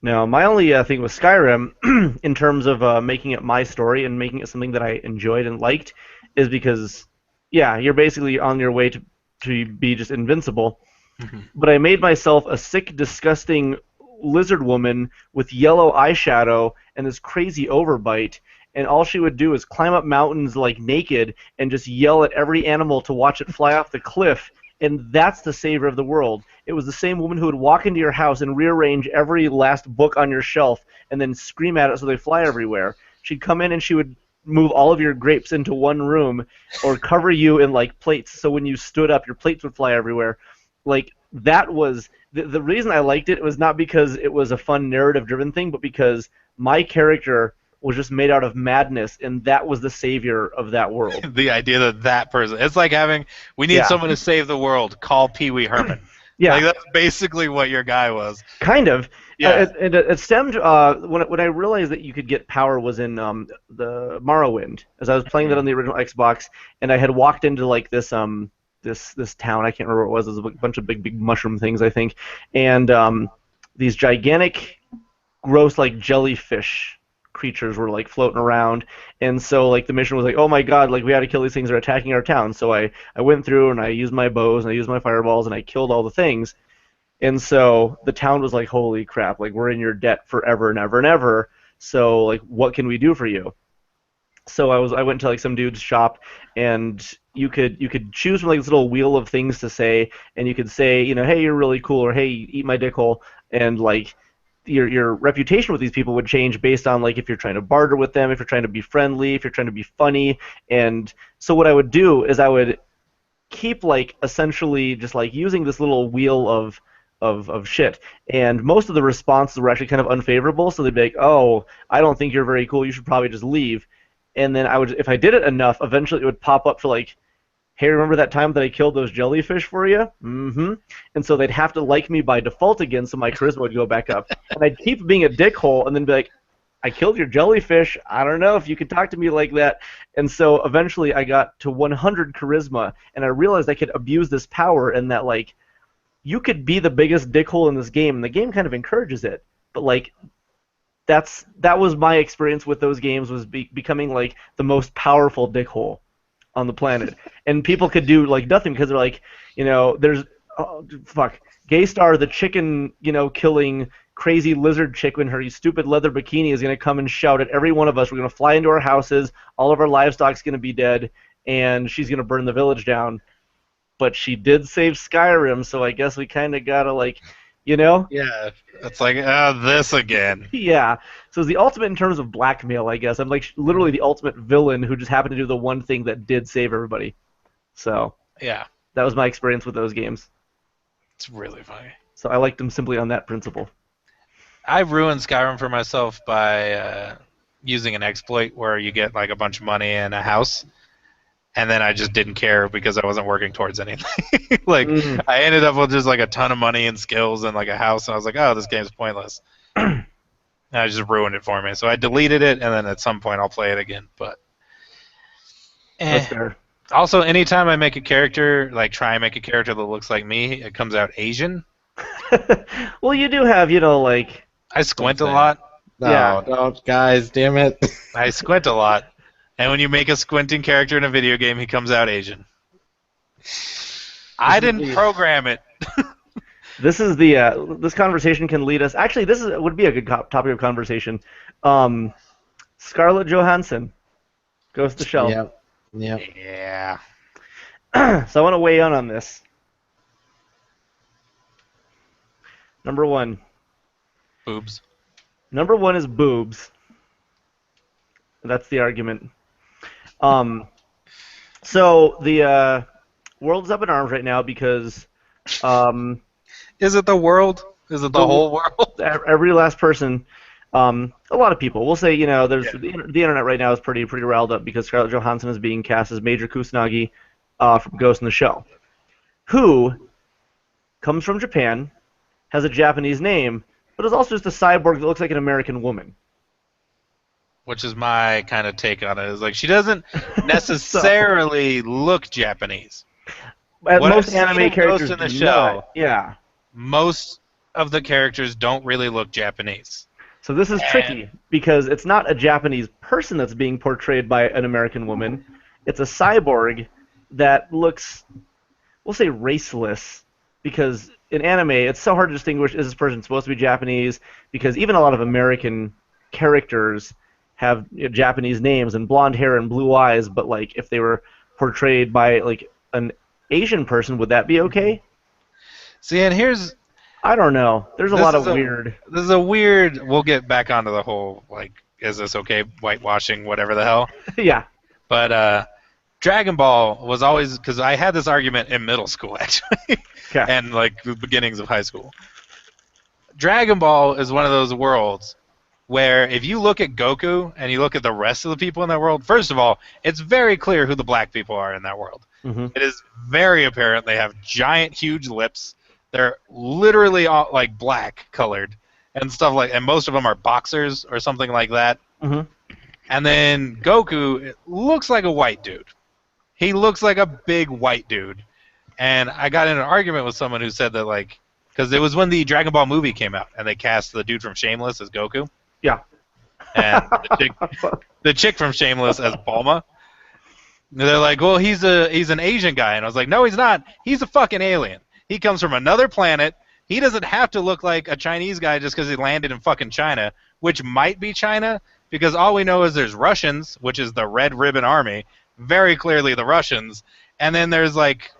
No, my only thing with Skyrim, in terms of making it my story and making it something that I enjoyed and liked, is because, yeah, you're basically on your way to be just invincible. Mm-hmm. But I made myself a sick, disgusting lizard woman with yellow eyeshadow and this crazy overbite, and all she would do is climb up mountains like naked and just yell at every animal to watch it fly off the cliff, and that's the savior of the world. It was the same woman who would walk into your house and rearrange every last book on your shelf and then scream at it so they fly everywhere. She'd come in and she would move all of your grapes into one room or cover you in like plates, so when you stood up your plates would fly everywhere. Like, that was the reason I liked it was not because it was a fun narrative driven thing, but because my character was just made out of madness, and that was the savior of that world. The idea that person, it's like we need someone to save the world, call Pee Wee Herman. Yeah, like, that's basically what your guy was. Kind of. Yeah. And it stemmed when I realized that you could get power was in the Morrowind, as I was playing that on the original Xbox, and I had walked into like this this town. I can't remember what it was. It was a bunch of big mushroom things, I think, and these gigantic, gross like jellyfish creatures were like floating around, and so like the mission was like, oh my god, like we had to kill these things that are attacking our town. So I went through and I used my bows and I used my fireballs and I killed all the things. And so the town was like, holy crap, like we're in your debt forever and ever and ever. So like, what can we do for you? So I went to like some dude's shop, and you could choose from like this little wheel of things to say, and you could say, you know, hey, you're really cool, or hey, eat my dick hole, and like your reputation with these people would change based on like if you're trying to barter with them, if you're trying to be friendly, if you're trying to be funny. And so what I would do is I would keep like essentially just like using this little wheel of shit, and most of the responses were actually kind of unfavorable. So they'd be like, oh, I don't think you're very cool, you should probably just leave. And then I would, if I did it enough, eventually it would pop up for like, hey, remember that time that I killed those jellyfish for you? Mm-hmm. And so they'd have to like me by default again, so my charisma would go back up. And I'd keep being a dickhole and then be like, I killed your jellyfish. I don't know if you could talk to me like that. And so eventually I got to 100 charisma, and I realized I could abuse this power, and that like you could be the biggest dickhole in this game, and the game kind of encourages it. But like that was my experience with those games, was becoming like the most powerful dickhole on the planet. And people could do like nothing because they're like, you know, there's Gaystar, the chicken, you know, killing crazy lizard chick in her stupid leather bikini is going to come and shout at every one of us. We're going to fly into our houses. All of our livestock's going to be dead, and she's going to burn the village down. But she did save Skyrim, so I guess we kind of got to like, you know? Yeah, it's like, this again. Yeah. So it's the ultimate in terms of blackmail, I guess. I'm like literally the ultimate villain who just happened to do the one thing that did save everybody. So yeah, that was my experience with those games. It's really funny. So I liked them simply on that principle. I ruined Skyrim for myself by using an exploit where you get like a bunch of money and a house, and then I just didn't care because I wasn't working towards anything. Like, I ended up with just like a ton of money and skills and like a house, and I was like, oh, this game's pointless. And I just ruined it for me. So I deleted it, and then at some point I'll play it again. But That's fair. Also, anytime I make a character, like try and make a character that looks like me, it comes out Asian. Well, you do have, you know, like... I squint a lot. No, Yeah. don't, guys, damn it. I squint a lot. And when you make a squinting character in a video game, he comes out I didn't program it. This is the this conversation can lead us. Actually, would be a good topic of conversation. Scarlett Johansson, Ghost of the Shell. Yep. Yeah. So I want to weigh in on this. Number one. Boobs. Number one is boobs. That's the argument. So the world's up in arms right now because Is it the world? Is it the whole world? every last person, a lot of people. We'll say, you know, there's the internet right now is pretty riled up because Scarlett Johansson is being cast as Major Kusanagi from Ghost in the Shell, who comes from Japan, has a Japanese name, but is also just a cyborg that looks like an American woman. Which is my kind of take on it. Is like she doesn't necessarily look Japanese. Most anime characters in the do show, not. Yeah. Most of the characters don't really look Japanese. So this is tricky because it's not a Japanese person that's being portrayed by an American woman. It's a cyborg that looks, we'll say, raceless, because in anime it's so hard to distinguish, is this person supposed to be Japanese? Because even a lot of American characters have Japanese names and blonde hair and blue eyes, but like if they were portrayed by like an Asian person, would that be okay? See, and here's... I don't know. There's a lot of weird... This is a weird... We'll get back onto the whole, like, is this okay, whitewashing, whatever the hell. Yeah. But Dragon Ball was always... Because I had this argument in middle school, actually. Okay. And, like, the beginnings of high school. Dragon Ball is one of those worlds where if you look at Goku and you look at the rest of the people in that world, first of all, it's very clear who the black people are in that world. Mm-hmm. It is very apparent they have giant, huge lips. They're literally all, like, black colored and stuff like, and most of them are boxers or something like that. Mm-hmm. And then Goku looks like a white dude. He looks like a big white dude. And I got in an argument with someone who said that, like, because it was when the Dragon Ball movie came out and they cast the dude from Shameless as Goku. Yeah. And the chick from Shameless as Bulma. They're like, well, he's an Asian guy. And I was like, no, he's not. He's a fucking alien. He comes from another planet. He doesn't have to look like a Chinese guy just because he landed in fucking China, which might be China, because all we know is there's Russians, which is the Red Ribbon Army, very clearly the Russians, and then there's, like,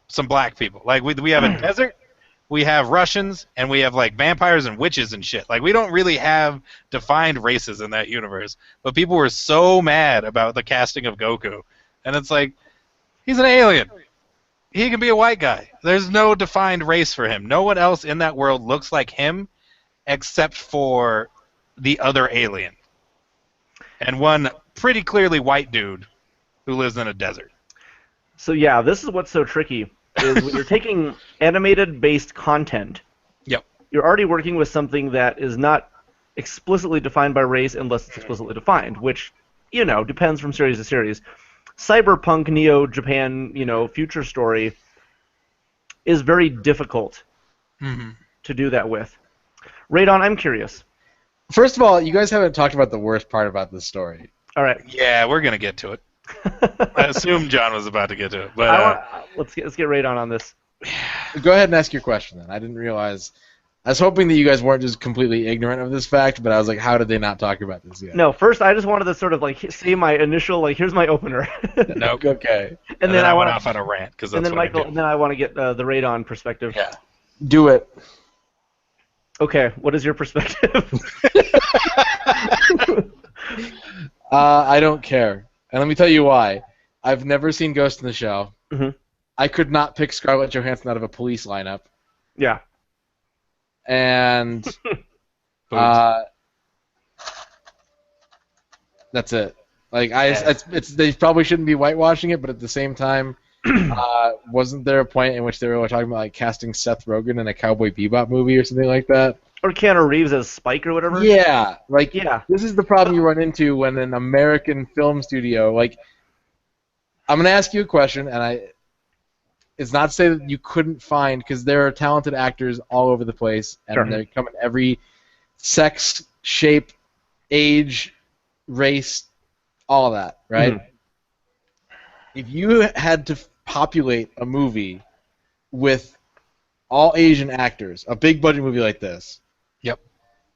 some black people. Like, we have a desert, we have Russians, and we have, like, vampires and witches and shit. Like, we don't really have defined races in that universe, but people were so mad about the casting of Goku, and it's like, he's an alien. He can be a white guy. There's no defined race for him. No one else in that world looks like him except for the other alien. And one pretty clearly white dude who lives in a desert. So yeah, this is what's so tricky, is when you're taking animated-based content, Yep. you're already working with something that is not explicitly defined by race unless it's explicitly defined, which, you know, depends from series to series. Cyberpunk Neo Japan, you know, future story is very difficult to do that with. Radon, I'm curious. First of all, you guys haven't talked about the worst part about this story. All right. Yeah, we're gonna get to it. I assumed John was about to get to it, but let's get Radon on this. Go ahead and ask your question then. I didn't realize. I was hoping that you guys weren't just completely ignorant of this fact, but I was like, how did they not talk about this yet? No, first I just wanted to sort of like say my initial, like, here's my opener. Nope. Okay. And then I went off on a rant because that's and then what Michael, I do. and then I want to get the Radon perspective. Yeah. Do it. Okay, what is your perspective? I don't care. And let me tell you why. I've never seen Ghost in the Shell. Mhm. I could not pick Scarlett Johansson out of a police lineup. Yeah. And that's it. Like they probably shouldn't be whitewashing it, but at the same time, wasn't there a point in which they were talking about like casting Seth Rogen in a Cowboy Bebop movie or something like that? Or Keanu Reeves as Spike or whatever? Yeah, like Yeah. this is the problem you run into when an American film studio, like, I'm gonna ask you a question, and it's not to say that you couldn't find, because there are talented actors all over the place, and Sure. they come in every sex, shape, age, race, all of that, right? Mhm. If you had to populate a movie with all Asian actors, a big budget movie like this, Yep.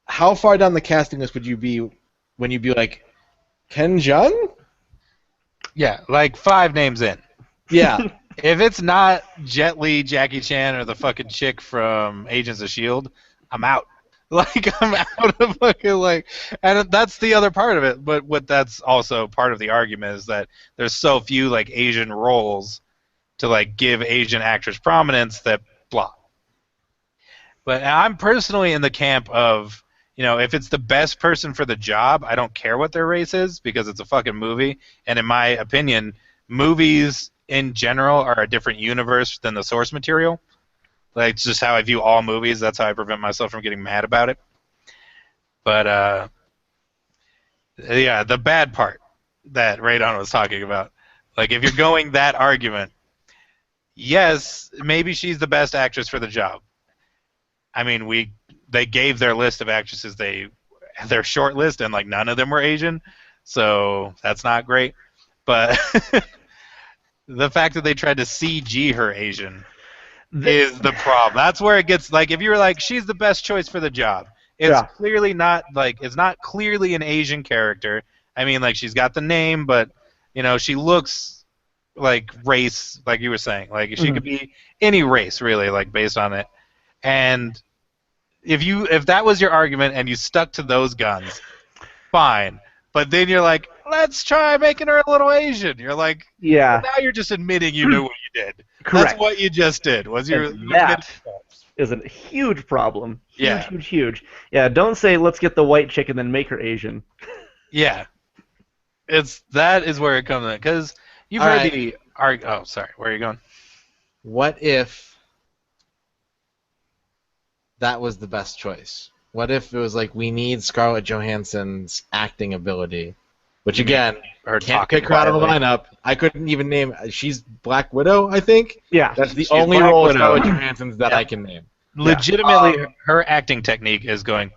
how far down the casting list would you be when you'd be like, Ken Jeong? Yeah, like 5 names in. Yeah. If it's not Jet Li, Jackie Chan, or the fucking chick from Agents of S.H.I.E.L.D., I'm out. Like, I'm out of fucking, like... And that's the other part of it, but what that's also part of the argument is that there's so few, like, Asian roles to, like, give Asian actors prominence that blah. But I'm personally in the camp of, you know, if it's the best person for the job, I don't care what their race is because it's a fucking movie. And in my opinion, movies in general are a different universe than the source material. Like, it's just how I view all movies. That's how I prevent myself from getting mad about it. But yeah, the bad part that Radon was talking about. Like, if you're going that argument, yes, maybe she's the best actress for the job. I mean, they gave their list of actresses, their short list, and like none of them were Asian, so that's not great. But the fact that they tried to CG her Asian is the problem. That's where it gets like, if you were like, she's the best choice for the job, it's clearly not like, it's not clearly an Asian character. I mean, like, she's got the name, but you know, she looks like race, like you were saying, like she could be any race really, like based on it. And if that was your argument and you stuck to those guns, fine. But then you're like, let's try making her a little Asian. You're like, yeah. Well, now you're just admitting you knew what you did. Correct. That's what you just did. Was you that is a huge problem. Huge. Yeah, don't say let's get the white chick and then make her Asian. Yeah. That is where it comes in, because you've heard the oh, sorry, where are you going? What if that was the best choice? What if it was like, we need Scarlett Johansson's acting ability, which again, can't pick her out of a lineup. I couldn't even name. She's Black Widow, I think. Yeah, that's the only role of Scarlett Johansson's that I can name. Legitimately, her acting technique is going,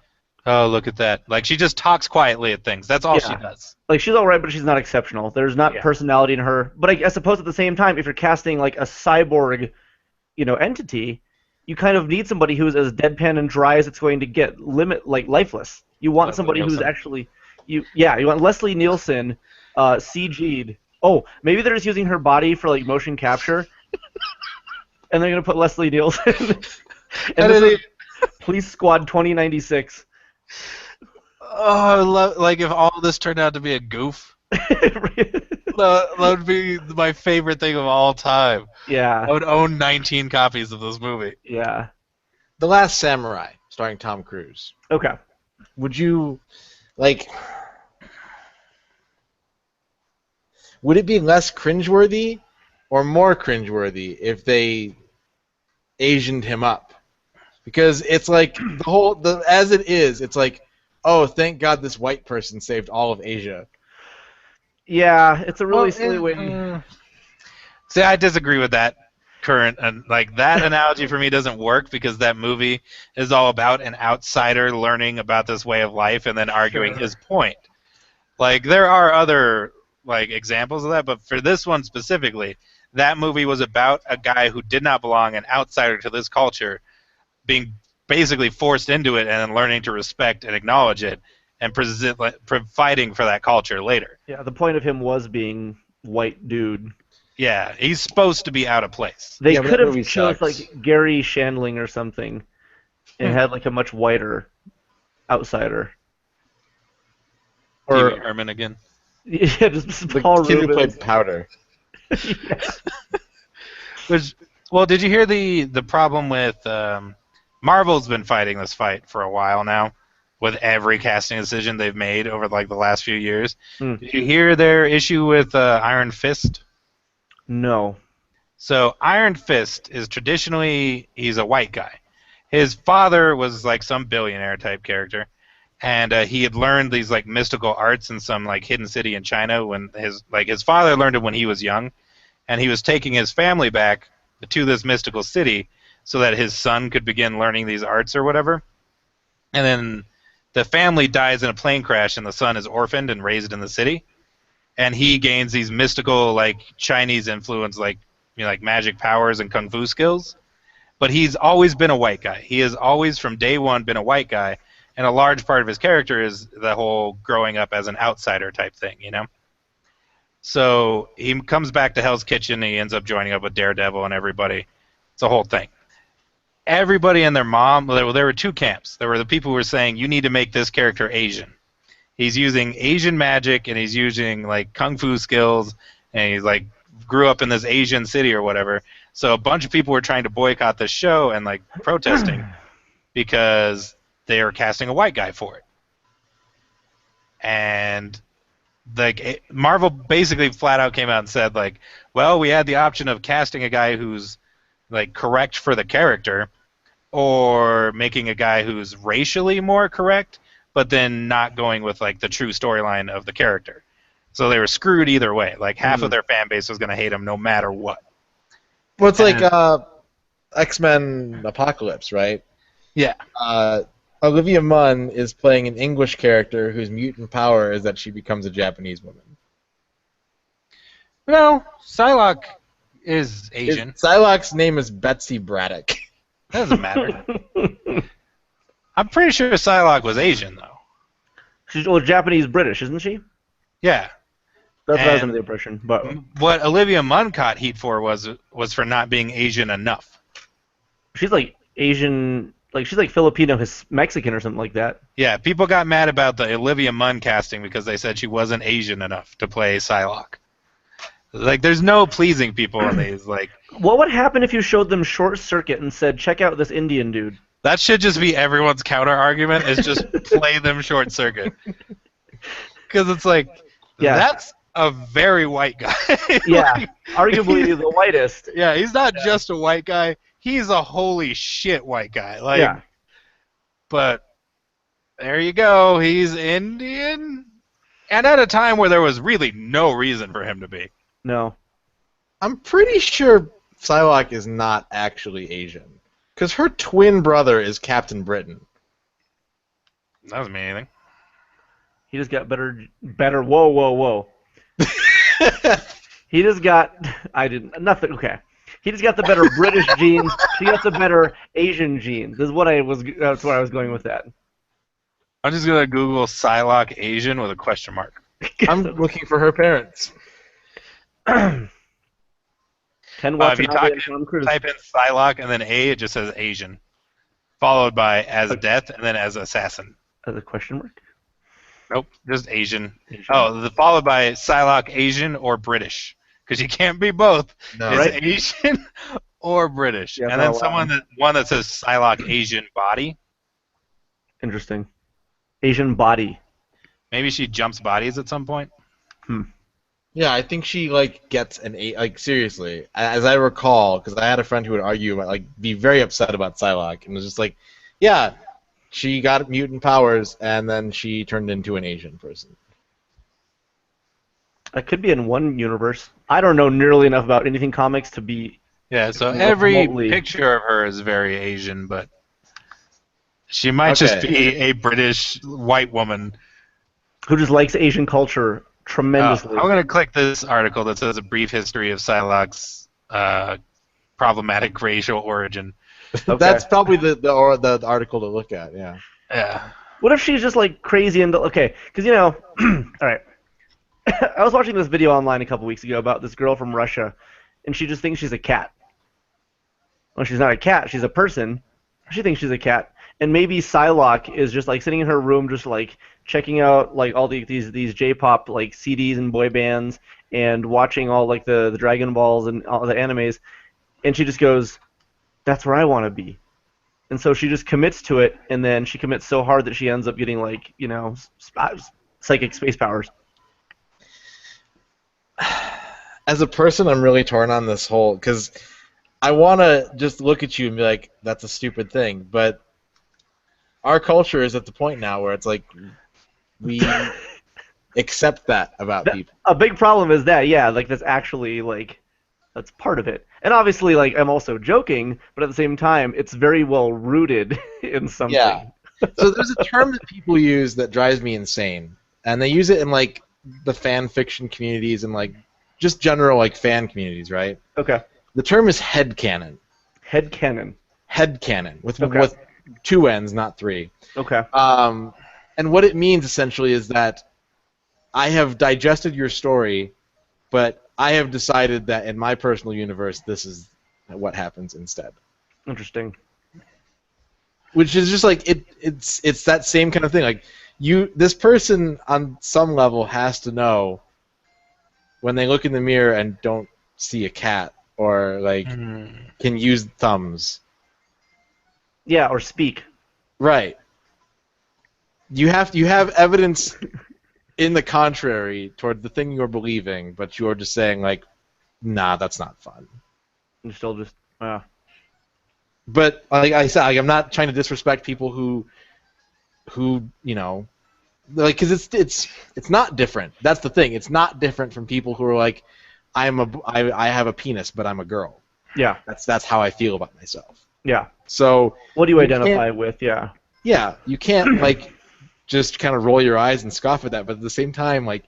oh, look at that. Like, she just talks quietly at things. That's all she does. Like, she's all right, but she's not exceptional. There's not personality in her. But I suppose at the same time, if you're casting like a cyborg, entity, you kind of need somebody who's as deadpan and dry as it's going to get, lifeless. You want somebody who's actually, you want Leslie Nielsen, CG'd. Oh, maybe they're just using her body for like motion capture, and they're gonna put Leslie Nielsen. and this is Police Squad 2096. Oh, I love, like, if all this turned out to be a goof. That would be my favorite thing of all time. Yeah. I would own 19 copies of this movie. Yeah. The Last Samurai, starring Tom Cruise. Okay. Would you, like, would it be less cringeworthy or more cringeworthy if they Asianed him up? Because it's like, as it is, it's like, oh, thank God this white person saved all of Asia. Yeah, it's a really silly way. See, I disagree with that and like, that analogy for me doesn't work, because that movie is all about an outsider learning about this way of life and then arguing his point. Like, there are other like examples of that, but for this one specifically, that movie was about a guy who did not belong, an outsider to this culture, being basically forced into it and then learning to respect and acknowledge it, and fighting for that culture later. Yeah, the point of him was being white dude. Yeah, he's supposed to be out of place. They could have chose like Gary Shandling or something, and had like a much whiter outsider. Or Pee-wee Herman again. Yeah, just Paul kid Rubens. who played Powder. Well, did you hear the problem with Marvel's been fighting this fight for a while now, with every casting decision they've made over like the last few years. Did you hear their issue with Iron Fist? No. So Iron Fist is traditionally, he's a white guy. His father was like some billionaire type character, and he had learned these like mystical arts in some like hidden city in China when his father learned it when he was young, and he was taking his family back to this mystical city so that his son could begin learning these arts or whatever. And then the family dies in a plane crash, and the son is orphaned and raised in the city, and he gains these mystical like Chinese influence, like like magic powers and kung fu skills. But he's always been a white guy. He has always, from day one, been a white guy, and a large part of his character is the whole growing up as an outsider type thing, So he comes back to Hell's Kitchen, and he ends up joining up with Daredevil and everybody. It's a whole thing. Everybody and their mom, there were two camps. There were the people who were saying, you need to make this character Asian. He's using Asian magic, and he's using like kung fu skills, and he's like grew up in this Asian city or whatever. So a bunch of people were trying to boycott this show and like protesting because they are casting a white guy for it. And like Marvel basically flat out came out and said like, well, we had the option of casting a guy who's like correct for the character, or making a guy who's racially more correct, but then not going with like the true storyline of the character. So they were screwed either way. Like half of their fan base was going to hate him no matter what. Well, it's like X-Men Apocalypse, right? Yeah. Olivia Munn is playing an English character whose mutant power is that she becomes a Japanese woman. No, Psylocke is Asian. Psylocke's name is Betsy Braddock. That doesn't matter. I'm pretty sure Psylocke was Asian, though. She's Japanese British, isn't she? Yeah. That's what I was under the impression. But what Olivia Munn caught heat for was for not being Asian enough. she's like Asian, like she's like Filipino, Mexican or something like that. Yeah, people got mad about the Olivia Munn casting because they said she wasn't Asian enough to play Psylocke. Like, there's no pleasing people in these. Like, what would happen if you showed them Short Circuit and said, "Check out this Indian dude"? that should just be everyone's counter argument. Is just play them Short Circuit, because it's like, that's a very white guy. Yeah, Like, arguably the whitest. Yeah, he's not just a white guy. He's a holy shit white guy. Like, Yeah. But there you go. He's Indian, and at a time where there was really no reason for him to be. No. I'm pretty sure Psylocke is not actually Asian, because her twin brother is Captain Britain. That doesn't mean anything. He just got better. Whoa. He just got. Nothing. Okay. He just got the better British genes. He got the better Asian genes. That's where I was going with that. I'm just gonna Google Psylocke Asian with a question mark. I'm looking for her parents. Ken If you Watanabe and Tom Cruise. type in Psylocke and then A, it just says Asian, followed by as death and then as assassin. As a question mark? Nope, just Asian. Oh, followed by Psylocke Asian or British, because you can't be both. No. It's Right. Asian or British, Yeah, and then no, one that says Psylocke Asian body. Interesting. Asian body. Maybe she jumps bodies at some point. Yeah, I think she gets an A. Like, seriously, as I recall, because I had a friend who would argue, be very upset about Psylocke, and was just like, yeah, she got mutant powers, and then she turned into an Asian person. That could be in one universe. I don't know nearly enough about anything comics to be. Yeah, so every remotely. picture of her is very Asian, but she might just Okay. be a British white woman. Who just likes Asian culture tremendously. I'm going to click this article that says a brief history of Psylocke's problematic racial origin. Okay. That's probably the article to look at. Yeah. Yeah. What if she's just like crazy and okay? Because all right. I was watching this video online a couple weeks ago about this girl from Russia, and she just thinks she's a cat. Well, she's not a cat. She's a person. She thinks she's a cat, and maybe Psylocke is just like sitting in her room, just like checking out like all these J-pop like CDs and boy bands, and watching all like the Dragon Balls and all the animes, and she just goes, "That's where I want to be." And so she just commits to it, and then she commits so hard that she ends up getting like psychic space powers. As a person, I'm really torn on this whole, because I want to just look at you and be like, that's a stupid thing, but our culture is at the point now where it's like we accept that about people. A big problem is that, that's actually that's part of it. And obviously, I'm also joking, but at the same time, it's very well rooted in something. Yeah. So there's a term that people use that drives me insane, and they use it in the fan fiction communities and just general fan communities, right? Okay. The term is headcanon. Headcanon. Headcanon with Okay. 2 N's, not 3. Okay. And what it means essentially is that I have digested your story, but I have decided that in my personal universe, this is what happens instead. Interesting. Which is just it's that same kind of thing. This person on some level has to know when they look in the mirror and don't see a cat or can use thumbs. Yeah, or speak. Right. You have evidence in the contrary toward the thing you're believing, but you're just saying nah, that's not fun. You're still just. But like I said, like, I'm not trying to disrespect people who you know, like, because it's not different. That's the thing. It's not different from people who are like, I have a penis, but I'm a girl. Yeah. That's how I feel about myself. Yeah. So What do you you identify with? Yeah. Yeah, you can't like just kind of roll your eyes and scoff at that, but at the same time, like,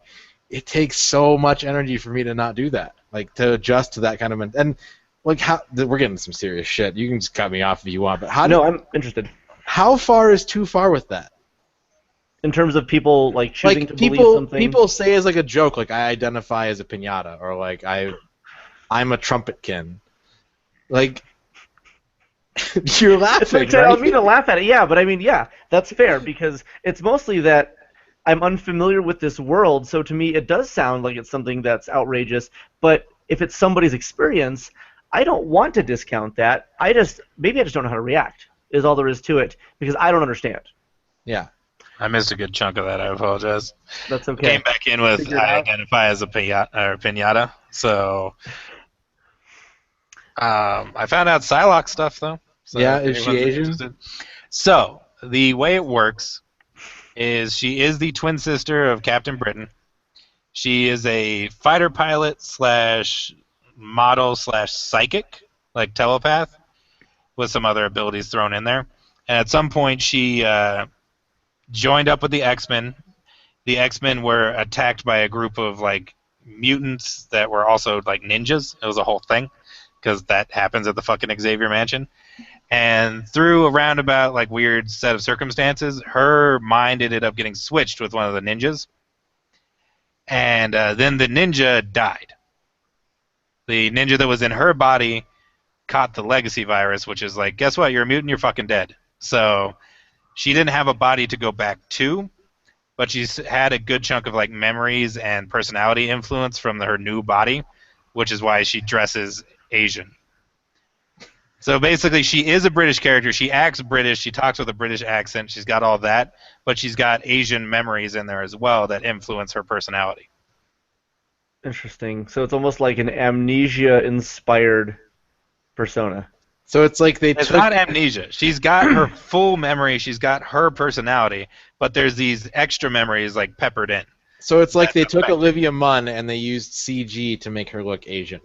it takes so much energy for me to not do that, like to adjust to that kind of and like how we're getting some serious shit. You can just cut me off if you want, but I'm interested. How far is too far with that? In terms of people like choosing to believe something. People say as like a joke, like I identify as a piñata, or like I'm a trumpetkin. Like, you're laughing. I don't mean to laugh at it, yeah, but I mean, yeah, that's fair, because it's mostly that I'm unfamiliar with this world, so to me it does sound like it's something that's outrageous, but if it's somebody's experience, I don't want to discount that. Maybe I just don't know how to react, is all there is to it, because I don't understand. Yeah. I missed a good chunk of that. I apologize. That's okay. Came back in with I identify as a piñata, so I found out Psylocke stuff though. So yeah, is she Asian? Interested. So the way it works is she is the twin sister of Captain Britain. She is a fighter pilot / model / psychic, like telepath, with some other abilities thrown in there. And at some point she joined up with the X-Men. The X-Men were attacked by a group of like mutants that were also like ninjas. It was a whole thing, because that happens at the fucking Xavier Mansion. And through a roundabout like weird set of circumstances, her mind ended up getting switched with one of the ninjas. And then the ninja died. The ninja that was in her body caught the legacy virus, which is like, guess what? You're a mutant, you're fucking dead. So she didn't have a body to go back to, but she's had a good chunk of like memories and personality influence from her new body, which is why she dresses Asian. So basically, she is a British character. She acts British. She talks with a British accent. She's got all that, but she's got Asian memories in there as well that influence her personality. Interesting. So it's almost like an amnesia-inspired persona. So it's like It's not amnesia. She's got her full memory. She's got her personality, but there's these extra memories like peppered in. So it's like they took Olivia Munn and they used CG to make her look Asian.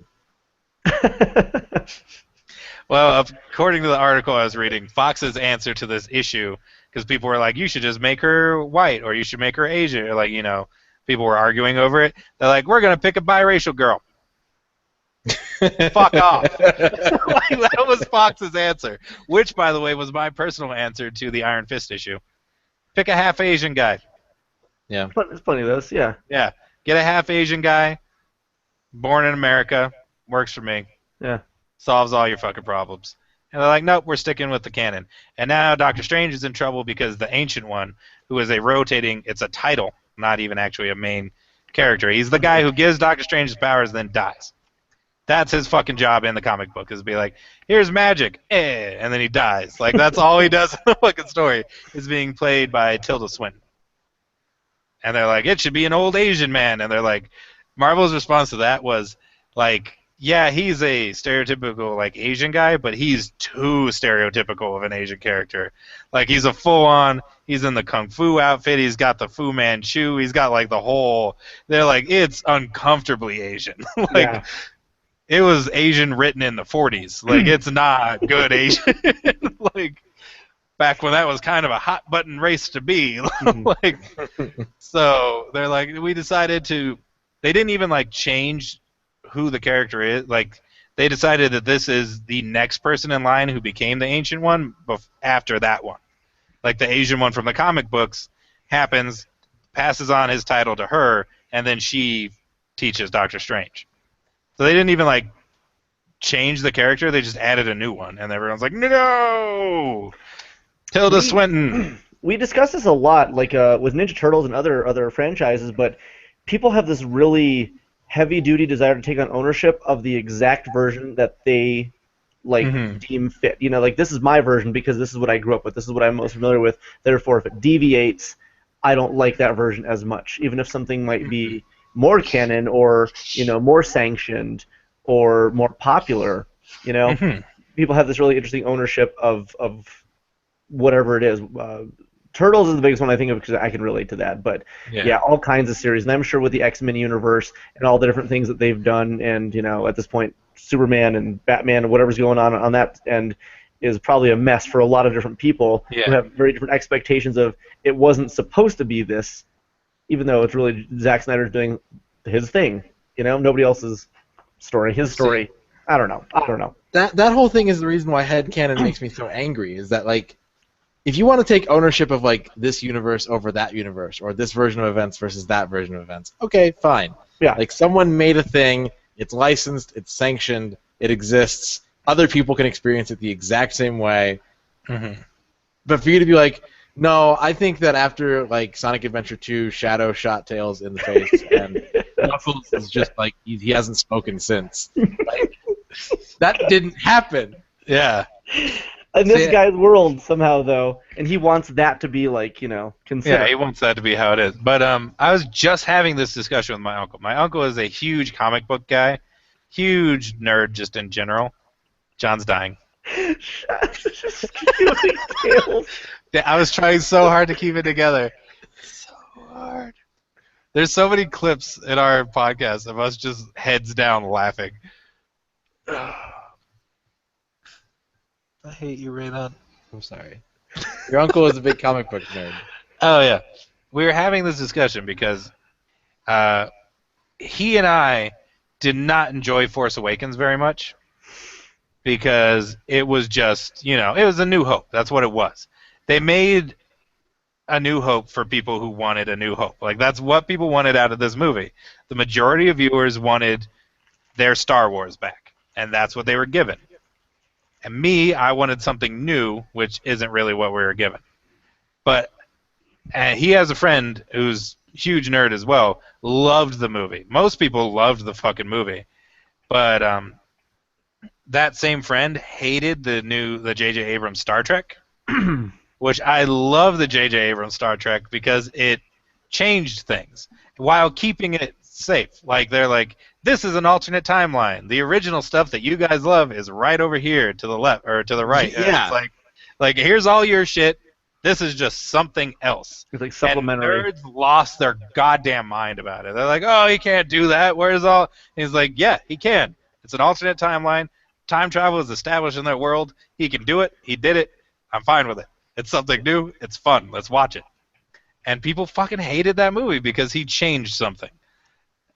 Well, according to the article I was reading, Fox's answer to this issue, because people were like, you should just make her white, or you should make her Asian, or like, you know, people were arguing over it. They're like, we're going to pick a biracial girl. Fuck off. That was Fox's answer, which, by the way, was my personal answer to the Iron Fist issue. Pick a half Asian guy. Yeah. There's plenty of those, yeah. Yeah. Get a half Asian guy, born in America, works for me. Yeah. Solves all your fucking problems. And they're like, nope, we're sticking with the canon. And now Doctor Strange is in trouble because the Ancient One, who is it's a title, not even actually a main character. He's the guy who gives Doctor Strange his powers and then dies. That's his fucking job in the comic book, is to be like, here's magic, and then he dies. Like, that's all he does in the fucking story, is being played by Tilda Swinton. And they're like, it should be an old Asian man. And they're like, Marvel's response to that was, like, yeah, he's a stereotypical, like, Asian guy, but he's too stereotypical of an Asian character. Like, he's a full-on, he's in the Kung Fu outfit, he's got the Fu Manchu, he's got, like, the whole, they're like, it's uncomfortably Asian. Like, yeah. It was Asian written in the 40s. Like, it's not good Asian. Like, back when that was kind of a hot-button race to be. Like, so they're like, we decided to, they didn't even, like, change who the character is. Like, they decided that this is the next person in line who became the Ancient One after that one. Like, the Asian one from the comic books happens, passes on his title to her, and then she teaches Doctor Strange. So they didn't even, like, change the character. They just added a new one. And everyone's like, no! Tilda Swinton! We discussed this a lot, like, with Ninja Turtles and other franchises, but people have this really heavy-duty desire to take on ownership of the exact version that they, like, deem fit. You know, like, this is my version because this is what I grew up with. This is what I'm most familiar with. Therefore, if it deviates, I don't like that version as much, even if something might be more canon or, you know, more sanctioned or more popular, you know? people have this really interesting ownership of whatever it is. Turtles is the biggest one I think of because I can relate to that. But yeah, all kinds of series, and I'm sure with the X-Men universe and all the different things that they've done, and at this point, Superman and Batman and whatever's going on that end is probably a mess for a lot of different people who have very different expectations of it wasn't supposed to be this, even though it's really Zack Snyder's doing his thing. Nobody else's story, his story. I don't know. That whole thing is the reason why headcanon makes me so angry. Is that like, if you want to take ownership of like this universe over that universe, or this version of events versus that version of events, okay, fine. Yeah. Like someone made a thing, it's licensed, it's sanctioned, it exists. Other people can experience it the exact same way. Mm-hmm. But for you to be like, no, I think that after like Sonic Adventure 2, Shadow shot Tails in the face, and Knuckles is just like he hasn't spoken since. Like, that didn't happen. Yeah. In this guy's world somehow though, and he wants that to be like considered. Yeah, he wants that to be how it is. But I was just having this discussion with my uncle. My uncle is a huge comic book guy, huge nerd just in general. John's dying. I was trying so hard to keep it together. So hard. There's so many clips in our podcast of us just heads down laughing. I hate you, Raydon. I'm sorry. Your uncle is a big comic book nerd. Oh, yeah. We were having this discussion because he and I did not enjoy Force Awakens very much because it was just, it was A New Hope. That's what it was. They made A New Hope for people who wanted A New Hope. Like, that's what people wanted out of this movie. The majority of viewers wanted their Star Wars back, and that's what they were given. And me, I wanted something new, which isn't really what we were given. But he has a friend who's a huge nerd as well, loved the movie. Most people loved the fucking movie. But that same friend hated the J.J. Abrams Star Trek, which I love the J.J. Abrams Star Trek because it changed things while keeping it safe. Like, they're like, this is an alternate timeline. The original stuff that you guys love is right over here to the left or to the right. Yeah. It's like here's all your shit. This is just something else. It's like supplementary. And nerds lost their goddamn mind about it. They're like, oh, he can't do that. Where's all? And he's like, yeah, he can. It's an alternate timeline. Time travel is established in that world. He can do it. He did it. I'm fine with it. It's something new. It's fun. Let's watch it. And people fucking hated that movie because he changed something.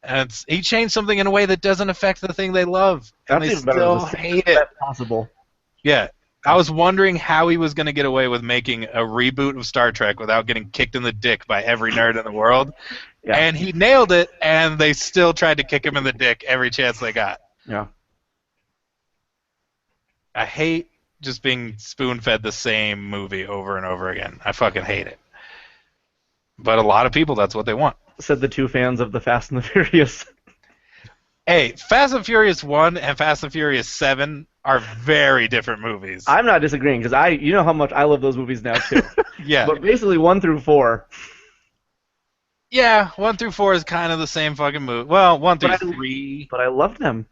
And he changed something in a way that doesn't affect the thing they love. And they still hate it. Possible. Yeah. I was wondering how he was going to get away with making a reboot of Star Trek without getting kicked in the dick by every nerd in the world. Yeah. And he nailed it, and they still tried to kick him in the dick every chance they got. Yeah. I hate just being spoon-fed the same movie over and over again. I fucking hate it. But a lot of people, that's what they want. Said the two fans of the Fast and the Furious. Hey, Fast and Furious 1 and Fast and Furious 7 are very different movies. I'm not disagreeing, because you know how much I love those movies now, too. Yeah. But basically 1 through 4. Yeah, 1 through 4 is kind of the same fucking movie. Well, 1 through 3. But I loved them.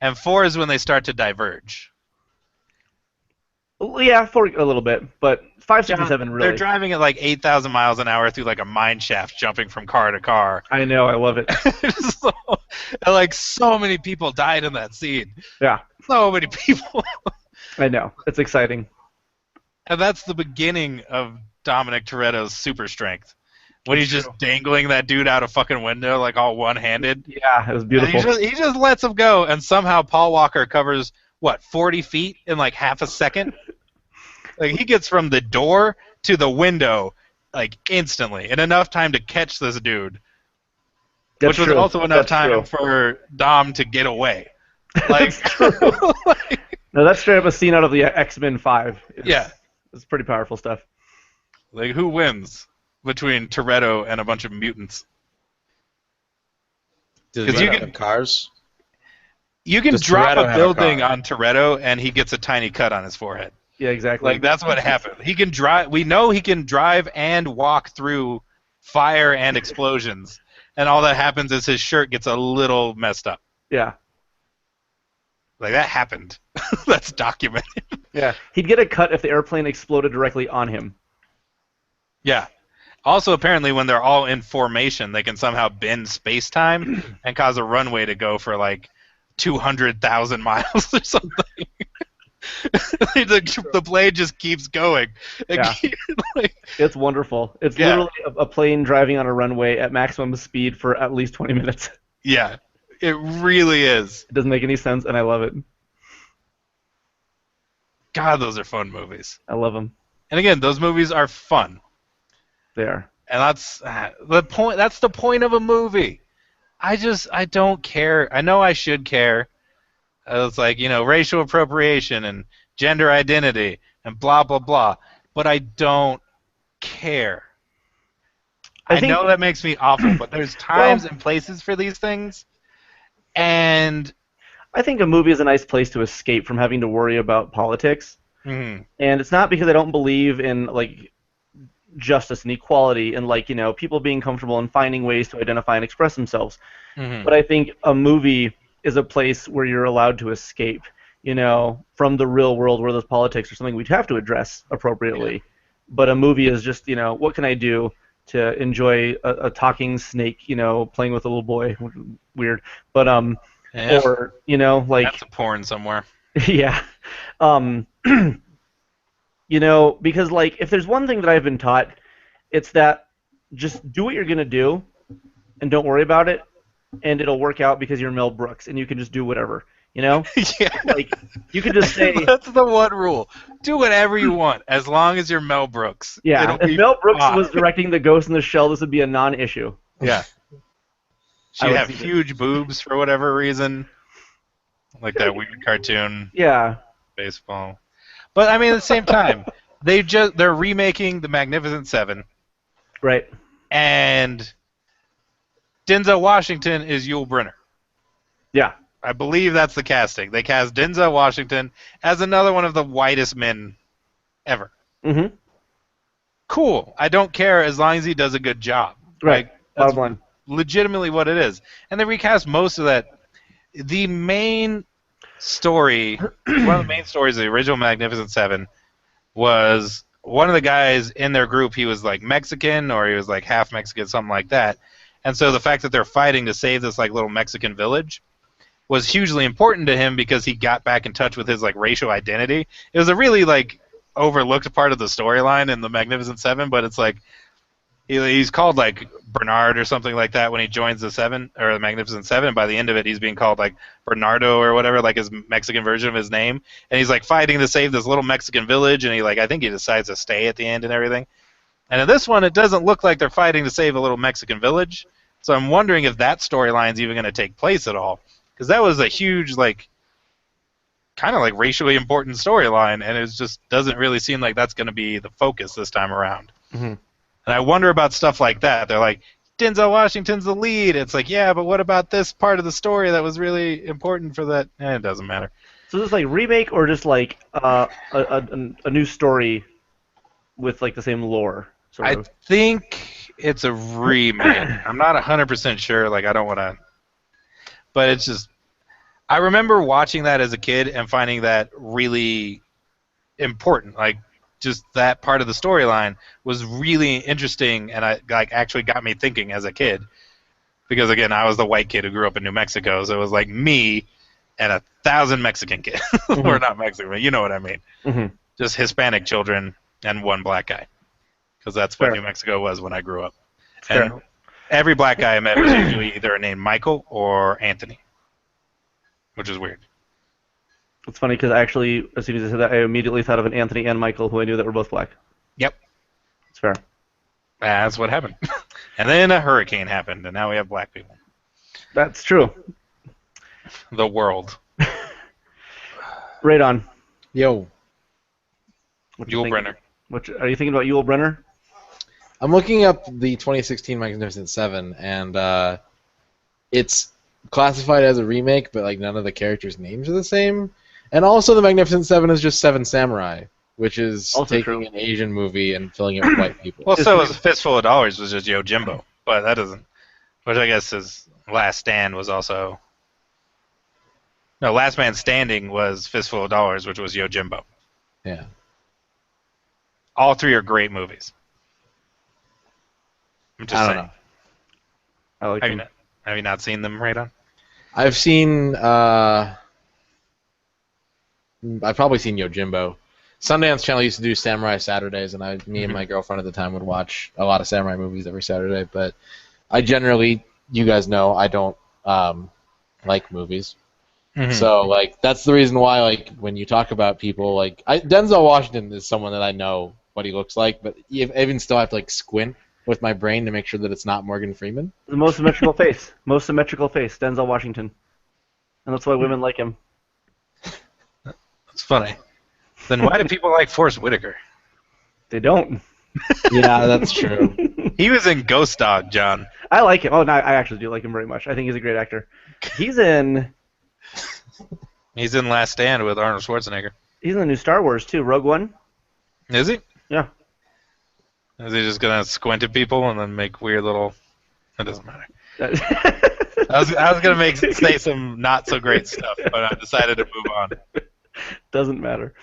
And 4 is when they start to diverge. Yeah, 4 a little bit, but 5, 6, and 7 really. They're driving at like 8,000 miles an hour through like a mine shaft, jumping from car to car. I know, I love it. So many people died in that scene. Yeah. So many people. I know. It's exciting. And that's the beginning of Dominic Toretto's super strength. When he's just dangling that dude out a fucking window like all one-handed. Yeah, it was beautiful. He just lets him go, and somehow Paul Walker covers, 40 feet in like half a second? Like, he gets from the door to the window, like, instantly, in enough time to catch this dude. That's which was also enough time for Dom to get away. Like, no, that's straight up a scene out of the X-Men 5. Yeah. It's pretty powerful stuff. Like, who wins between Toretto and a bunch of mutants? Because you can cars. You can drop a building on Toretto, and he gets a tiny cut on his forehead. Yeah, exactly. Like, that's what happened. He can drive. We know he can drive and walk through fire and explosions, and all that happens is his shirt gets a little messed up. Yeah. Like, that happened. That's documented. Yeah. He'd get a cut if the airplane exploded directly on him. Yeah. Also, apparently, when they're all in formation, they can somehow bend space-time and cause a runway to go for, like, 200,000 miles or something. The blade just keeps going. Yeah. Like, It's wonderful. It's literally a plane driving on a runway at maximum speed for at least 20 minutes. yeah, it really is. It doesn't make any sense, and I love it. God, those are fun movies. I love them. And again, those movies are fun. They are. And that's the point. That's the point of a movie. I don't care. I know I should care. It's like, racial appropriation and gender identity and blah, blah, blah. But I don't care. I know that makes me awful, but there's times and places for these things. And I think a movie is a nice place to escape from having to worry about politics. Mm-hmm. And it's not because I don't believe in, like, justice and equality and, like, people being comfortable and finding ways to identify and express themselves. Mm-hmm. But I think a movie is a place where you're allowed to escape, from the real world where those politics are something we'd have to address appropriately. Yeah. But a movie is just, what can I do to enjoy a talking snake, playing with a little boy? Weird. But, yeah. or, like... That's a porn somewhere. Yeah. Because, like, if there's one thing that I've been taught, it's that just do what you're going to do and don't worry about it, and it'll work out because you're Mel Brooks, and you can just do whatever, Yeah. Like, you could just say... That's the one rule. Do whatever you want, as long as you're Mel Brooks. Yeah, if Mel Brooks was directing The Ghost in the Shell, this would be a non-issue. Yeah. She'd have huge boobs for whatever reason. Like that weird cartoon. Yeah. Baseball. But, I mean, at the same time, they're remaking The Magnificent Seven. Right. And Denzel Washington is Yul Brynner. Yeah. I believe that's the casting. They cast Denzel Washington as another one of the whitest men ever. Mm-hmm. Cool. I don't care as long as he does a good job. Right. Like, that's bottom line. Legitimately what it is. And they recast most of that. The main story, one of the main stories of the original Magnificent Seven was one of the guys in their group, he was like Mexican or he was like half Mexican, something like that. And so the fact that they're fighting to save this like little Mexican village was hugely important to him because he got back in touch with his like racial identity. It was a really like overlooked part of the storyline in the Magnificent Seven, but it's like he's called like Bernard or something like that when he joins the Seven or the Magnificent Seven. And by the end of it, he's being called like Bernardo or whatever, like his Mexican version of his name. And he's like fighting to save this little Mexican village, and I think he decides to stay at the end and everything. And in this one, it doesn't look like they're fighting to save a little Mexican village. So I'm wondering if that storyline's even going to take place at all. Because that was a huge, like, kind of like racially important storyline, and it just doesn't really seem like that's going to be the focus this time around. Mm-hmm. And I wonder about stuff like that. They're like, Denzel Washington's the lead. It's like, yeah, but what about this part of the story that was really important for that? It doesn't matter. So is this like remake or just like a new story with like the same lore? Sort of? I think it's a remake. I'm not 100% sure. Like, I don't want to... But it's just... I remember watching that as a kid and finding that really important. Like, just that part of the storyline was really interesting, and actually got me thinking as a kid. Because, again, I was the white kid who grew up in New Mexico, so it was like me and 1,000 Mexican kids. Mm-hmm. Or not Mexican, but you know what I mean. Mm-hmm. Just Hispanic children and one black guy. Because that's what New Mexico was when I grew up. And every black guy I met was usually either named Michael or Anthony, which is weird. It's funny because actually, as soon as I said that, I immediately thought of an Anthony and Michael who I knew that were both black. Yep. It's fair. That's what happened. And then a hurricane happened, and now we have black people. That's true. The world. Right on. Yo. Yul Brynner. Are you thinking about Yul Brynner? I'm looking up the 2016 Magnificent Seven, and it's classified as a remake, but like none of the characters' names are the same. And also, the Magnificent Seven is just Seven Samurai, which is also taking an Asian movie and filling it with white people. Well, so was A Fistful of Dollars was just Yojimbo, but that doesn't. Which I guess his Last Stand was also No, Last Man Standing was Fistful of Dollars, which was Yojimbo. Yeah. All three are great movies. I'm just I don't saying. know. I like him. Have you not seen them, Radon? I've seen. I've probably seen Yojimbo. Sundance Channel used to do Samurai Saturdays, and me and my girlfriend at the time would watch a lot of samurai movies every Saturday. But I generally, you guys know, I don't like movies. Mm-hmm. So like that's the reason why like when you talk about people like Denzel Washington is someone that I know what he looks like, but I even still have to like squint with my brain to make sure that it's not Morgan Freeman. The most symmetrical face. Most symmetrical face. Denzel Washington. And that's why women like him. That's funny. Then why do people like Forrest Whitaker? They don't. Yeah, that's true. He was in Ghost Dog, John. I like him. Oh, no, I actually do like him very much. I think he's a great actor. He's in Last Stand with Arnold Schwarzenegger. He's in the new Star Wars too. Rogue One. Is he? Yeah. Is he just gonna squint at people and then make weird little? It doesn't matter. I was gonna say some not so great stuff, but I decided to move on. Doesn't matter.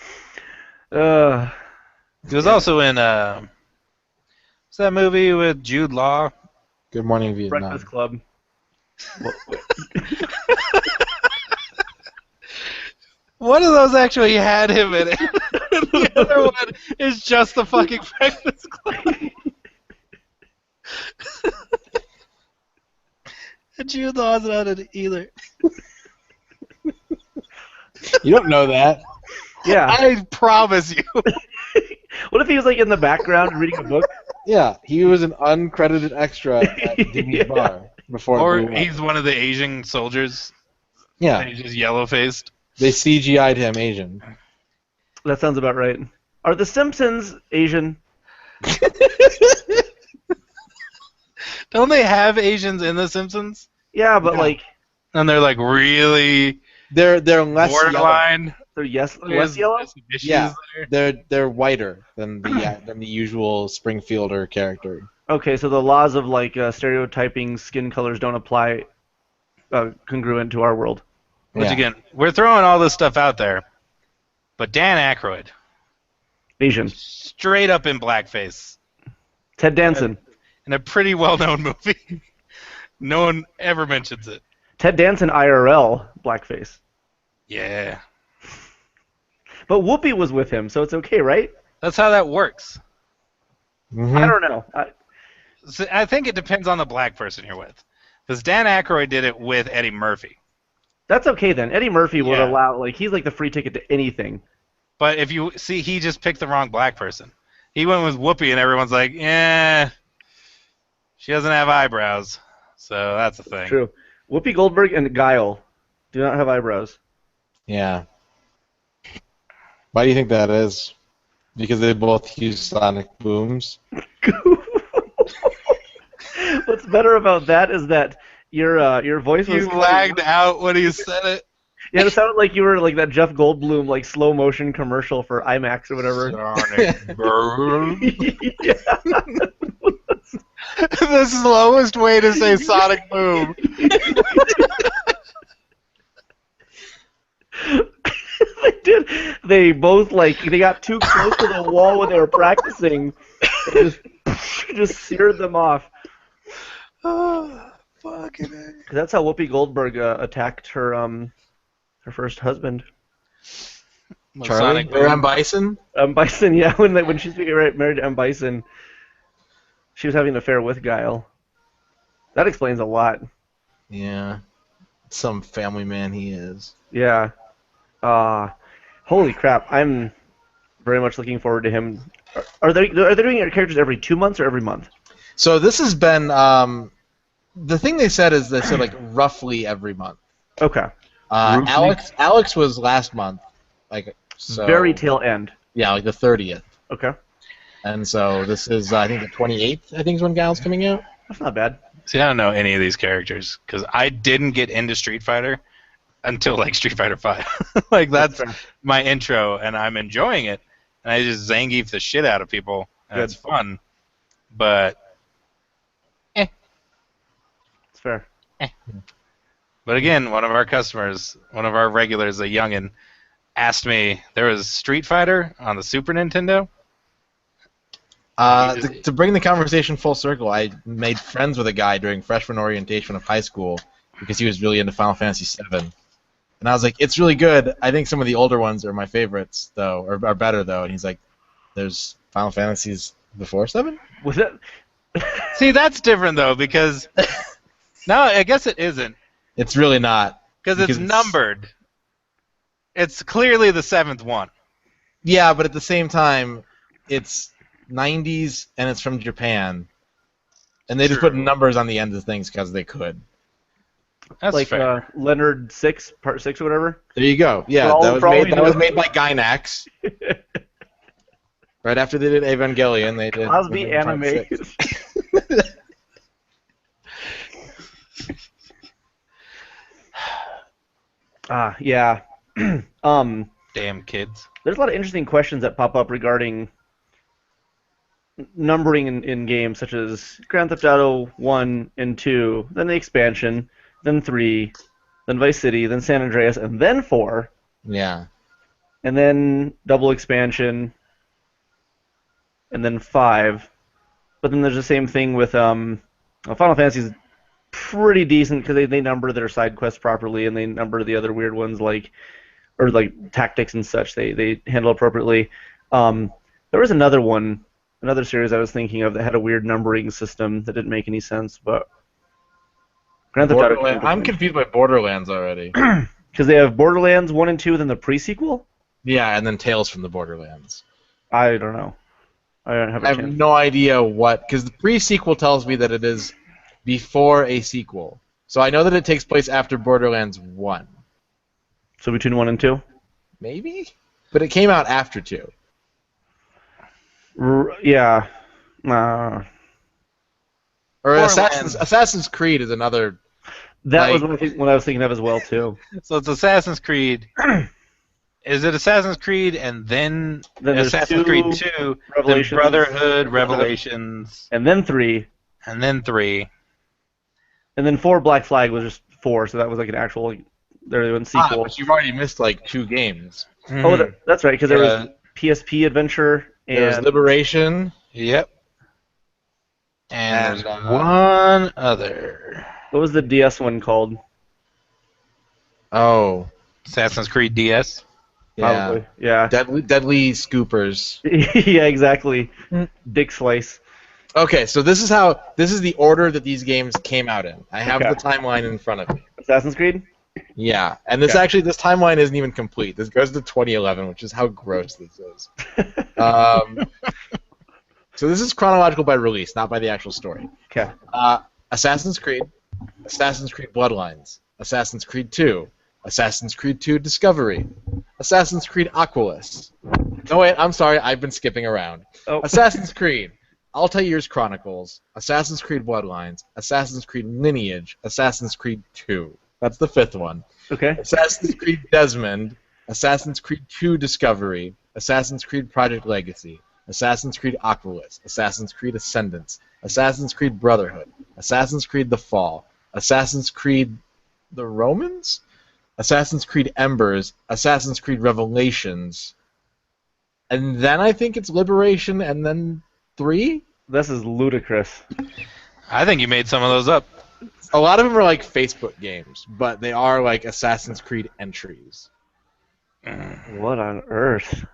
He was also in what's that movie with Jude Law? Good Morning Vietnam. Breakfast Club. One of those actually had him in it. The other one is just the fucking Breakfast Club. Jude Law's not in it either. You don't know that. Yeah. I promise you. What if he was like in the background reading a book? Yeah, he was an uncredited extra at Dimmy's bar before. Or it blew up. he's one of the Asian soldiers. Yeah, And he's just yellow-faced. they CGI'd him Asian. That sounds about right. Are the Simpsons Asian? Don't they have Asians in The Simpsons? Yeah, but Yeah. like And they're like really They're less yellow. borderline. they're less There's yellow. some issues Yeah. there. They're whiter than the usual Springfielder character. Okay, so the laws of like stereotyping skin colors don't apply congruent to our world. Once Yeah. again, we're throwing all this stuff out there, but Dan Aykroyd, Asian. straight up in blackface, Ted Danson. in a pretty well-known movie. No one ever mentions it. Ted Danson IRL blackface. Yeah. But Whoopi was with him, so it's okay, right? That's how that works. Mhm. I don't know. So I think it depends on the black person you're with. Because Dan Aykroyd did it with Eddie Murphy. That's okay then. Eddie Murphy would Yeah. allow, like, he's like the free ticket to anything. But if you see, he just picked the wrong black person. He went with Whoopi, and everyone's like, "Yeah, she doesn't have eyebrows." So that's the thing. True. Whoopi Goldberg and Guile do not have eyebrows. Yeah. Why do you think that is? Because they both use sonic booms. What's better about that is that your voice was You lagged out when you said it. Yeah, it sounded like you were like that Jeff Goldblum like slow motion commercial for IMAX or whatever. Sonic boom. Yeah. The slowest way to say Sonic Boom. They did. They both they got too close to the wall when they were practicing. It just seared them off. Oh, fucking A. 'Cause that's how Whoopi Goldberg attacked her first husband. Charlie? Sonic Or Boom. M. Bison? Bison, yeah. When she's married to M. Bison, she was having an affair with Guile. That explains a lot. Yeah. Some family man he is. Yeah. Holy crap! I'm very much looking forward to him. Are they doing characters every 2 months or every month? So this has been the thing they said is they said like roughly every month. Okay. Alex was last month, like so. Very tail end. Yeah, like the 30th. Okay. And so this is I think the 28th. I think is when Guile's coming out. That's not bad. See, I don't know any of these characters because I didn't get into Street Fighter until like Street Fighter 5. Like that's fair. my intro, and I'm enjoying it. And I just Zangief the shit out of people, and Good. it's fun. But It's fair. but But again, one of our customers, one of our regulars, a youngin, asked me, there was Street Fighter on the Super Nintendo. To bring the conversation full circle, I made friends with a guy during freshman orientation of high school because he was really into Final Fantasy VII. And I was like, it's really good. I think some of the older ones are my favorites, though, or are better, though. And he's like, there's Final Fantasies before 7? Was it? See, that's different, though, because... No, I guess it isn't. It's really not. Because it's numbered. It's clearly the 7th one. Yeah, but at the same time, it's 90s and it's from Japan. And they just put numbers on the end of things because they could. That's like fair. Leonard 6, Part 6 or whatever? There you go. Yeah, that was made by Gynax. Right after they did Evangelion, they did... Cosby anime. Yeah. Damn kids. There's a lot of interesting questions that pop up regarding numbering in games, such as Grand Theft Auto 1 and 2, then the expansion, then 3, then Vice City, then San Andreas, and then 4. Yeah. And then double expansion, and then 5. But then there's the same thing with Final Fantasy's pretty decent because they number their side quests properly, and they number the other weird ones like tactics and such. They handle appropriately. There was another series I was thinking of that had a weird numbering system that didn't make any sense, but Grand Theft Auto. I'm confused by Borderlands already. Because they have Borderlands 1 and 2, then the pre-sequel? Yeah, and then Tales from the Borderlands. I don't know. I don't have a I chance. have no idea what... Because the pre-sequel tells me that it is before a sequel. So I know that it takes place after Borderlands 1. So between 1 and 2? Maybe? But it came out after 2. Yeah. Or Assassin's Creed is another... That was what I was thinking of as well, too. So it's Assassin's Creed. Is it Assassin's Creed and then Assassin's Creed 2, then Brotherhood, Revelations... And then 3. And then 3. And then 4, Black Flag was just 4, so that was like an actual... They're doing sequel. But you've already missed like 2 games. Oh, that's right, because there was PSP Adventure and... There was Liberation. Yep. And there's one other. What was the DS one called? Oh. Assassin's Creed DS? Probably, yeah. Deadly Scoopers. Yeah, exactly. Dick Slice. Okay, so this is the order that these games came out in. I have the timeline in front of me. Assassin's Creed? Yeah, and this timeline isn't even complete. This goes to 2011, which is how gross this is. So this is chronological by release, not by the actual story. Okay. Assassin's Creed Bloodlines, Assassin's Creed 2, Assassin's Creed 2 Discovery, Assassin's Creed Aquilus. No, wait, I'm sorry, I've been skipping around. Oh. Assassin's Creed, Altair's Chronicles, Assassin's Creed Bloodlines, Assassin's Creed Lineage, Assassin's Creed 2. That's the 5th one. Okay. Assassin's Creed Desmond, Assassin's Creed 2 Discovery, Assassin's Creed Project Legacy, Assassin's Creed Aquilus, Assassin's Creed Ascendance, Assassin's Creed Brotherhood, Assassin's Creed The Fall, Assassin's Creed The Romans, Assassin's Creed Embers, Assassin's Creed Revelations, and then I think it's Liberation, and then 3? This is ludicrous. I think you made some of those up. A lot of them are like Facebook games, but they are like Assassin's Creed entries. What on earth?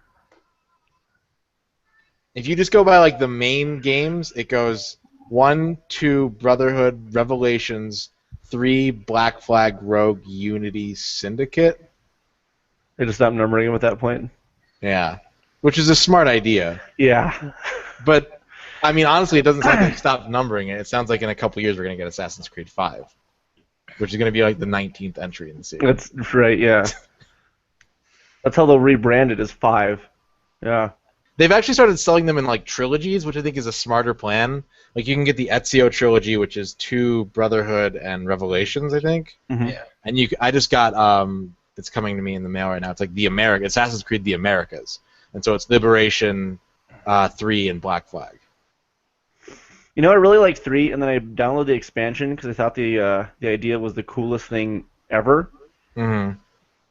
If you just go by like the main games, it goes 1, 2, Brotherhood, Revelations, 3, Black Flag, Rogue, Unity, Syndicate. They just stopped numbering them at that point? Yeah. Which is a smart idea. Yeah. But, I mean, honestly, it doesn't sound like they stopped numbering it. It sounds like in a couple years we're going to get Assassin's Creed 5, which is going to be like the 19th entry in the series. That's right, yeah. That's how they'll rebrand it as 5. Yeah. They've actually started selling them in like trilogies, which I think is a smarter plan. Like you can get the Ezio trilogy, which is 2, Brotherhood, and Revelations, I think. Mm-hmm. Yeah. And I just got it's coming to me in the mail right now. It's like Assassin's Creed: The Americas, and so it's Liberation, 3, and Black Flag. You know, I really liked 3, and then I downloaded the expansion because I thought the idea was the coolest thing ever. Mm-hmm.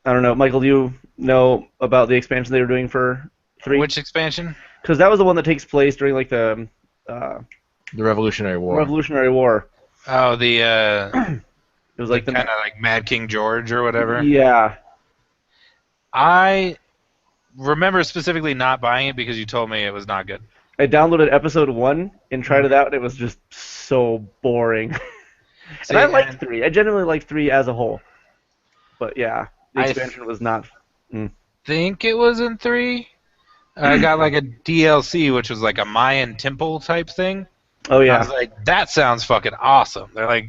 I don't know. Michael, do you know about the expansion they were doing for 3? Which expansion? Because that was the one that takes place during like the Revolutionary War. Revolutionary War. Oh, the It was like kind of like Mad King George or whatever. Yeah. I remember specifically not buying it because you told me it was not good. I downloaded episode 1 and tried it out, and it was just so boring. See, and I liked 3. I genuinely liked 3 as a whole. But yeah, the I expansion was not. think it was in 3. I got like a DLC, which was like a Mayan temple type thing. Oh I yeah. was like, that sounds fucking awesome. They're like,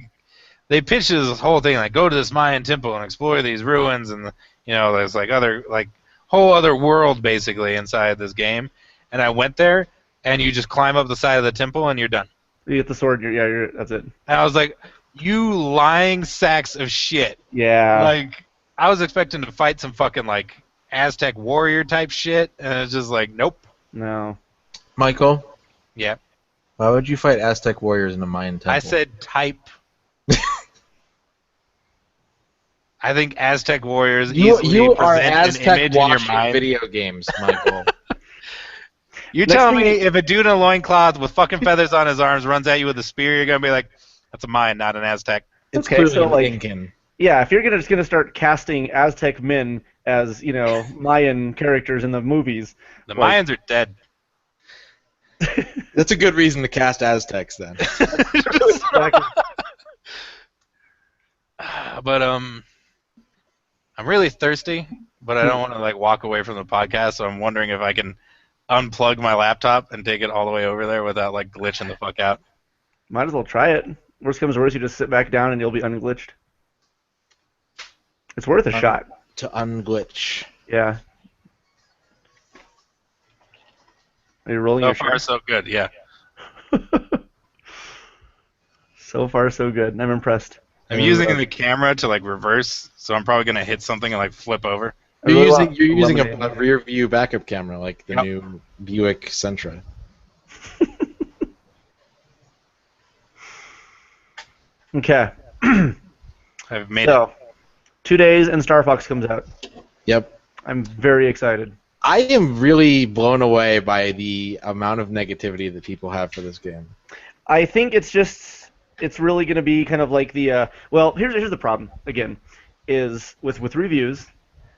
they pitched this whole thing like, go to this Mayan temple and explore these ruins, and there's like other like whole other world basically inside this game. And I went there, and you just climb up the side of the temple, and you're done. You get the sword. That's it. And I was like, you lying sacks of shit. Yeah. Like, I was expecting to fight some fucking like Aztec warrior type shit, and it's just like, nope. No. Michael, Yeah. why would you fight Aztec warriors in a Mayan temple? I said type. I think Aztec warriors easily you are present an Aztec image in your watching mind. video games, Michael. You're Next telling me thing- if a dude in a loincloth with fucking feathers on his arms runs at you with a spear, you're gonna be like, that's a Mayan, not an Aztec. It's Okay, clearly so, an like- Incan. Yeah, if you're just gonna start casting Aztec men as Mayan characters in the movies, The Like- Mayans are dead. That's a good reason to cast Aztecs then. But I'm really thirsty, but I don't want to like walk away from the podcast, so I'm wondering if I can unplug my laptop and take it all the way over there without like glitching the fuck out. might as well try it. Worst comes to worst, you just sit back down and you'll be unglitched. It's worth a shot. To unglitch. Yeah. Are you rolling So your far, shot? so good. Yeah. So far, so good. I'm impressed. I'm using the camera to like reverse, so I'm probably gonna hit something and like flip over. I You're really using want you're using lemonade. a rear view backup camera like the Yep. new Buick Sentra. Okay. I've made it. So, 2 days and Star Fox comes out. Yep. I'm very excited. I am really blown away by the amount of negativity that people have for this game. I think it's really going to be kind of like the well, here's the problem again, is with reviews,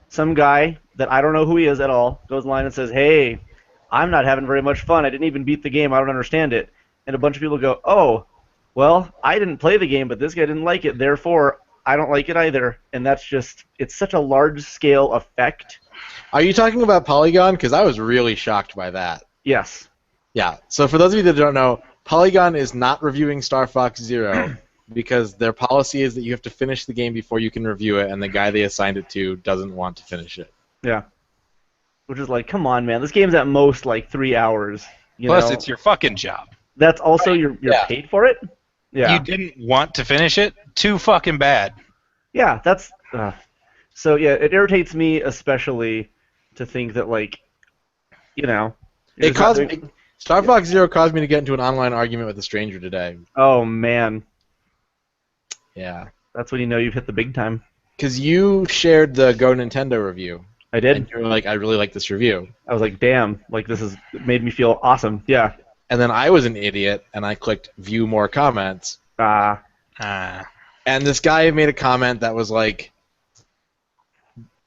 some guy that I don't know who he is at all goes online and says, "Hey, I'm not having very much fun. I didn't even beat the game. I don't understand it." And a bunch of people go, "Oh, well, I didn't play the game, but this guy didn't like it. Therefore, I don't like it either." And that's just it's such a large scale effect. Are you talking about Polygon? Because I was really shocked by that. Yes. Yeah. So for those of you that don't know, Polygon is not reviewing Star Fox Zero because their policy is that you have to finish the game before you can review it, and the guy they assigned it to doesn't want to finish it. Yeah. Which is like, come on, man. This game's at most like 3 hours. Plus, it's your fucking job. That's also you're Yeah. paid for it. Yeah. You didn't want to finish it. Too fucking bad. Yeah, that's so yeah, it irritates me especially to think that like you're It just not caused doing- Star Fox Zero caused me to get into an online argument with a stranger today. Oh man, Yeah. that's when you know you've hit the big time. Because you shared the Go Nintendo review, I did. and you were like, I really like this review. I was like, damn, like this has made me feel awesome. Yeah. And then I was an idiot, and I clicked view more comments. And this guy made a comment that was like,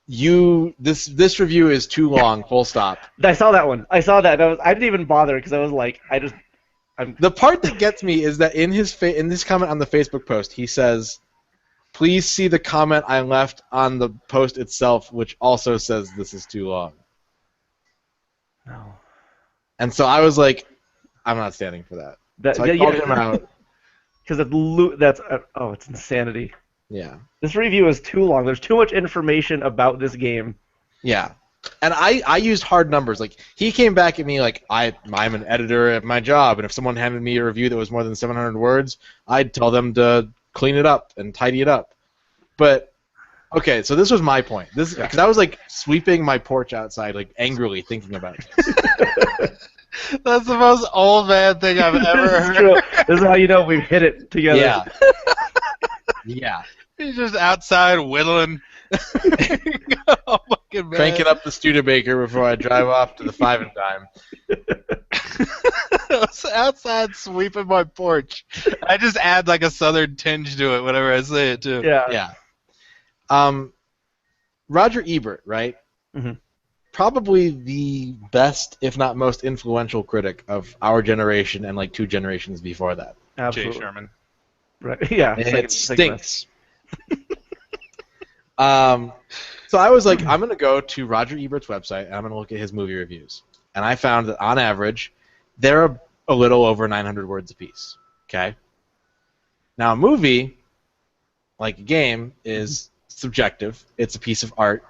this review is too long, full stop. I saw that one. I saw that. And I didn't even bother because I was like, The part that gets me is that in this comment on the Facebook post, he says, please see the comment I left on the post itself, which also says this is too long. no. And so I was like, I'm not standing for that. That, So I called him out. Because it's insanity. Yeah. This review is too long. There's too much information about this game. Yeah. And I used hard numbers. Like, he came back at me like, I'm an editor at my job, and if someone handed me a review that was more than 700 words, I'd tell them to clean it up and tidy it up. But, okay, so this was my point. Because I was, like, sweeping my porch outside, like, angrily thinking about this. That's the most old man thing I've ever This is heard. true. This is how you know we've hit it together. Yeah. Yeah. He's just outside whittling. Oh, fucking man. Cranking up the Studebaker before I drive off to the 5 and dime. I was outside sweeping my porch. I just add like a southern tinge to it whenever I say it too. Yeah. Yeah. Roger Ebert, right? Mhm. Probably the best, if not most influential critic of our generation and like 2 generations before that. Absolutely. Jay Sherman. Right. Yeah. And second- it second best. stinks. So I was like, I'm going to go to Roger Ebert's website and I'm going to look at his movie reviews. And I found that on average, they're a little over 900 words apiece. Okay? Now, a movie, like a game, is subjective. It's a piece of art.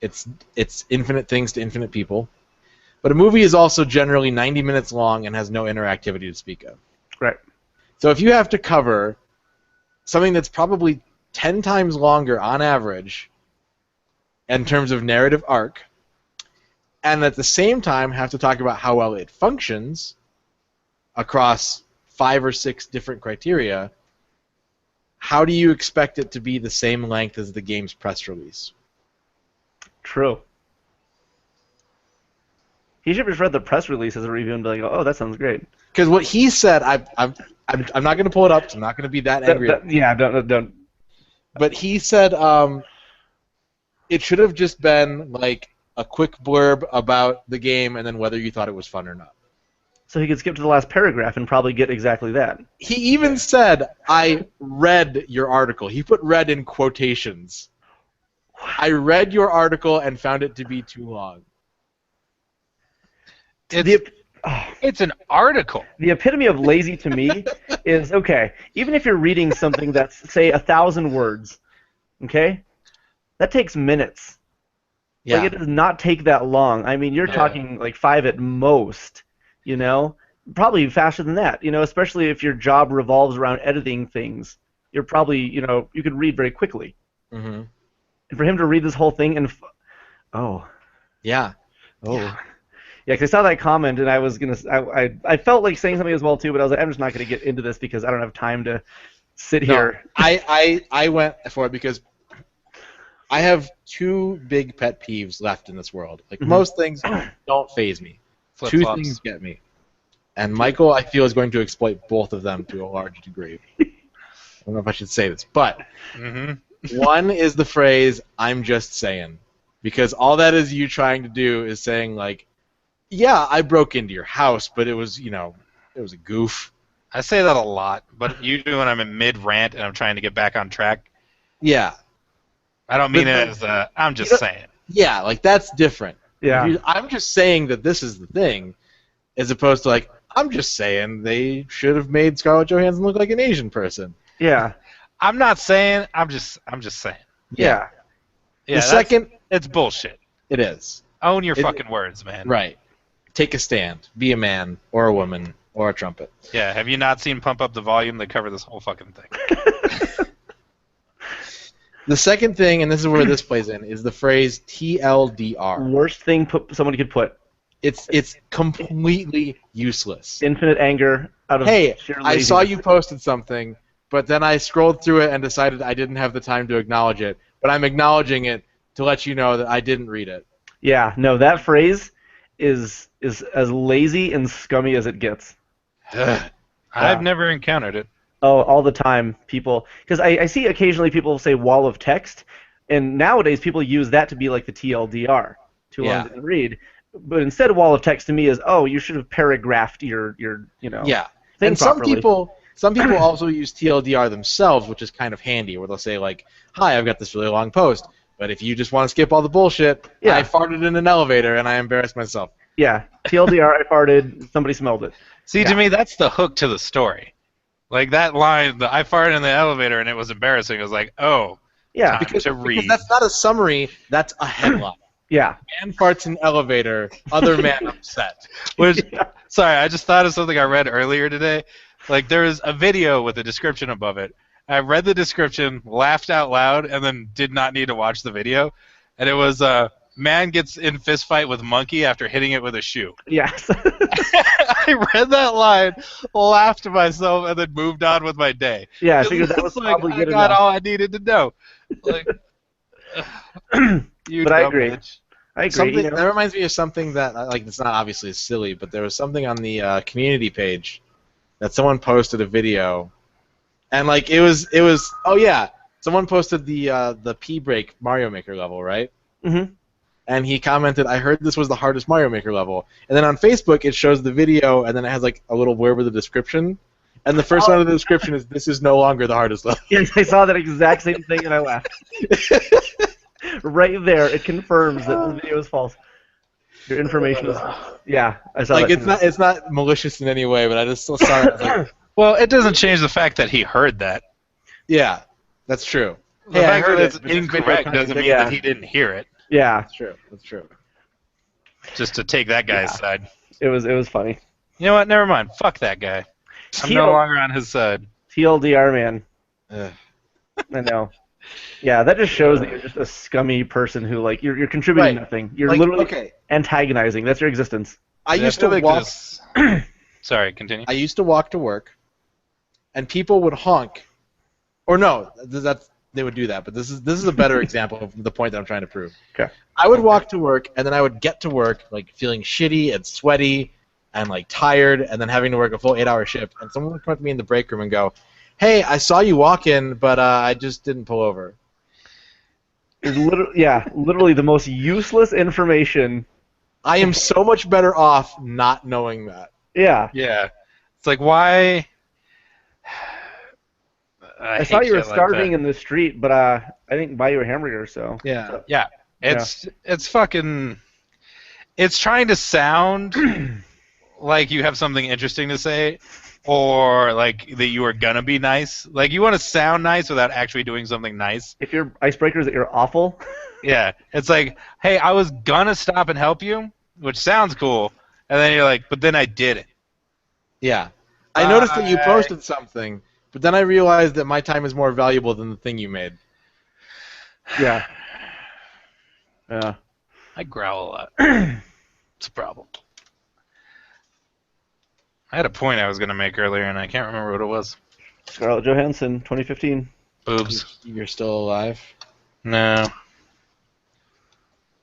It's infinite things to infinite people. But a movie is also generally 90 minutes long and has no interactivity to speak of. Right. So if you have to cover something that's probably 10 times longer on average in terms of narrative arc, and at the same time have to talk about how well it functions across 5 or 6 different criteria, how do you expect it to be the same length as the game's press release? True. He should have just read the press release as a review and be like, "Oh, that sounds great." Because what he said, I'm not going to pull it up, so I'm not going to be that angry. Yeah, don't. But he said it should have just been like a quick blurb about the game and then whether you thought it was fun or not. So he could skip to the last paragraph and probably get exactly that. He even said, I read your article. He put read in quotations. I read your article and found it to be too long. It's an article. The epitome of lazy to me is, okay, even if you're reading something that's, say, 1,000 words, okay, that takes minutes. Yeah. Like, it does not take that long. I mean, you're talking like 5 at most, you know? Probably faster than that, you know, especially if your job revolves around editing things. You're probably, you know, you could read very quickly. Mm-hmm. And for him to read this whole thing and... Yeah. Yeah, because I saw that comment and I was going to... I felt like saying something as well, too, but I was like, I'm just not going to get into this because I don't have time to sit here. I went for it because I have 2 big pet peeves left in this world. Like, most things don't faze me. Flip-flops. 2 things get me. And Michael, I feel, is going to exploit both of them to a large degree. I don't know if I should say this, but one is the phrase, I'm just saying. Because all that is you trying to do is saying, like, yeah, I broke into your house, but it was, you know, it was a goof. I say that a lot, but usually when I'm in mid-rant and I'm trying to get back on track, Yeah. I don't mean it as a, I'm just saying. Yeah, like, that's different. Yeah. I'm just saying that this is the thing, as opposed to, like, I'm just saying they should have made Scarlett Johansson look like an Asian person. Yeah. I'm not saying, I'm just saying. Yeah. Yeah, The second, it's bullshit. it is. Own your fucking words, man. Right. Take a stand. Be a man, or a woman, or a trumpet. Yeah, have you not seen Pump Up the Volume? They cover this whole fucking thing. The second thing, and this is where this plays in, is the phrase TLDR. Worst thing somebody could put. It's completely useless. Infinite anger out of Hey, sheer I laziness. saw you posted something, but then I scrolled through it and decided I didn't have the time to acknowledge it. But I'm acknowledging it to let you know that I didn't read it. Yeah, no, that phrase is as lazy and scummy as it gets. I've never encountered it. Oh, all the time, people. Because I see occasionally people say wall of text, and nowadays people use that to be like the TLDR. Too long didn't read. But instead of wall of text to me is, oh, you should have paragraphed your you know, Yeah. thing And some properly. people also use TLDR themselves, which is kind of handy, where they'll say, like, hi, I've got this really long post, but if you just want to skip all the bullshit, Yeah. I farted in an elevator and I embarrassed myself. Yeah, TLDR, I farted, somebody smelled it. See, to me, that's the hook to the story. Like that line, I farted in the elevator and it was embarrassing. I was like, oh, Yeah, time Because to read. that's not a summary, that's a headline. yeah. Man farts in elevator, other man upset. Which, sorry, I just thought of something I read earlier today. Like, there was a video with a description above it. I read the description, laughed out loud, and then did not need to watch the video. And it was, man gets in fist fight with monkey after hitting it with a shoe. Yes. I read that line, laughed to myself, and then moved on with my day. Yeah, I figured that was It's like, probably I good got enough. all I needed to know. Like, you But I dumb agree. bitch. I agree. Something You know? that reminds me of something that like it's not obviously silly, but there was something on the community page that someone posted a video, and like it was oh yeah, someone posted the P break Mario Maker level, right? Mm-hmm. And he commented, "I heard this was the hardest Mario Maker level." And then on Facebook it shows the video, and then it has like a little blurb with the description, and the first one of the description is, "This is no longer the hardest level." Yes, I saw that exact same thing and I laughed. Right there, it confirms that the video is false. Your information is. Yeah, I saw Like that. it's not malicious in any way, but I just saw it. I was like, Well, it doesn't change the fact that he heard that. yeah, that's true. The Hey, I fact heard that it, it's but it's incorrect video doesn't mean yeah. that he didn't hear it. Yeah, That's true. That's true. Just to take that guy's Yeah. side. it was funny. You know what? Never mind. Fuck that guy. I'm no longer on his side. TLDR, man. Ugh. I know. Yeah, that just shows that you're just a scummy person who, like, you're contributing Right. nothing. You're Like, literally okay. antagonizing. That's your existence. I Yeah, used feel to like walk. this- Sorry, continue. I used to walk to work, and people would honk, or no, that's they would do that. But this is a better example of the point that I'm trying to prove. Okay. I would walk to work, and then I would get to work like feeling shitty and sweaty and like tired, and then having to work a full 8-hour shift. And someone would come up to me in the break room and go, "Hey, I saw you walk in, but I just didn't pull over." It's literally the most useless information. I am so much better off not knowing that. Yeah. Yeah. It's like, why? I saw you were starving in the street, but I didn't buy you a hamburger, so. Yeah. Yeah. It's fucking. It's trying to sound like you have something interesting to say, or like that you are gonna be nice. Like you want to sound nice without actually doing something nice. If your icebreaker is that you're awful. Yeah. It's like, hey, I was gonna stop and help you, which sounds cool, and then you're like, but then I didn't. Yeah. I noticed that you posted something, but then I realized that my time is more valuable than the thing you made. Yeah. Yeah. I growl a lot. It's a problem. I had a point I was going to make earlier, and I can't remember what it was. Scarlett Johansson, 2015. Boobs. You're still alive? No.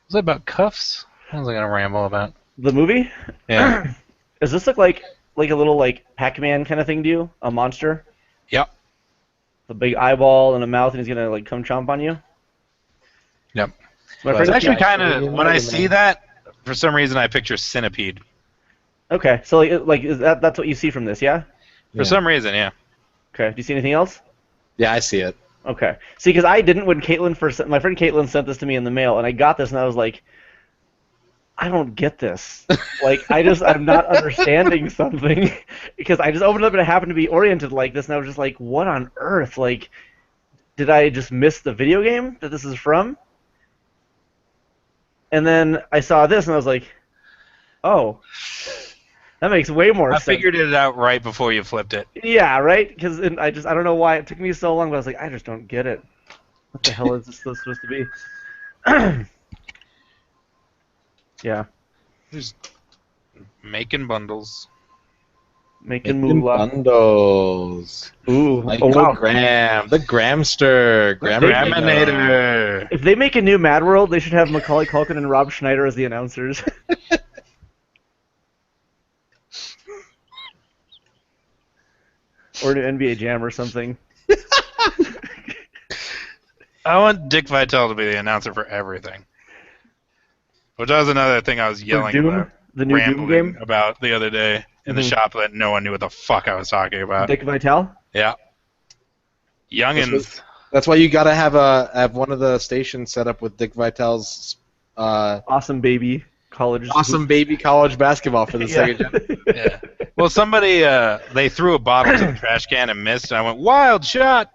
Was it about cuffs? What was I going to ramble about? The movie? Yeah. Does this look like a little like Pac-Man kind of thing to you? A monster? Yep. A big eyeball and a mouth, and he's gonna like come chomp on you? Yep. My It's friend actually keeps- kind of, when I see that, for some reason I picture Centipede. Okay, so like is that's what you see from this, yeah? For some reason, yeah. Okay. Do you see anything else? Yeah, I see it. Okay. See, because I didn't when my friend Caitlin sent this to me in the mail, and I got this, and I was like, I don't get this. Like, I'm not understanding something, because I just opened it up and it happened to be oriented like this, and I was just like, what on earth? Like, did I just miss the video game that this is from? And then I saw this, and I was like, oh, that makes way more I sense. figured it out right before you flipped it. Yeah, right? Because I don't know why it took me so long, but I was like, I just don't get it. What the hell is this supposed to be? Yeah. Just making bundles. Making moolah. Bundles. Ooh. Like Oh, wow. the Gramster. Graminator. If they make a new Mad World, they should have Macaulay Culkin and Rob Schneider as the announcers. Or an NBA Jam or something. I want Dick Vitale to be the announcer for everything. Which was another thing I was yelling Doom? about. The new Doom Rambling game? about the other day in the Mhm. shop that no one knew what the fuck I was talking about. Dick Vitale? Yeah. Youngins. That's why you gotta have one of the stations set up with Dick Vitale's Awesome baby. College. awesome baby college basketball for the Yeah. Sega Gen. Yeah. Well, somebody, they threw a bottle to the trash can and missed, and I went, wild shot!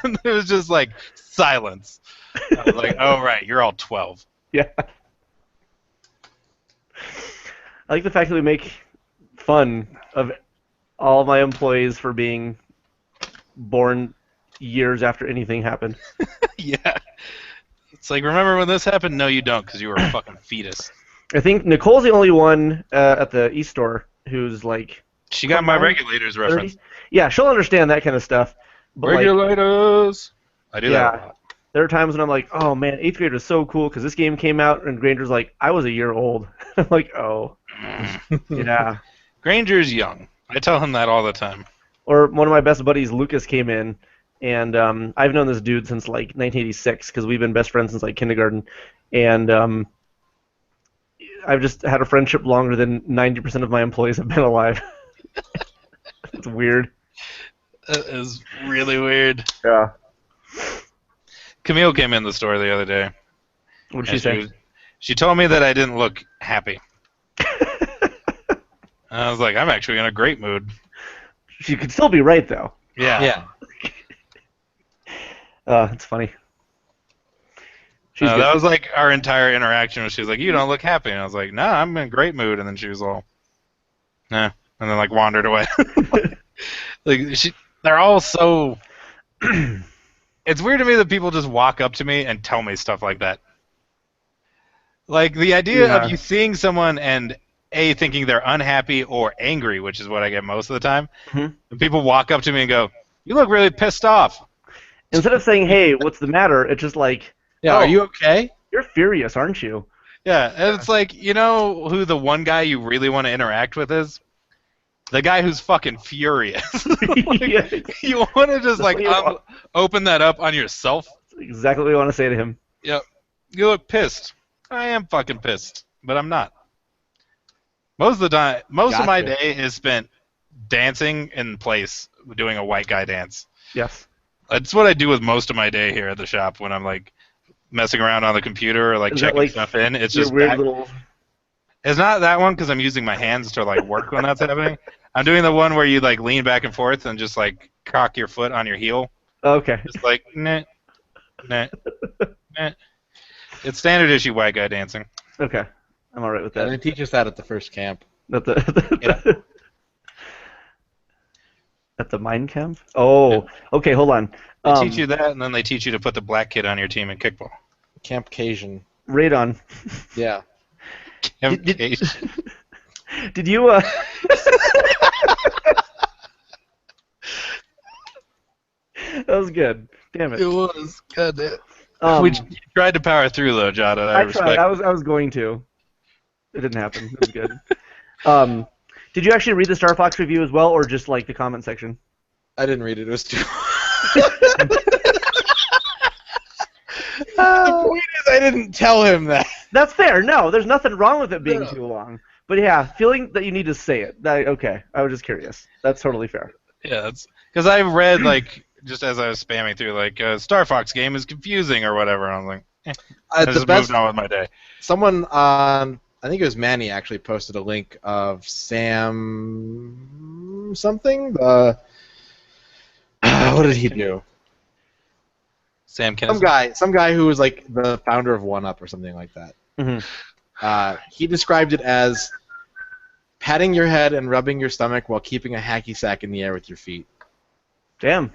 And it was just like silence. I was like, oh, right, you're all 12. Yeah. I like the fact that we make fun of all my employees for being born years after anything happened. Yeah. It's like, remember when this happened? No, you don't, because you were a fucking fetus. I think Nicole's the only one at the East store who's like. She got my 29, regulators 30? reference. Yeah, she'll understand that kind of stuff. But Regulators. I do that a lot. There are times when I'm like, oh man, 8th grade was so cool because this game came out, and Granger's like, I was a year old. I'm like, oh, yeah. Granger's young. I tell him that all the time. Or one of my best buddies, Lucas, came in, and I've known this dude since like 1986 because we've been best friends since like kindergarten, and I've just had a friendship longer than 90% of my employees have been alive. It's weird. That is really weird. Yeah. Camille came in the store the other day. What did she say? She told me that I didn't look happy. I was like, I'm actually in a great mood. She could still be right, though. Yeah. It's funny. That was like our entire interaction. She was like, you don't look happy. And I was like, no, I'm in a great mood. And then she was all, nah. And then like wandered away. They're all so... It's weird to me that people just walk up to me and tell me stuff like that. Like, the idea of you seeing someone and A, thinking they're unhappy or angry, which is what I get most of the time, and people walk up to me and go, you look really pissed off. Instead of saying, hey, what's the matter, it's just like, Yeah, are you okay? You're furious, aren't you? Yeah, and it's like, you know who the one guy you really want to interact with is? The guy who's fucking furious. You want to just like open that up on yourself. That's exactly what I want to say to him. Yep. You look pissed. I am fucking pissed, but I'm not. Most of the time, most of my day is spent dancing in place, doing a white guy dance. Yes. That's what I do with most of my day here at the shop when I'm like messing around on the computer or like checking stuff in. It's just weird little. It's not that one because I'm using my hands to like work when that's happening. I'm doing the one where you like lean back and forth and just like cock your foot on your heel. Okay. Just like nah. It's standard issue white guy dancing. Okay, I'm all right with that. They teach us that at the first camp. At the mine camp? Oh, okay. Hold on. They teach you that, and then they teach you to put the black kid on your team in kickball. Camp Cajun. Radon. Yeah. Camp Cajun. Did you? That was good. Damn it. It was. God damn. We tried to power through though, Jada. I tried. I was going to. It didn't happen. It was good. Did you actually read the Star Fox review as well, or just like the comment section? I didn't read it. It was too. The point is, I didn't tell him that. That's fair. No, there's nothing wrong with it being too long. But yeah, feeling that you need to say it. Okay, I was just curious. That's totally fair. Yeah, that's because I read like just as I was spamming through like Star Fox game is confusing or whatever, and I was like, I just moved on with my day. Someone on, I think it was Manny, actually posted a link of Sam something. What did he do? Sam Kinison. Some guy who was like the founder of 1UP or something like that. Mm-hmm. He described it as patting your head and rubbing your stomach while keeping a hacky sack in the air with your feet. Damn.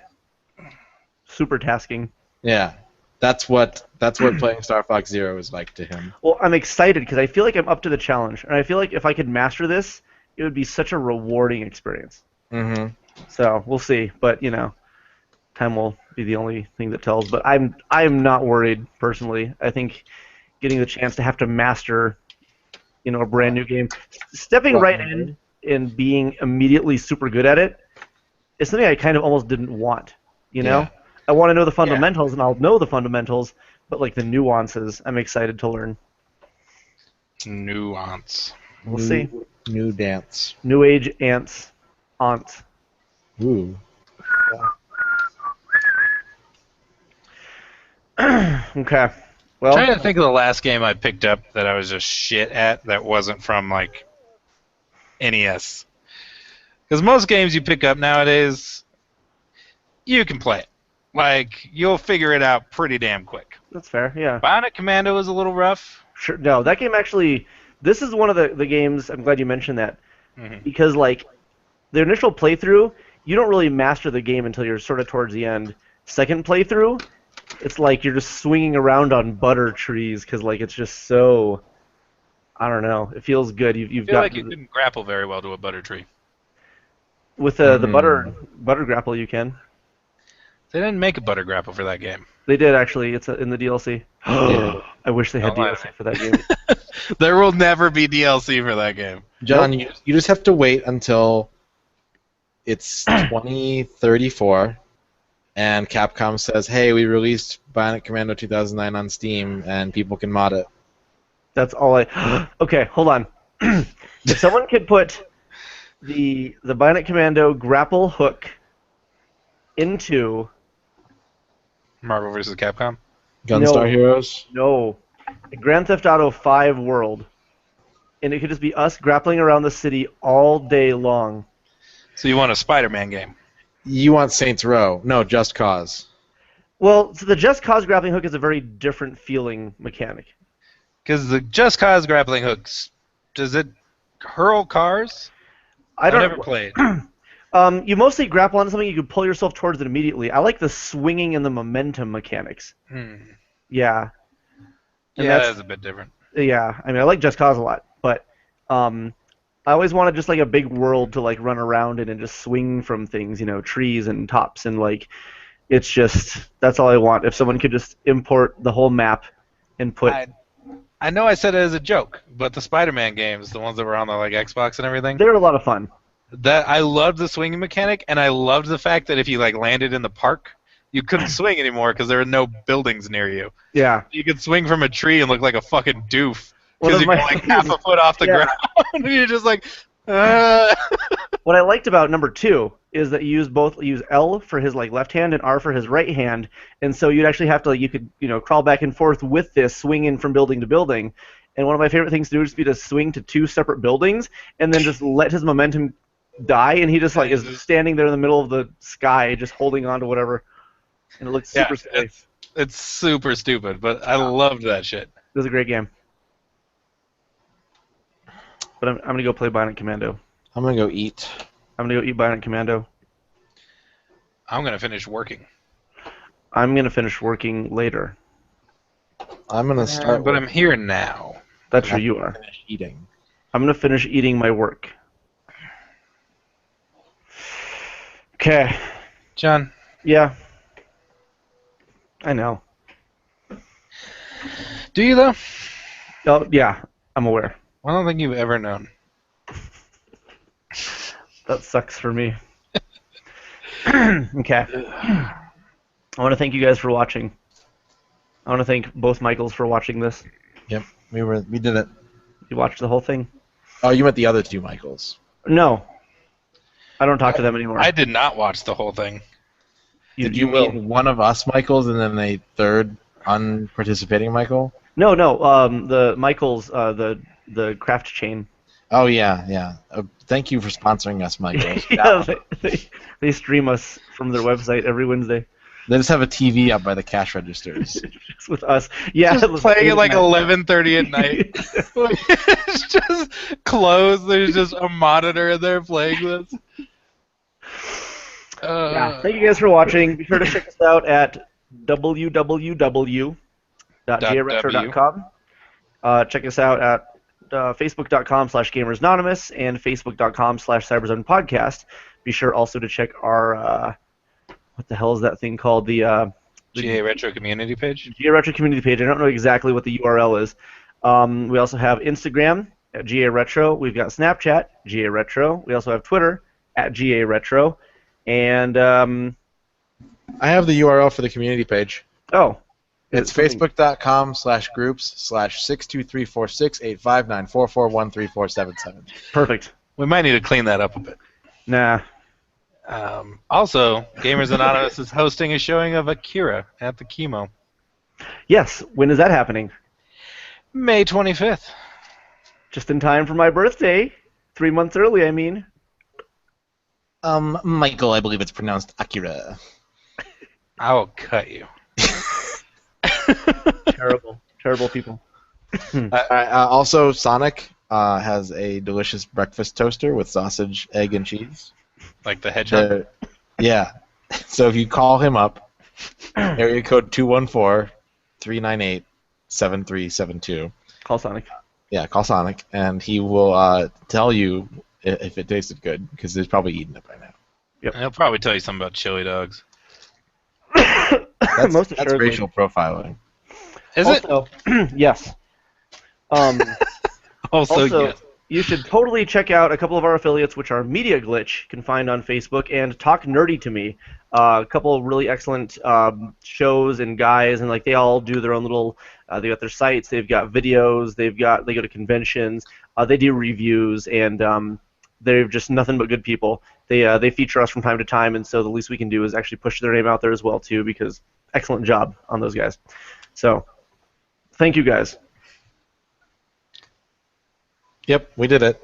Super tasking. Yeah. That's what playing Star Fox Zero is like to him. Well, I'm excited because I feel like I'm up to the challenge, and I feel like if I could master this, it would be such a rewarding experience. Mm-hmm. So we'll see, but you know, time will be the only thing that tells. But I'm not worried personally. I think getting the chance to have to master, you know, a brand new game, stepping right in and being immediately super good at it, is something I kind of almost didn't want. You know. Yeah. I want to know the fundamentals, and I'll know the fundamentals, but like the nuances, I'm excited to learn. Nuance. We'll see. New dance. New age ants. Aunt. Ooh. Okay. Well, I'm trying to think of the last game I picked up that I was just shit at that wasn't from like NES. Because most games you pick up nowadays, you can play it. Like, you'll figure it out pretty damn quick. That's fair, yeah. Bionic Commando was a little rough. Sure. No, that game actually... This is one of the games... I'm glad you mentioned that. Mm-hmm. Because, like, the initial playthrough, you don't really master the game until you're sort of towards the end. Second playthrough, it's like you're just swinging around on butter trees because like it's just so. I don't know. It feels good. You've I feel got like you couldn't grapple very well to a butter tree. with the butter grapple you can. They didn't make a butter grapple for that game. They did actually. It's in the DLC. I wish they had Don't lie to DLC me. for that game. There will never be DLC for that game. John, you just have to wait until it's 2034, and Capcom says, "Hey, we released Bionic Commando 2009 on Steam, and people can mod it." That's all I. Okay, hold on. If someone could put the Bionic Commando grapple hook into Marvel vs. Capcom. Gunstar Heroes. no a Grand Theft Auto 5 world, and it could just be us grappling around the city all day long. So you want a Spider-Man game? You want Saints Row? No, Just Cause. Well, so the Just Cause grappling hook is a very different feeling mechanic. Because the Just Cause grappling hooks, does it hurl cars? I don't. I've never played. You mostly grapple onto something, you can pull yourself towards it immediately. I like the swinging and the momentum mechanics. Yeah. And Yeah, that's a bit different. Yeah, I mean, I like Just Cause a lot, but I always wanted just like a big world to like run around in and just swing from things, you know, trees and tops, and like, it's just, that's all I want. If someone could just import the whole map and put... I know I said it as a joke, but the Spider-Man games, the ones that were on the like Xbox and everything, They're a lot of fun. that I loved the swinging mechanic, and I loved the fact that if you like landed in the park, you couldn't swing anymore because there were no buildings near you. Yeah. You could swing from a tree and look like a fucking doof One because of you're my- like half a foot off the Yeah. ground, and you're just like. What I liked about number 2 is that you use L for his like left hand and R for his right hand, and so you'd actually have to like, you could, you know, crawl back and forth with this, swinging from building to building. And one of my favorite things to do would just be to swing to 2 separate buildings and then just let his momentum die, and he just like is standing there in the middle of the sky, just holding on to whatever, and it looks super safe. It's super stupid, but I loved that shit. It was a great game. But I'm gonna go play Bionic Commando. I'm gonna go eat. I'm gonna go eat Bionic Commando. I'm gonna finish working. I'm gonna finish working later. I'm gonna start. But I'm here now. That's where you are. Finish eating. I'm gonna finish eating my work. Okay. John. Yeah. I know. Do you though? Oh yeah, I'm aware. I don't think you've ever known. That sucks for me. Okay. I want to thank you guys for watching. I want to thank both Michaels for watching this. Yep, we did it. You watched the whole thing? Oh, you meant the other 2 Michaels. No. I don't talk to them anymore. I did not watch the whole thing. Did you mean one of us Michaels and then a third unparticipating Michael? No. The Michaels, the craft chain. Oh yeah. Thank you for sponsoring us, Michaels. Yeah, they stream us from their website every Wednesday. They just have a TV up by the cash registers. Just with us. Yeah. Just playing at like 11:30 at night. It's just closed. There's just a monitor in there playing this. Yeah. Thank you guys for watching. Be sure to check us out at www.jaretro.com. Check us out at facebook.com/gamersanonymous and facebook.com/cyberzonepodcast. Be sure also to check our what the hell is that thing called? The GA Retro community page? GA Retro community page. I don't know exactly what the URL is. We also have Instagram at GA Retro. We've got Snapchat, GA Retro. We also have Twitter at GA Retro. And I have the URL for the community page. Oh. It's facebook.com/groups/623468594413477. Perfect. We might need to clean that up a bit. Nah. Also, Gamers Anonymous is hosting a showing of Akira at the Chemo. Yes. When is that happening? May 25th. Just in time for my birthday. 3 months early, I mean. Michael, I believe it's pronounced Akira. I'll cut you. Terrible people. Also, Sonic has a delicious breakfast toaster with sausage, egg, and cheese. Like the hedgehog? Yeah. So if you call him up Area code 214-398-7372. Call Sonic. Yeah, call Sonic, and he will tell you if it tasted good, because he's probably eaten it by now. And he'll probably tell you something about chili dogs. That's, Most that's assuredly. racial profiling. Is it? Also, yes. Also, Also, yes. you should totally check out a couple of our affiliates, which are Media Glitch, you can find on Facebook, and Talk Nerdy to Me. A couple of really excellent shows and guys, and like they all do their own little. They got their sites, they've got videos, they go to conventions, they do reviews, and they're just nothing but good people. They feature us from time to time, and so the least we can do is actually push their name out there as well too, because excellent job on those guys. So, thank you guys. Yep, we did it,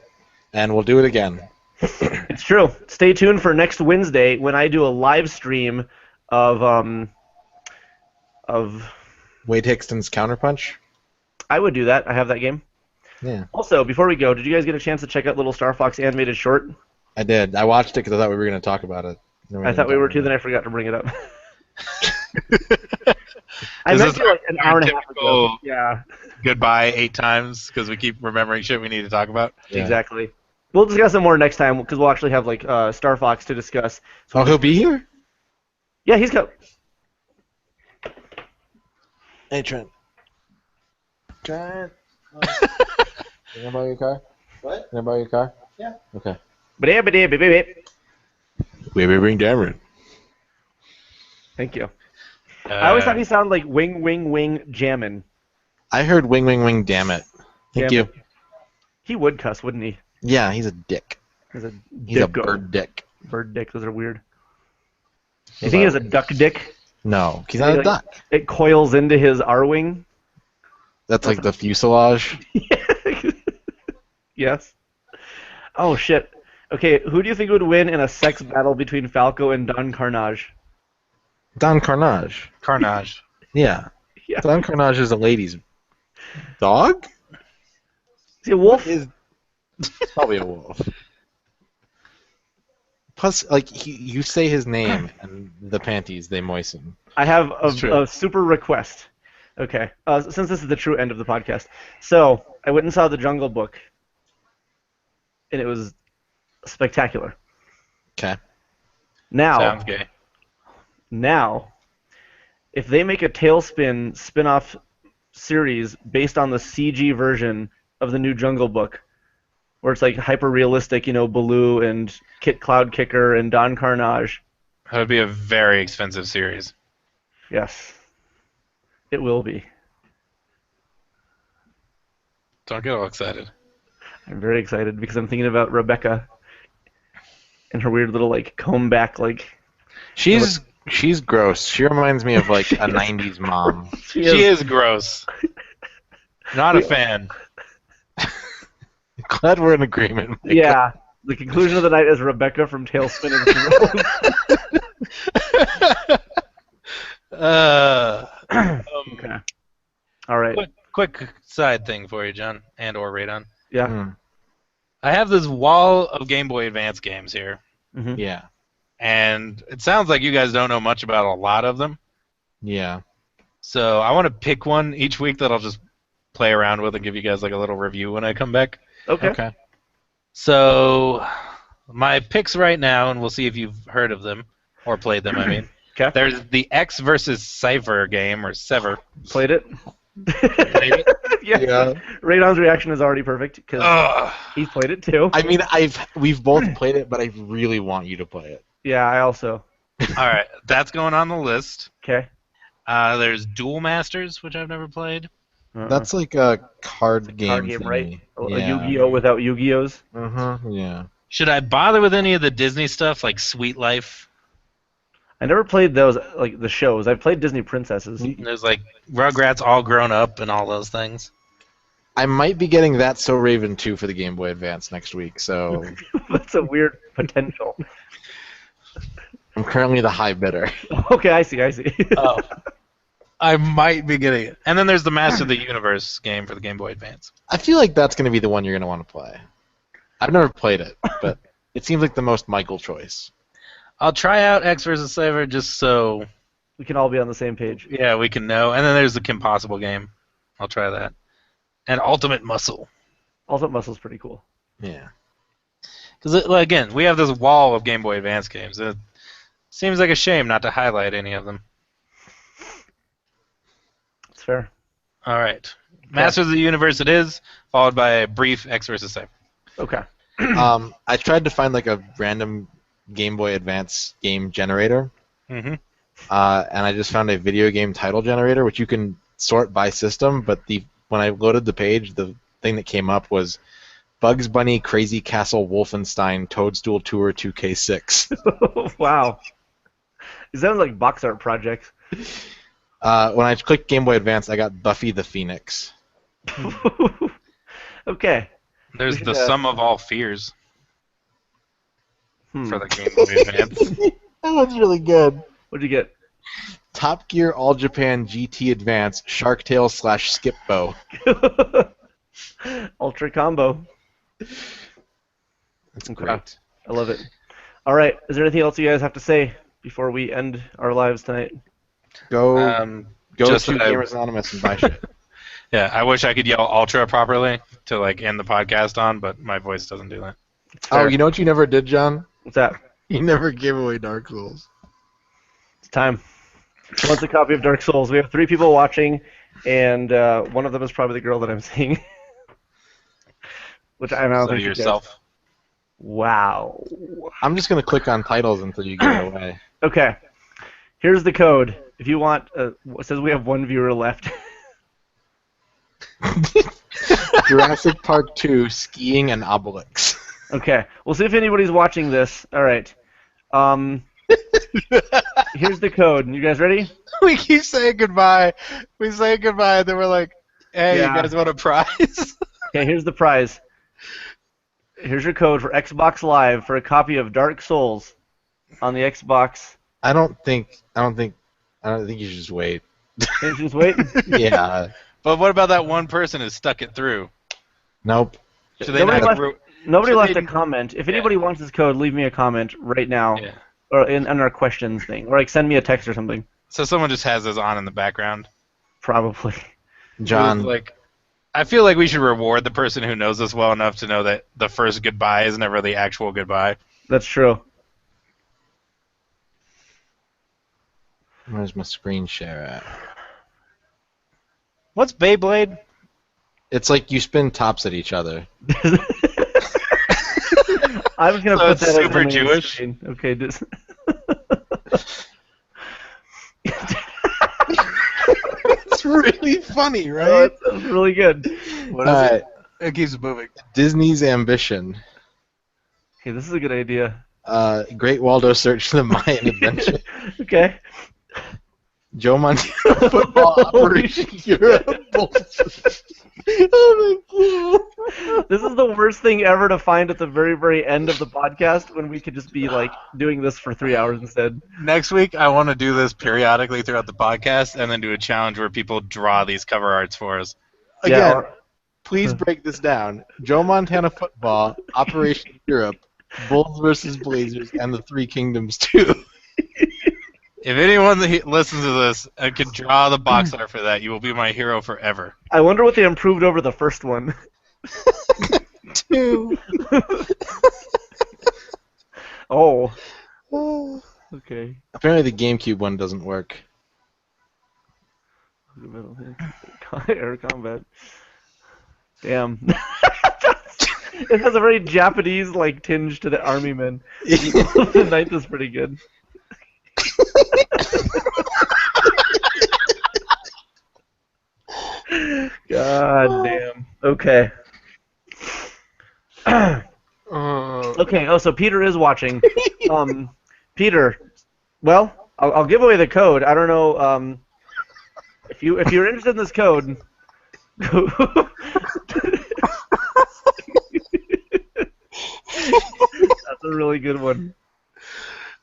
and we'll do it again. It's true. Stay tuned for next Wednesday when I do a live stream of Wade Hickston's Counterpunch? I would do that. I have that game. Yeah. Also, before we go, did you guys get a chance to check out Little Star Fox animated short? I did. I watched it because I thought we were going to talk about it. I thought we were too, then I forgot to bring it up. I This meant is to like an hour and a half ago. typical Yeah, Goodbye 8 times because we keep remembering shit we need to talk about. Yeah. exactly. We'll discuss it more next time because we'll actually have like Star Fox to discuss. So Oh, he'll be here? yeah, he's got. Hey, Trent. Trent. Can I borrow your car? What? Can I borrow your car? Yeah. Okay. Thank We bring Cameron. you. I always thought he sounded like wing, wing, wing, jammin'. I heard wing, wing, wing, damn it. Thank Damn you. it. He would cuss, wouldn't he? Yeah, he's a dick. He's a He's a dicko. bird dick. Bird dick. Those are weird. You think he has a duck dick? No, he's not a duck. It coils into his R-wing? That's like the fuselage. Yes. Oh, shit. Okay, who do you think would win in a sex battle between Falco and Don Carnage? Don Carnage. Carnage. Yeah. Yeah. Don Carnage is a lady's dog? Is he a wolf? Is probably a wolf. Plus, like, you say his name, and the panties, they moisten. I have That's true. a super request. Okay, since this is the true end of the podcast. So, I went and saw The Jungle Book, and it was spectacular. Okay. Sounds gay. Now, if they make a Tailspin spin-off series based on the CG version of the new Jungle Book, where it's like hyper-realistic, you know, Baloo and Kit Cloud Kicker and Don Carnage. That would be a very expensive series. Yes, it will be. Don't get all excited. I'm very excited because I'm thinking about Rebecca and her weird little like comb back like. She's gross. She reminds me of like a 90s mom. She is gross. Not a fan. Glad we're in agreement. Michael. Yeah. The conclusion of the night is Rebecca from Tailspin is gross. Okay. All right. Quick side thing for you, John, and or Radon. Yeah. I have this wall of Game Boy Advance games here, Mm-hmm. Yeah. and it sounds like you guys don't know much about a lot of them. Yeah. So I want to pick one each week that I'll just play around with and give you guys like a little review when I come back. Okay. So my picks right now, and we'll see if you've heard of them or played them. I mean, Okay. there's the X versus Cypher game or Sever. Played it. Maybe. Yeah. Radon's reaction is already perfect because Ugh. he's played it too. I mean, we've both played it, but I really want you to play it. Yeah, I also. All right, that's going on the list. Okay. There's Duel Masters, which I've never played. That's like a card game. Card game, thingy. right? A Yeah. Yu-Gi-Oh without Yu-Gi-Ohs. Yeah. Should I bother with any of the Disney stuff like Sweet Life? I never played those, like the shows. I've played Disney Princesses. There's like Rugrats All Grown Up and all those things. I might be getting That So Raven 2 for the Game Boy Advance next week, so That's a weird potential. I'm currently the high bidder. Okay, I see. Oh. I might be getting it. And then there's the Master of the Universe game for the Game Boy Advance. I feel like that's going to be the one you're going to want to play. I've never played it, but it seems like the most Michael choice. I'll try out X vs. Cypher just so We can all be on the same page. Yeah, we can know. And then there's the Kim Possible game. I'll try that. And Ultimate Muscle. Ultimate Muscle's pretty cool. Yeah. Because, again, we have this wall of Game Boy Advance games. It seems like a shame not to highlight any of them. It's fair. All right. Masters of the Universe it is, followed by a brief X versus Cyber. Okay. I tried to find like a random Game Boy Advance game generator, Mm-hmm. and I just found a video game title generator, which you can sort by system. But when I loaded the page, the thing that came up was Bugs Bunny, Crazy Castle, Wolfenstein, Toadstool Tour 2K6. Wow. It sounds like box art projects. When I clicked Game Boy Advance, I got Buffy the Phoenix. Okay. There's We the should, Sum of All Fears Hmm. for the Game Boy Advance. That one's really good. What'd you get? Top Gear All Japan GT Advance, Shark Tale / Skipbo. Ultra combo. That's Okay. great. I love it. All right. Is there anything else you guys have to say before we end our lives tonight? Go go just to that I- Gamers Anonymous and buy shit. Yeah, I wish I could yell Ultra properly to like end the podcast on, but my voice doesn't do that. It's Oh, fair. you know what you never did, John? What's that? You never gave away Dark Souls. It's time. Who wants a copy of Dark Souls? We have 3 people watching, and one of them is probably the girl that I'm seeing. Which I don't So think she yourself. cares. Wow. I'm just gonna click on titles until you give it away. Okay. Here's the code. If you want, it says we have 1 viewer left. Jurassic Park 2, Skiing and Obelix. Okay. We'll see if anybody's watching this. All right. Here's the code. You guys ready? We keep saying goodbye. We say goodbye, then we're like, hey, Yeah. you guys want a prize? Okay, here's the prize. Here's your code for Xbox Live for a copy of Dark Souls on the Xbox. I don't think you should just wait. Can you just wait? Yeah. But what about that one person who stuck it through? Nope. Should they Nobody not left- Nobody Should left they- a comment. If Yeah. anybody wants this code, leave me a comment right now, Yeah. or in our questions thing, or like send me a text or something. So someone just has this on in the background. Probably. John. Like, I feel like we should reward the person who knows us well enough to know that the first goodbye is never the actual goodbye. That's true. Where's my screen share at? What's Beyblade? It's like you spin tops at each other. I was gonna So put it's that as super the main Jewish? screen. Okay. It's really funny, Oh, right? that was really good. What is it? It keeps moving. Disney's Ambition. Okay, this is a good idea. Great Waldo Search for the Mayan Adventure. Okay. Joe Montana Football Operation Europe. Oh my god. This is the worst thing ever to find at the very, very end of the podcast when we could just be like doing this for 3 hours instead. Next week, I want to do this periodically throughout the podcast and then do a challenge where people draw these cover arts for us. Again, Yeah, please break this down. Joe Montana Football, Operation Europe, Bulls versus Blazers, and the Three Kingdoms 2. If anyone that listens to this and can draw the box art for that, you will be my hero forever. I wonder what they improved over the first one. 2. Oh. Okay. Apparently the GameCube one doesn't work. Air combat. Damn. It has a very Japanese like tinge to the army men. The ninth is pretty good. God damn. Okay. Okay. Oh, so Peter is watching. Peter. Well, I'll give away the code. I don't know. If you're interested in this code. That's a really good one.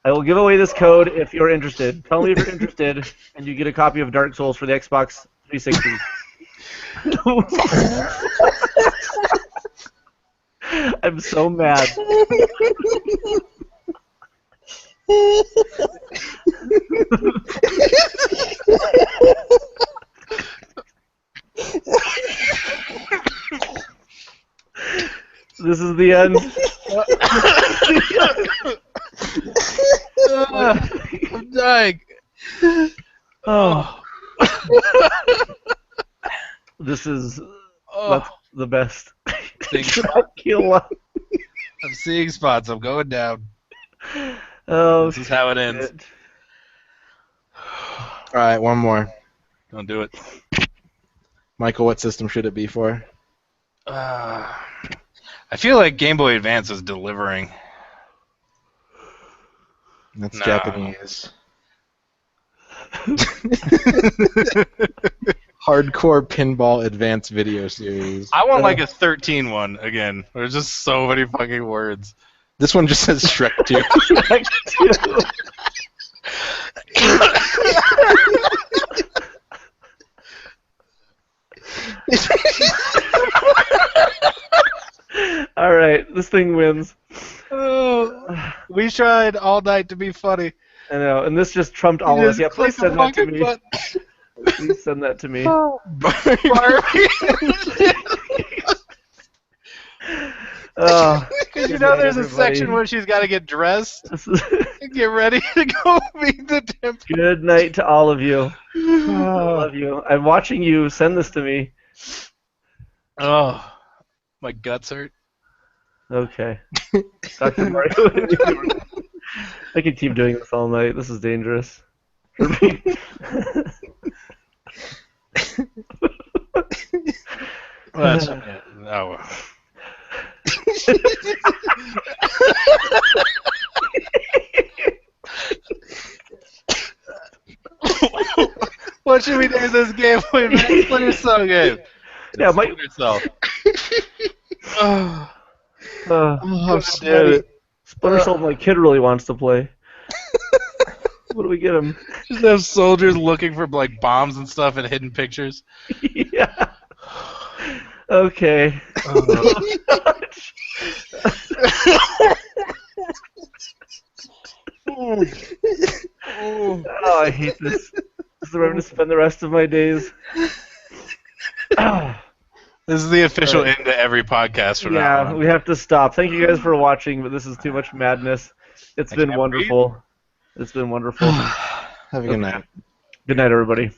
I will give away this code if you're interested. Tell me if you're interested, and you get a copy of Dark Souls for the Xbox 360. I'm so mad. This is the end. I'm dying. Oh. This is that's the best. Dracula. I'm seeing spots. I'm going down. Oh, This is how it ends. shit. All right, one more. Don't do it. Michael, what system should it be for? I feel like Game Boy Advance is delivering. That's No. Japanese. Hardcore Pinball Advance Video Series. I want like a 13 one again. There's just so many fucking words. This one just says Shrek 2. Shrek 2. All right, this thing wins. Oh, we tried all night to be funny. I know, and this just trumped all of us. Yeah, please send that to me. Please send that to me. Because you know there's a section where she's got to get dressed and get ready to go meet the temple. Good night to all of you. I love you. I'm watching you send this to me. Oh, my guts hurt. Okay. Dr. Mario. I could keep doing this all night. This is dangerous. For me. Well, that's, oh. What should we name this game? Wait, man, Splinter Cell game. Yeah, Mike. Splinter Cell. I'm scared. Splinter Cell, my kid really wants to play. What do we get him? Just have soldiers looking for like bombs and stuff and hidden pictures. Yeah. Okay. Oh, I hate this. This is where I'm going to spend the rest of my days. This is the official end to every podcast from now Yeah, on. we have to stop. Thank you guys for watching, but this is too much madness. It's been wonderful. It's been wonderful. Have a good night. Good night, everybody.